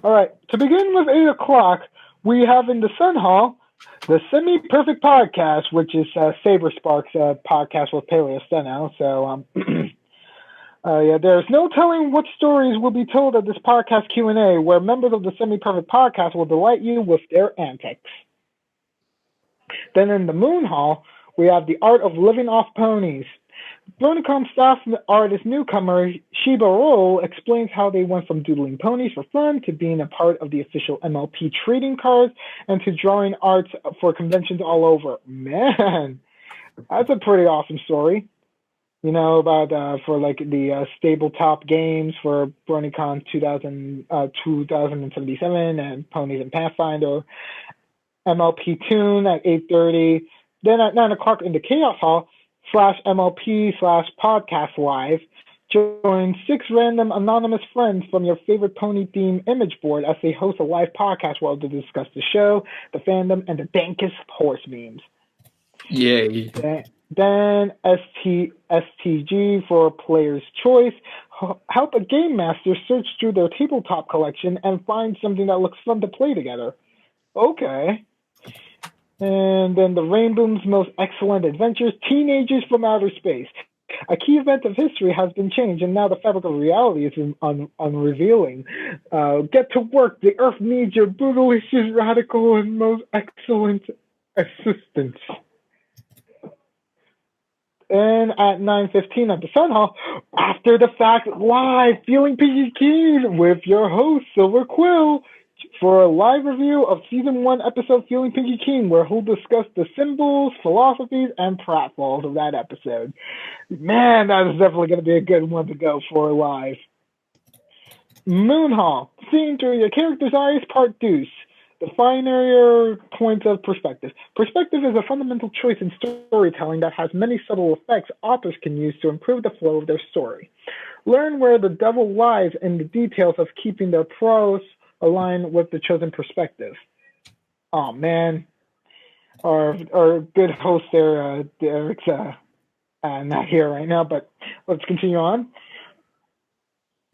All right. To begin with 8 o'clock, we have in the Sun Hall the Semi Perfect Podcast, which is Saber Sparks' podcast with Paleo Steno. So there's no telling what stories will be told at this podcast Q&A, where members of the Semi Perfect Podcast will delight you with their antics. Then in the Moon Hall, we have the Art of Living Off Ponies. BronyCon staff artist newcomer Shiba Roll explains how they went from doodling ponies for fun to being a part of the official MLP trading cards and to drawing arts for conventions all over. Man, that's a pretty awesome story. You know, about for like the Stabletop games for BronyCon 2077 and Ponies and Pathfinder, MLP Tune at 8:30. Then at 9 o'clock in the Chaos Hall, /MLP/podcast live, Join 6 random anonymous friends from your favorite pony theme image board as they host a live podcast world to discuss the show, the fandom, and the dankest horse memes. Yay. Then STG for player's choice. Help a game master search through their tabletop collection and find something that looks fun to play together. Okay. And then the Rainbow's Most Excellent Adventures, Teenagers from Outer Space. A key event of history has been changed, and now the fabric of reality is unrevealing. Get to work. The Earth needs your bootylicious, radical, and most excellent assistance. And at 9:15 at the Sun Hall, After the Fact Live, Feeling Pinky Keen with your host, Silver Quill, for a live review of Season 1 episode Feeling Pinky Keen, where he'll discuss the symbols, philosophies, and pratfalls of that episode. Man, that is definitely going to be a good one to go for live. Moon Hall, Seeing Through Your Character's Eyes, Part Deuce. Define your points of perspective. Perspective is a fundamental choice in storytelling that has many subtle effects authors can use to improve the flow of their story. Learn where the devil lies in the details of keeping their prose aligned with the chosen perspective. Oh man, our good host there, Derek's not here right now, but let's continue on.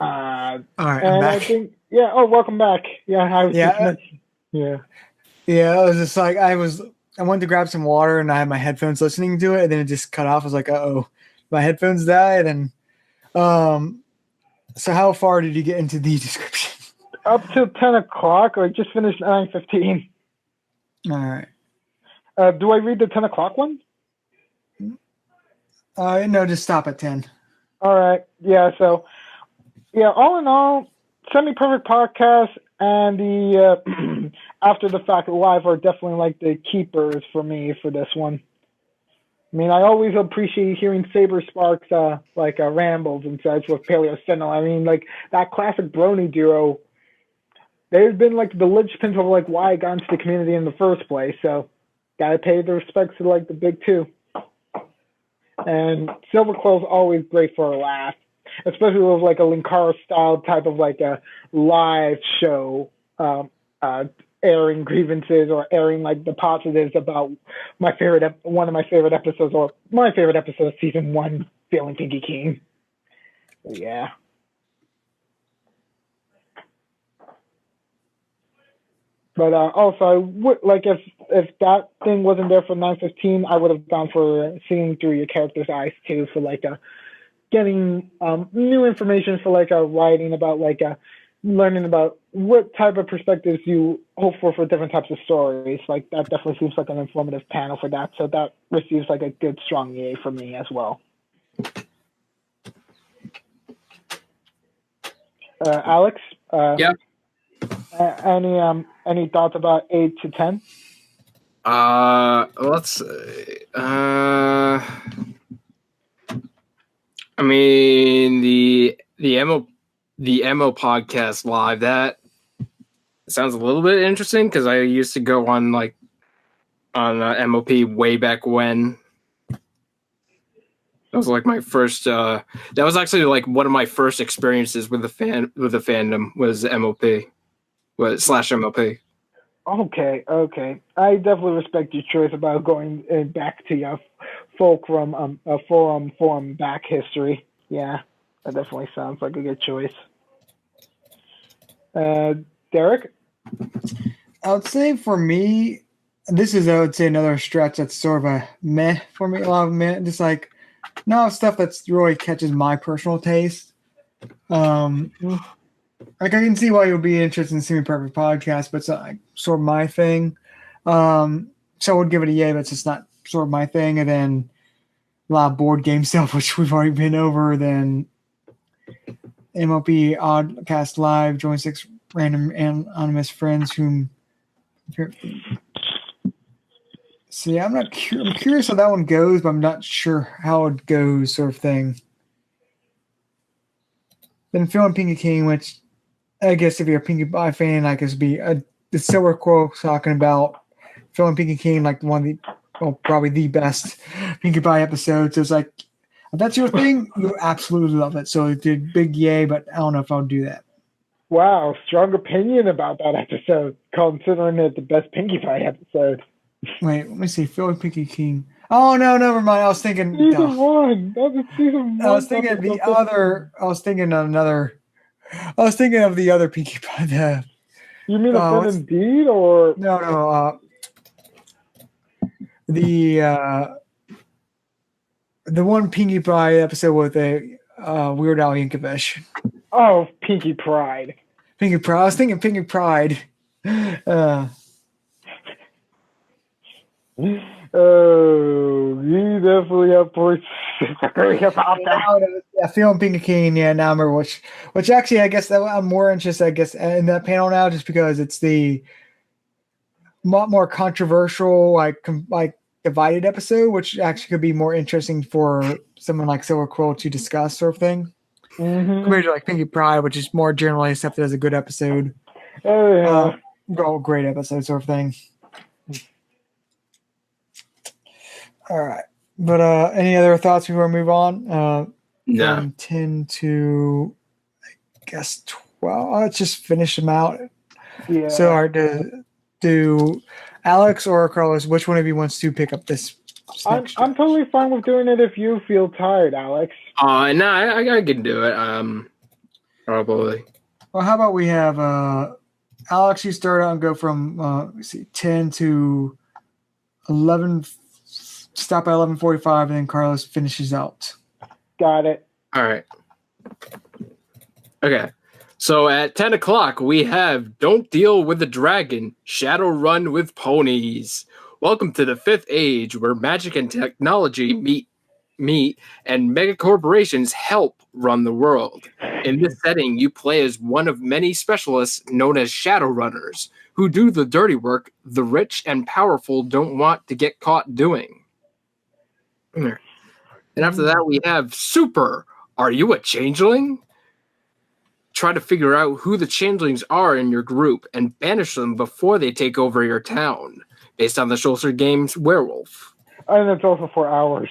All right, I'm and back. I think, yeah. Oh, welcome back. Yeah, I was just mentioning. Yeah. Yeah, I was just like, I wanted to grab some water and I had my headphones listening to it, and then it just cut off. I was like, uh-oh, my headphones died. And so how far did you get into the description? Up to 10 o'clock, or I just finished 9:15. All right. Do I read the 10 o'clock one? No, just stop at 10. All right. Yeah, so, yeah, all in all, semi-perfect podcast and the After the Fact Live are definitely like the keepers for me for this one. I mean, I always appreciate hearing Saber Sparks rambles and such with Paleo Sentinel. I mean, like that classic Brony duo, they've been like the linchpins of like why I got into the community in the first place. So, gotta pay the respects to like the big two. And Silver Quill's always great for a laugh, especially with like a Linkara style type of like a live show, airing grievances or airing like the positives about one of my favorite episodes, or my favorite episode of Season 1, Feeling Pinky Keen. Yeah. But also, I would like if that thing wasn't there for 9:15, I would have gone for Seeing Through Your Character's Eyes too, for like getting new information for like writing about like learning about what type of perspectives you hope for different types of stories. Like that definitely seems like an informative panel for that. So that receives like a good strong yay for me as well. Alex. Yeah. Any thoughts about 8 to 10? Let's. I mean the MO podcast live, that sounds a little bit interesting because I used to go on MOP way back when. That was like my first. That was actually like one of my first experiences with the fandom was MOP. / MOP. Okay. I definitely respect your choice about going back to your forum back history. Yeah, that definitely sounds like a good choice. Derek? I would say for me, this is, I would say, another stretch that's sort of a meh for me. A lot of meh, just like not stuff that's really catches my personal taste. Like I can see why you'll be interested in Semi Perfect Podcast, but it's not like sort of my thing. So I would give it a yay, but it's just not sort of my thing. And then a lot of board game stuff, which we've already been over. Then MOP Oddcast Live, join 6 random anonymous friends whom. So yeah, I'm curious how that one goes, but I'm not sure how it goes, sort of thing. Then Feeling Pinky King, which I guess if you're a Pinkie Pie fan, I guess be the Silver Quill talking about Feeling Pinky King, like one of the, well, probably the best Pinkie Pie episodes. It's like If that's your thing, you absolutely love it. So it's a big yay, but I don't know if I'll do that. Wow, strong opinion about that episode, considering it the best Pinkie Pie episode. Wait, let me see. Philly Pinky King. Oh no, never mind. I was thinking Season 1. That was season 1. I was thinking of the other. I was thinking of another. I was thinking of the other Pinkie Pie. You mean a Fun Indeed or no? The one Pinkie Pie episode with a Weird Al Yankovic. Oh, Pinkie Pride. Pinkie Pride. I was thinking Pinkie Pride. Oh, you definitely have points about that. Yeah, feeling Pinkie King. Yeah, now I remember which actually I guess I'm more interested. I guess in that panel now, just because it's the more controversial, like divided episode, which actually could be more interesting for someone like Silver Quill to discuss, sort of thing. Mm-hmm. Compared to like Pinkie Pride, which is more generally accepted as a good episode. Oh yeah, great episode, sort of thing. All right, but any other thoughts before we move on? No. 10 to, I guess 12. Let's just finish them out. yeah. So hard to do. Alex or Carlos, which one of you wants to pick up this? I'm totally fine with doing it if you feel tired, Alex. No, I can do it. Probably. Well, how about we have Alex? You start out and go from let's see, 10 to 11. Stop at 11:45, and then Carlos finishes out. Got it. All right. Okay. So at 10 o'clock, we have Don't Deal with the Dragon, Shadowrun with Ponies. Welcome to the Fifth Age, where magic and technology meet and mega corporations help run the world. In this setting, you play as one of many specialists known as Shadowrunners, who do the dirty work the rich and powerful don't want to get caught doing. And after that, we have Super. Are you a changeling? Try to figure out who the changelings are in your group and banish them before they take over your town, based on the Schulzer game's Werewolf. And it's also 4 hours.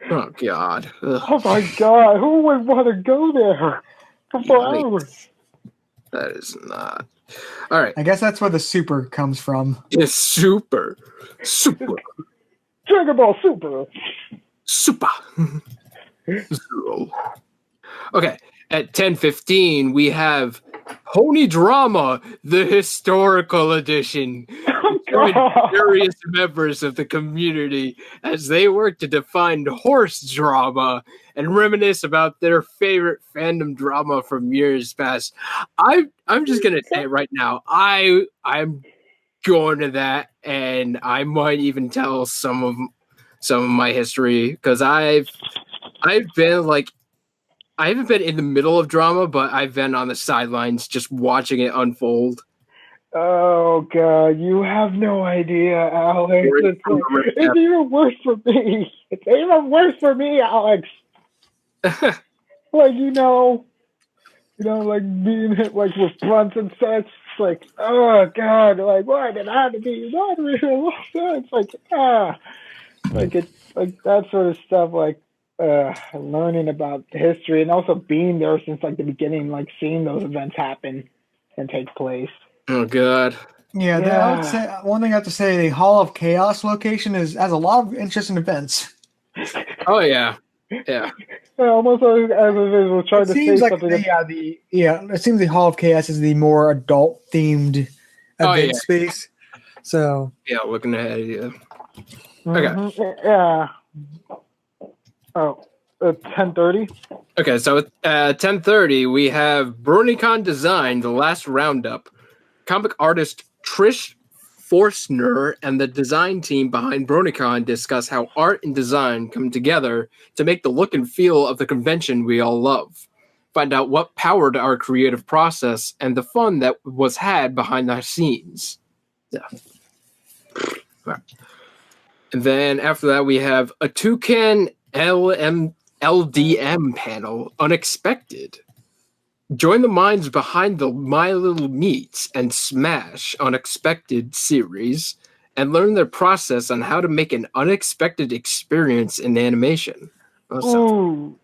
Oh, God. Ugh. Oh, my God. Who would want to go there for 4 hours? That is not. All right. I guess that's where the super comes from. It's Super. Dragon Ball Super. Zero. Okay. At 10:15, we have Pony Drama, the historical edition. Join various members of the community as they work to define horse drama and reminisce about their favorite fandom drama from years past. I'm just gonna say it right now. I'm going to that, and I might even tell some of my history because I've been like. I haven't been in the middle of drama, but I've been on the sidelines just watching it unfold. Oh, God. You have no idea, Alex. It's even worse for me. It's even worse for me, Alex. Like, like being hit like with blunts and such. It's like, oh, God. Like, why did I have to be? It's like, like that sort of stuff, like, learning about history and also being there since like the beginning, like seeing those events happen and take place. Oh God. Yeah, I would say one thing I have to say: the Hall of Chaos location has a lot of interesting events. Oh yeah. Almost as if it was trying to say like something. It seems the Hall of Chaos is the more adult themed event space. So yeah, looking ahead. Yeah. Mm-hmm. Okay. Yeah. Oh, 10:30. Okay, so at 10:30 we have Bronycon Design, the last roundup. Comic artist Trish Forstner and the design team behind Bronycon discuss how art and design come together to make the look and feel of the convention we all love. Find out what powered our creative process and the fun that was had behind the scenes. Yeah. Right. And then after that we have a Toucan LDM panel, Unexpected. Join the minds behind the My Little Meats and Smash Unexpected series and learn their process on how to make an unexpected experience in animation. Ooh,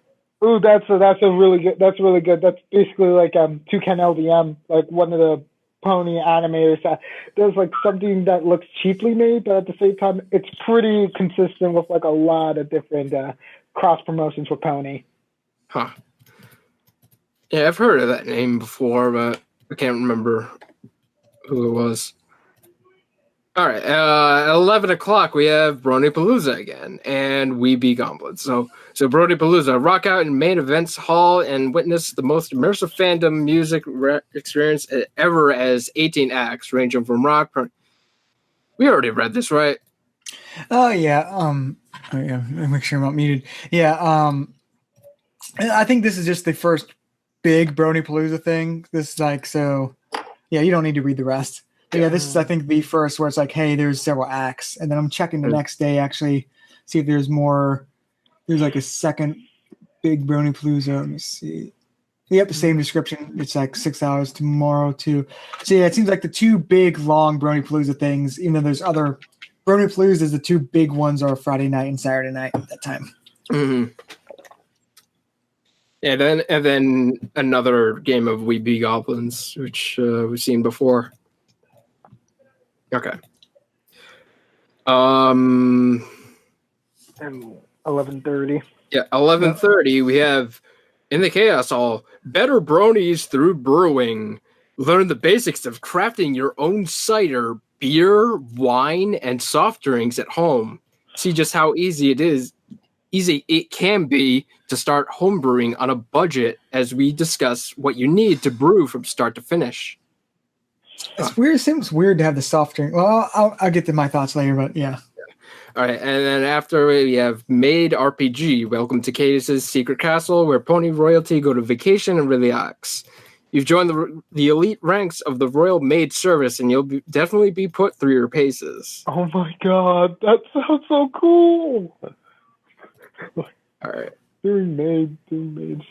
that's really good. That's really good. That's basically like Toucan LDM, like one of the pony animators that does like something that looks cheaply made, but at the same time, it's pretty consistent with like a lot of different cross promotions for pony. Huh. Yeah, I've heard of that name before, but I can't remember who it was. All right, at 11 o'clock, we have Bronypalooza again, and We Be Goblins. So Bronypalooza, rock out in main events hall and witness the most immersive fandom music experience ever as 18 acts, ranging from rock. We already read this, right? Oh yeah. Make sure I'm not muted. Yeah. I think this is just the first big Bronypalooza thing. This is like so. Yeah, you don't need to read the rest. But yeah, this is I think the first where it's like, hey, there's several acts, and then I'm checking the next day actually see if there's more. There's like a second big Bronypalooza. Let me see. Yep, the same description. It's like 6 hours tomorrow too. So yeah, it seems like the two big long Bronypalooza things. Even though there's other Bronypaloozas, the two big ones are Friday night and Saturday night at that time. Mm-hmm. Yeah, and then another game of We Be Goblins, which we've seen before. Okay. 11:30. Yeah, 11:30. We have in the Chaos Hall, better bronies through brewing. Learn the basics of crafting your own cider, beer, wine, and soft drinks at home. See just how easy it can be to start homebrewing on a budget as we discuss what you need to brew from start to finish. It's weird. It seems weird to have the soft drink. Well, I'll get to my thoughts later, but yeah. All right, and then after we have Maid RPG. Welcome to Cadus's Secret Castle, where pony royalty go to vacation and relax. You've joined the elite ranks of the Royal Maid Service, and you'll definitely be put through your paces. Oh my god, that sounds so cool! All right. Doing maid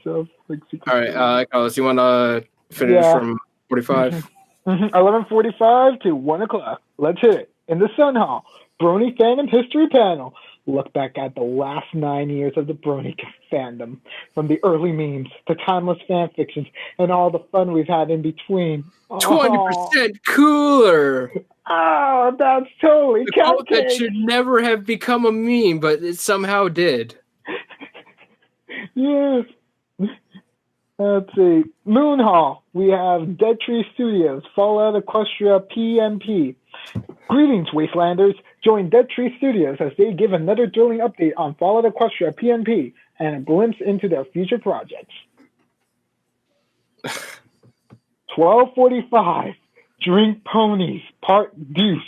stuff. Like all right, Carlos, you want to finish from 45? 11:45 to 1 o'clock. Let's hit it. In the Sun Hall, Brony Fandom History Panel. Look back at the last 9 years of the Brony fandom, from the early memes to timeless fan fictions and all the fun we've had in between. 20% cooler. Oh, that's totally cupcake. That should never have become a meme, but it somehow did. Yes. Let's see. Moon Hall. We have Dead Tree Studios, Fallout Equestria PMP. Greetings, Wastelanders. Join Dead Tree Studios as they give another thrilling update on Fallout Equestria PMP and a glimpse into their future projects. 12:45. Drink Ponies, Part Deuce.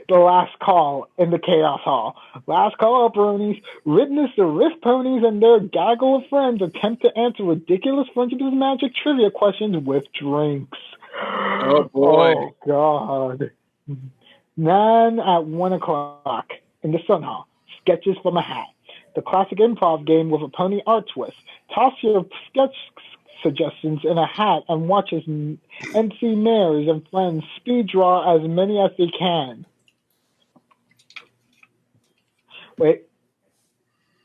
The last call in the Chaos Hall. Last call, bronies. Witness the Rift Ponies and their gaggle of friends attempt to answer ridiculous Friendship is Magic trivia questions with drinks. Oh, boy. Oh, God. 9 at 1 o'clock in the Sun Hall. Sketches from a Hat. The classic improv game with a pony art twist. Toss your sketch suggestions in a hat and watch as NC mayors and friends speed draw as many as they can. Wait.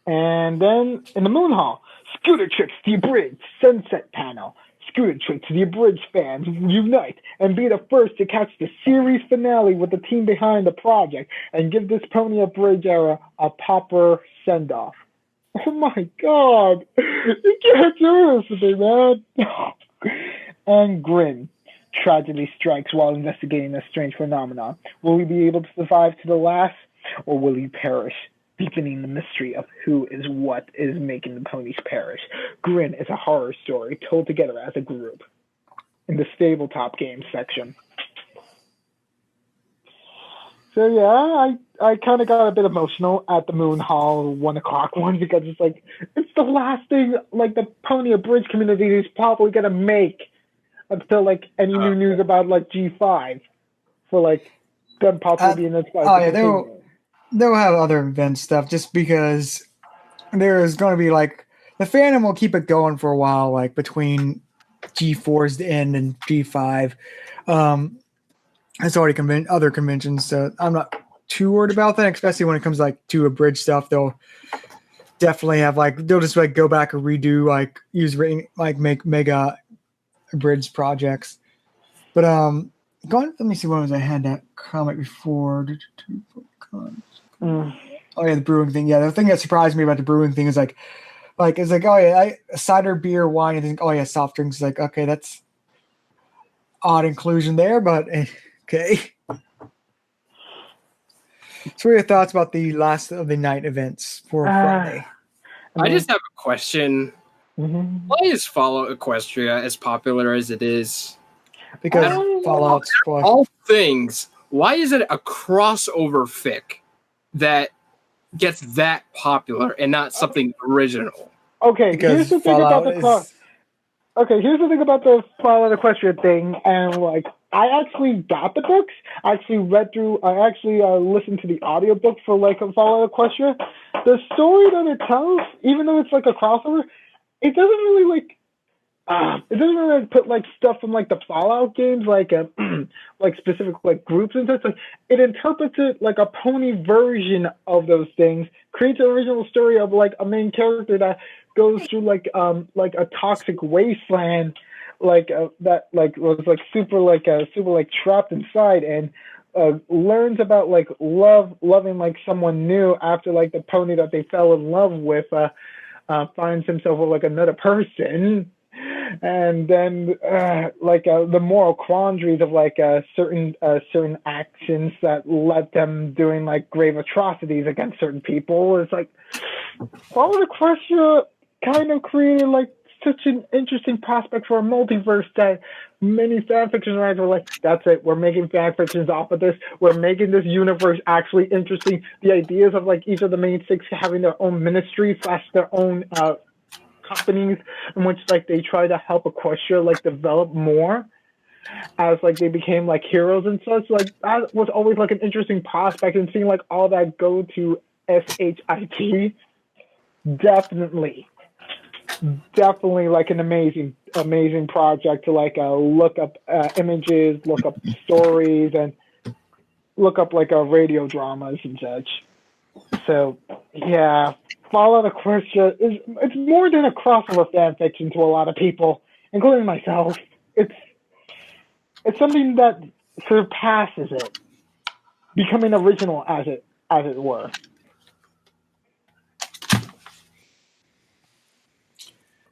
And then in the Moon Hall, Scooter Tricks the Abridged Sunset Panel. Scooter Tricks the Abridged fans unite and be the first to catch the series finale with the team behind the project and give this Pony Abridged era a proper send-off. Oh my god! You can't do this with me, man! And Grin. Tragedy strikes while investigating a strange phenomenon. Will he be able to survive to the last, or will he perish? Deepening the mystery of who is what is making the ponies perish. Grin is a horror story told together as a group. In the Tabletop Games section. So yeah, I kind of got a bit emotional at the Moon Hall 1 o'clock one because it's like, it's the last thing like the Pony Abridged community is probably going to make until like any new news about like G5 for like them possibly being inspired. Oh yeah, they'll have other event stuff just because there is going to be like the fandom will keep it going for a while, like between G4's end and G5. It's already other conventions, so I'm not too worried about that, especially when it comes like to Abridged stuff. definitely have like they'll just like go back and redo like make mega abridged projects. But let me see when was I had that comic before. Oh yeah, the brewing thing. Yeah, the thing that surprised me about the brewing thing is like it's like, oh yeah, cider, beer, wine. I think, oh yeah, soft drinks. Is like, okay, that's odd inclusion there, but okay. So, what are your thoughts about the last of the night events for Friday? I just have a question. Mm-hmm. Why is Fallout Equestria as popular as it is? Because Fallout's all things. Why is it a crossover fic that gets that popular and not something original? Okay, because here's the thing about the here's the thing about the Fallout Equestria thing, and like I actually got the books. I actually read through. I actually listened to the audiobook for like Fallout Equestria. The story that it tells, even though it's like a crossover, it doesn't really like. It doesn't really put like stuff from like the Fallout games, like like specific like groups and such. Like it interprets it like a pony version of those things. Creates an original story of like a main character that goes through like a toxic wasteland, like that like was like super like trapped inside, and learns about like loving like someone new after like the pony that they fell in love with finds himself with like another person. And then the moral quandaries of like certain actions that led them doing like grave atrocities against certain people. It's like Fallout Equestria kind of created like such an interesting prospect for a multiverse that many fanfiction writers were like, that's it, we're making fanfictions off of this, we're making this universe actually interesting. The ideas of like each of the main six having their own ministry / their own companies in which like they try to help Equestria like develop more as like they became like heroes and such. Like that was always like an interesting prospect, and seeing like all that go to SHIT, definitely like an amazing project to like look up images, look up stories, and look up like radio dramas and such. So yeah, Fallout Equestria it's more than a crossover fan fiction to a lot of people, including myself. It's something that surpasses it, becoming original as it were.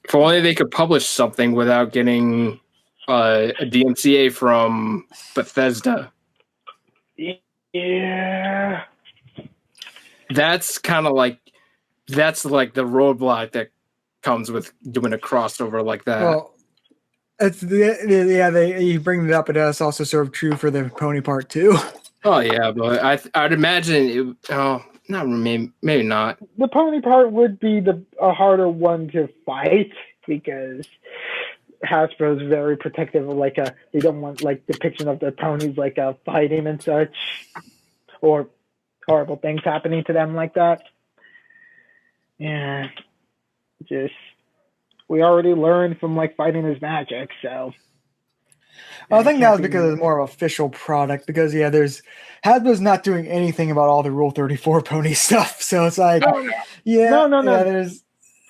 If only they could publish something without getting a DMCA from Bethesda. Yeah. That's kind of like the roadblock that comes with doing a crossover like that. Well, it's you bring it up, but that's also sort of true for the pony part too. Oh yeah, but I'd imagine it. Oh, not maybe not. The pony part would be a harder one to fight because Hasbro is very protective of like they don't want like depiction of their ponies like fighting and such, or horrible things happening to them like that. Yeah, we already learned from like fighting is magic, so. I think that was because it's more of an official product. Because Hasbro's not doing anything about all the Rule 34 pony stuff, so it's like, no.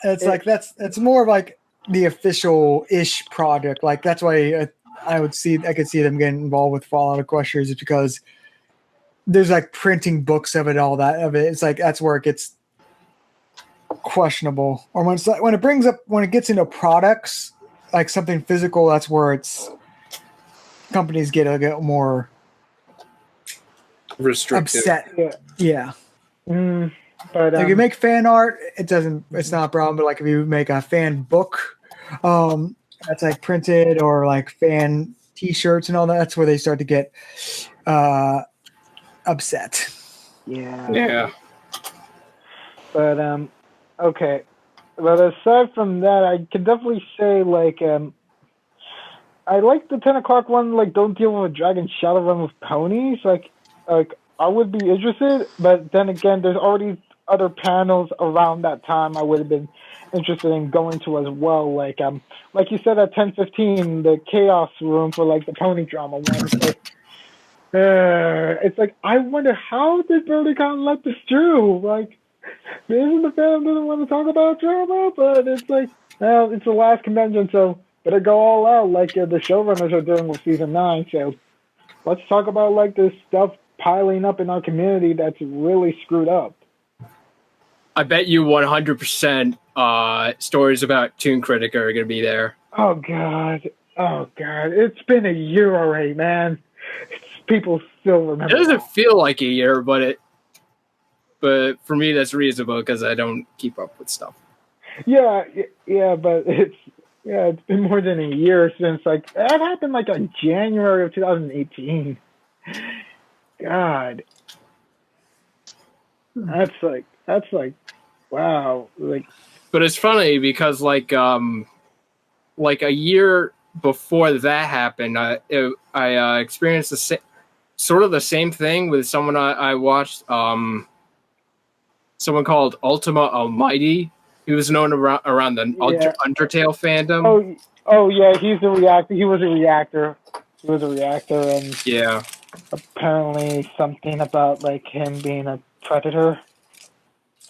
It's more of like the official-ish product. Like that's why I could see them getting involved with Fallout Equestria is because there's like printing books of it, all that of it. It's like that's where it gets questionable. Or when it gets into products, like something physical, that's where companies get more restrictive. Upset. Yeah. But if you make fan art, it's not a problem. But like if you make a fan book, that's like printed, or like fan T-shirts and all that, that's where they start to get upset. Yeah. But okay. But aside from that, I can definitely say like I like the 10 o'clock one. Like, don't deal with a dragon, shadow run with ponies. Like I would be interested, but then again, there's already other panels around that time I would have been interested in going to as well. Like you said at 10:15, the chaos room for like the pony drama one. It's like I wonder how did BronyCon let this through? Like Maybe the fandom doesn't want to talk about drama, but it's like, well, it's the last convention, so better go all out like the showrunners are doing with season 9. So let's talk about like this stuff piling up in our community that's really screwed up. I bet you 100% stories about Toon Critic are going to be there. Oh God, it's been a year already, man. People still remember. It doesn't feel like a year, but for me that's reasonable because I don't keep up with stuff. Yeah, but it's been more than a year since like that happened like in January of 2018. God, that's like wow, like. But it's funny because like a year before that happened, I experienced sort of the same thing with someone I watched. Someone called Ultima Almighty. He was known around the Undertale fandom. Oh yeah, he's a reactor. He was a reactor. And yeah, apparently something about like him being a predator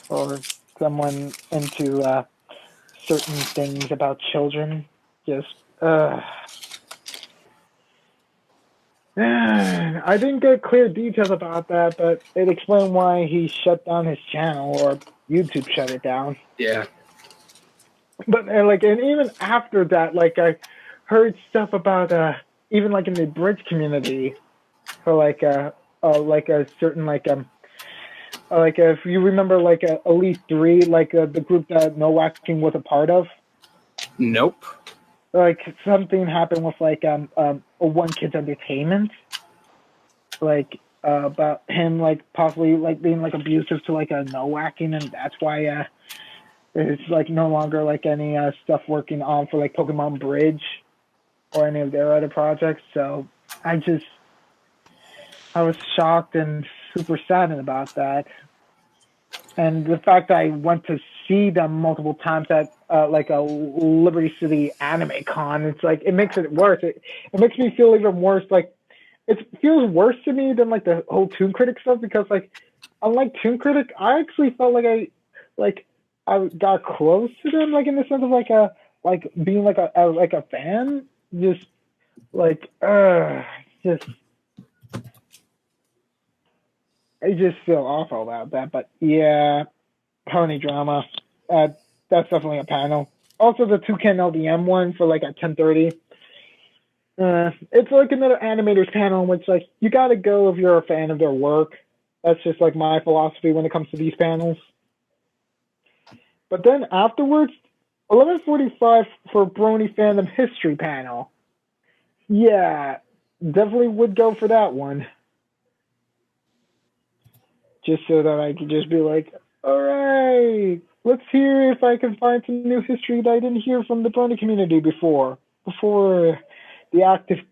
or someone into certain things about children. Just I didn't get clear details about that, but it explained why he shut down his channel or YouTube shut it down. Yeah. But and even after that, like I heard stuff about even like in the bridge community for like a certain like if you remember like Elite 3, like the group that No Waxing was a part of. Nope. Like something happened with like One Kid's Entertainment, like about him like possibly like being like abusive to like a No Whacking, and that's why there's like no longer like any stuff working on for like Pokemon Bridge or any of their other projects. So I was shocked and super saddened about that. And the fact that I went to see them multiple times at like a Liberty City Anime Con, it's like it makes it worse. It makes me feel even worse. Like it feels worse to me than like the whole Toon Critic stuff, because like unlike Toon Critic, I actually felt like I got close to them, like in the sense of like being like a fan. Just like I just feel awful about that. But yeah, pony drama. That's definitely a panel. Also, the Toucan LDM one for like at 10:30. It's like another animators panel in which like you gotta go if you're a fan of their work. That's just like my philosophy when it comes to these panels. But then afterwards, 11:45 for Brony Fandom History panel. Yeah, definitely would go for that one. Just so that I could just be like, all right, let's hear if I can find some new history that I didn't hear from the Brony community before the active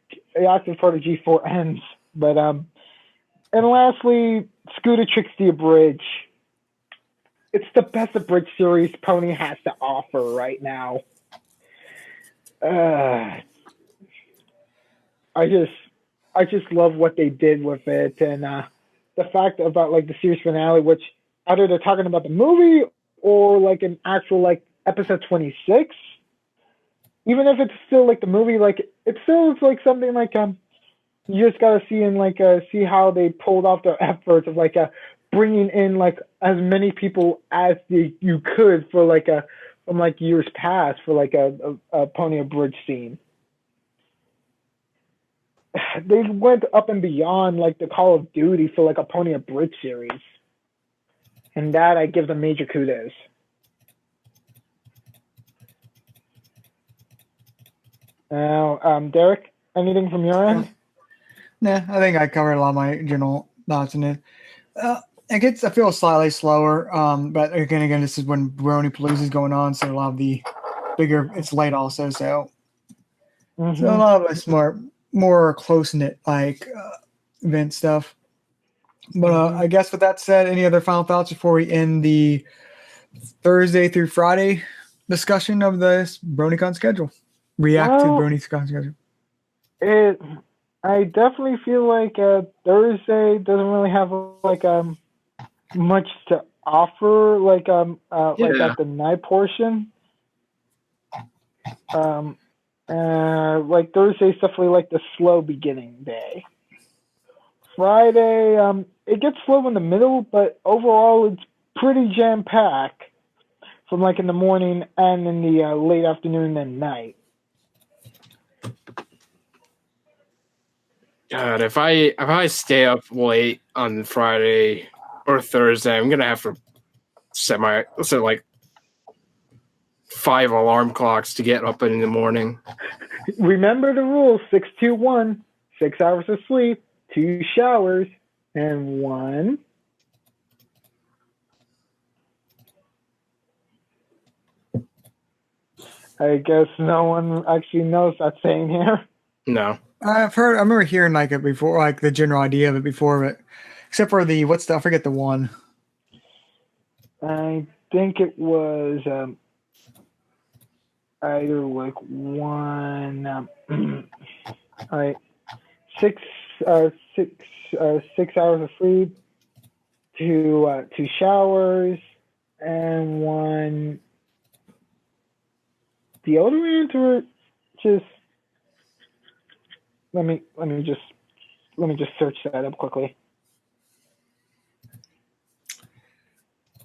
part of G4 ends. But and lastly, Scooter Trixie Abridge. It's the best Abridge series Pony has to offer right now. I just love what they did with it, and the fact about like the series finale, which either they're talking about the movie or like an actual like episode 26. Even if it's still like the movie, like it still is like something like you just gotta see and like see how they pulled off their efforts of like bringing in like as many people as you could for like from like years past for like a Pony Abridge scene. They went up and beyond like the Call of Duty for like a Pony Abridge series, and that I give them major kudos. Now, Derek, anything from your end? Nah, I think I covered a lot of my general thoughts in it. I feel slightly slower, but again, this is when Brony Palooza is going on, so a lot of the bigger, it's late also, so so a lot of it's more close-knit like event stuff. But I guess with that said, any other final thoughts before we end the Thursday through Friday discussion of this BronyCon schedule? Reactive BronyCon schedule. I definitely feel like Thursday doesn't really have like much to offer like Yeah. at the night portion. Like Thursday's definitely like the slow beginning day. Friday, it gets slow in the middle, but overall it's pretty jam packed from like in the morning and in the late afternoon and night. God, if I stay up late on Friday or Thursday, I'm gonna have to set like 5 alarm clocks to get up in the morning. Remember the rule: 6-2-1, 6 hours of sleep, 2 showers, and 1. I guess no one actually knows that saying here. No. I remember hearing like it before, like the general idea of it before, but except for I forget the one. I think it was either like 1, all right, 6 hours of sleep, 2 showers, and 1 deodorant, or just let me just search that up quickly.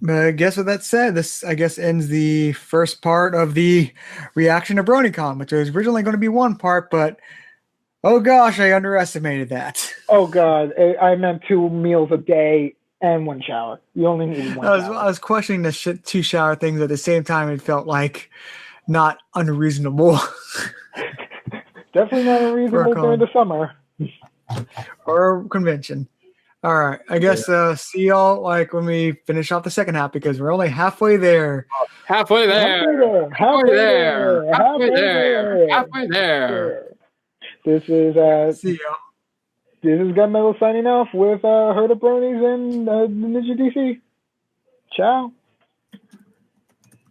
But I guess with that said, this I guess ends the first part of the reaction to BronyCon, which was originally going to be 1 part, but oh gosh, I underestimated that. Oh god, I meant 2 meals a day and 1 shower. You only need 1 shower. I was questioning the 2 shower things at the same time. It felt like not unreasonable. Definitely not unreasonable during the summer. Or convention. All right. I guess see y'all like when we finish off the second half because we're only halfway there. Halfway there. Halfway there. Halfway there. Halfway there. This is see y'all. This is Gunmetal signing off with Herd of Bronies and Ninja DC. Ciao.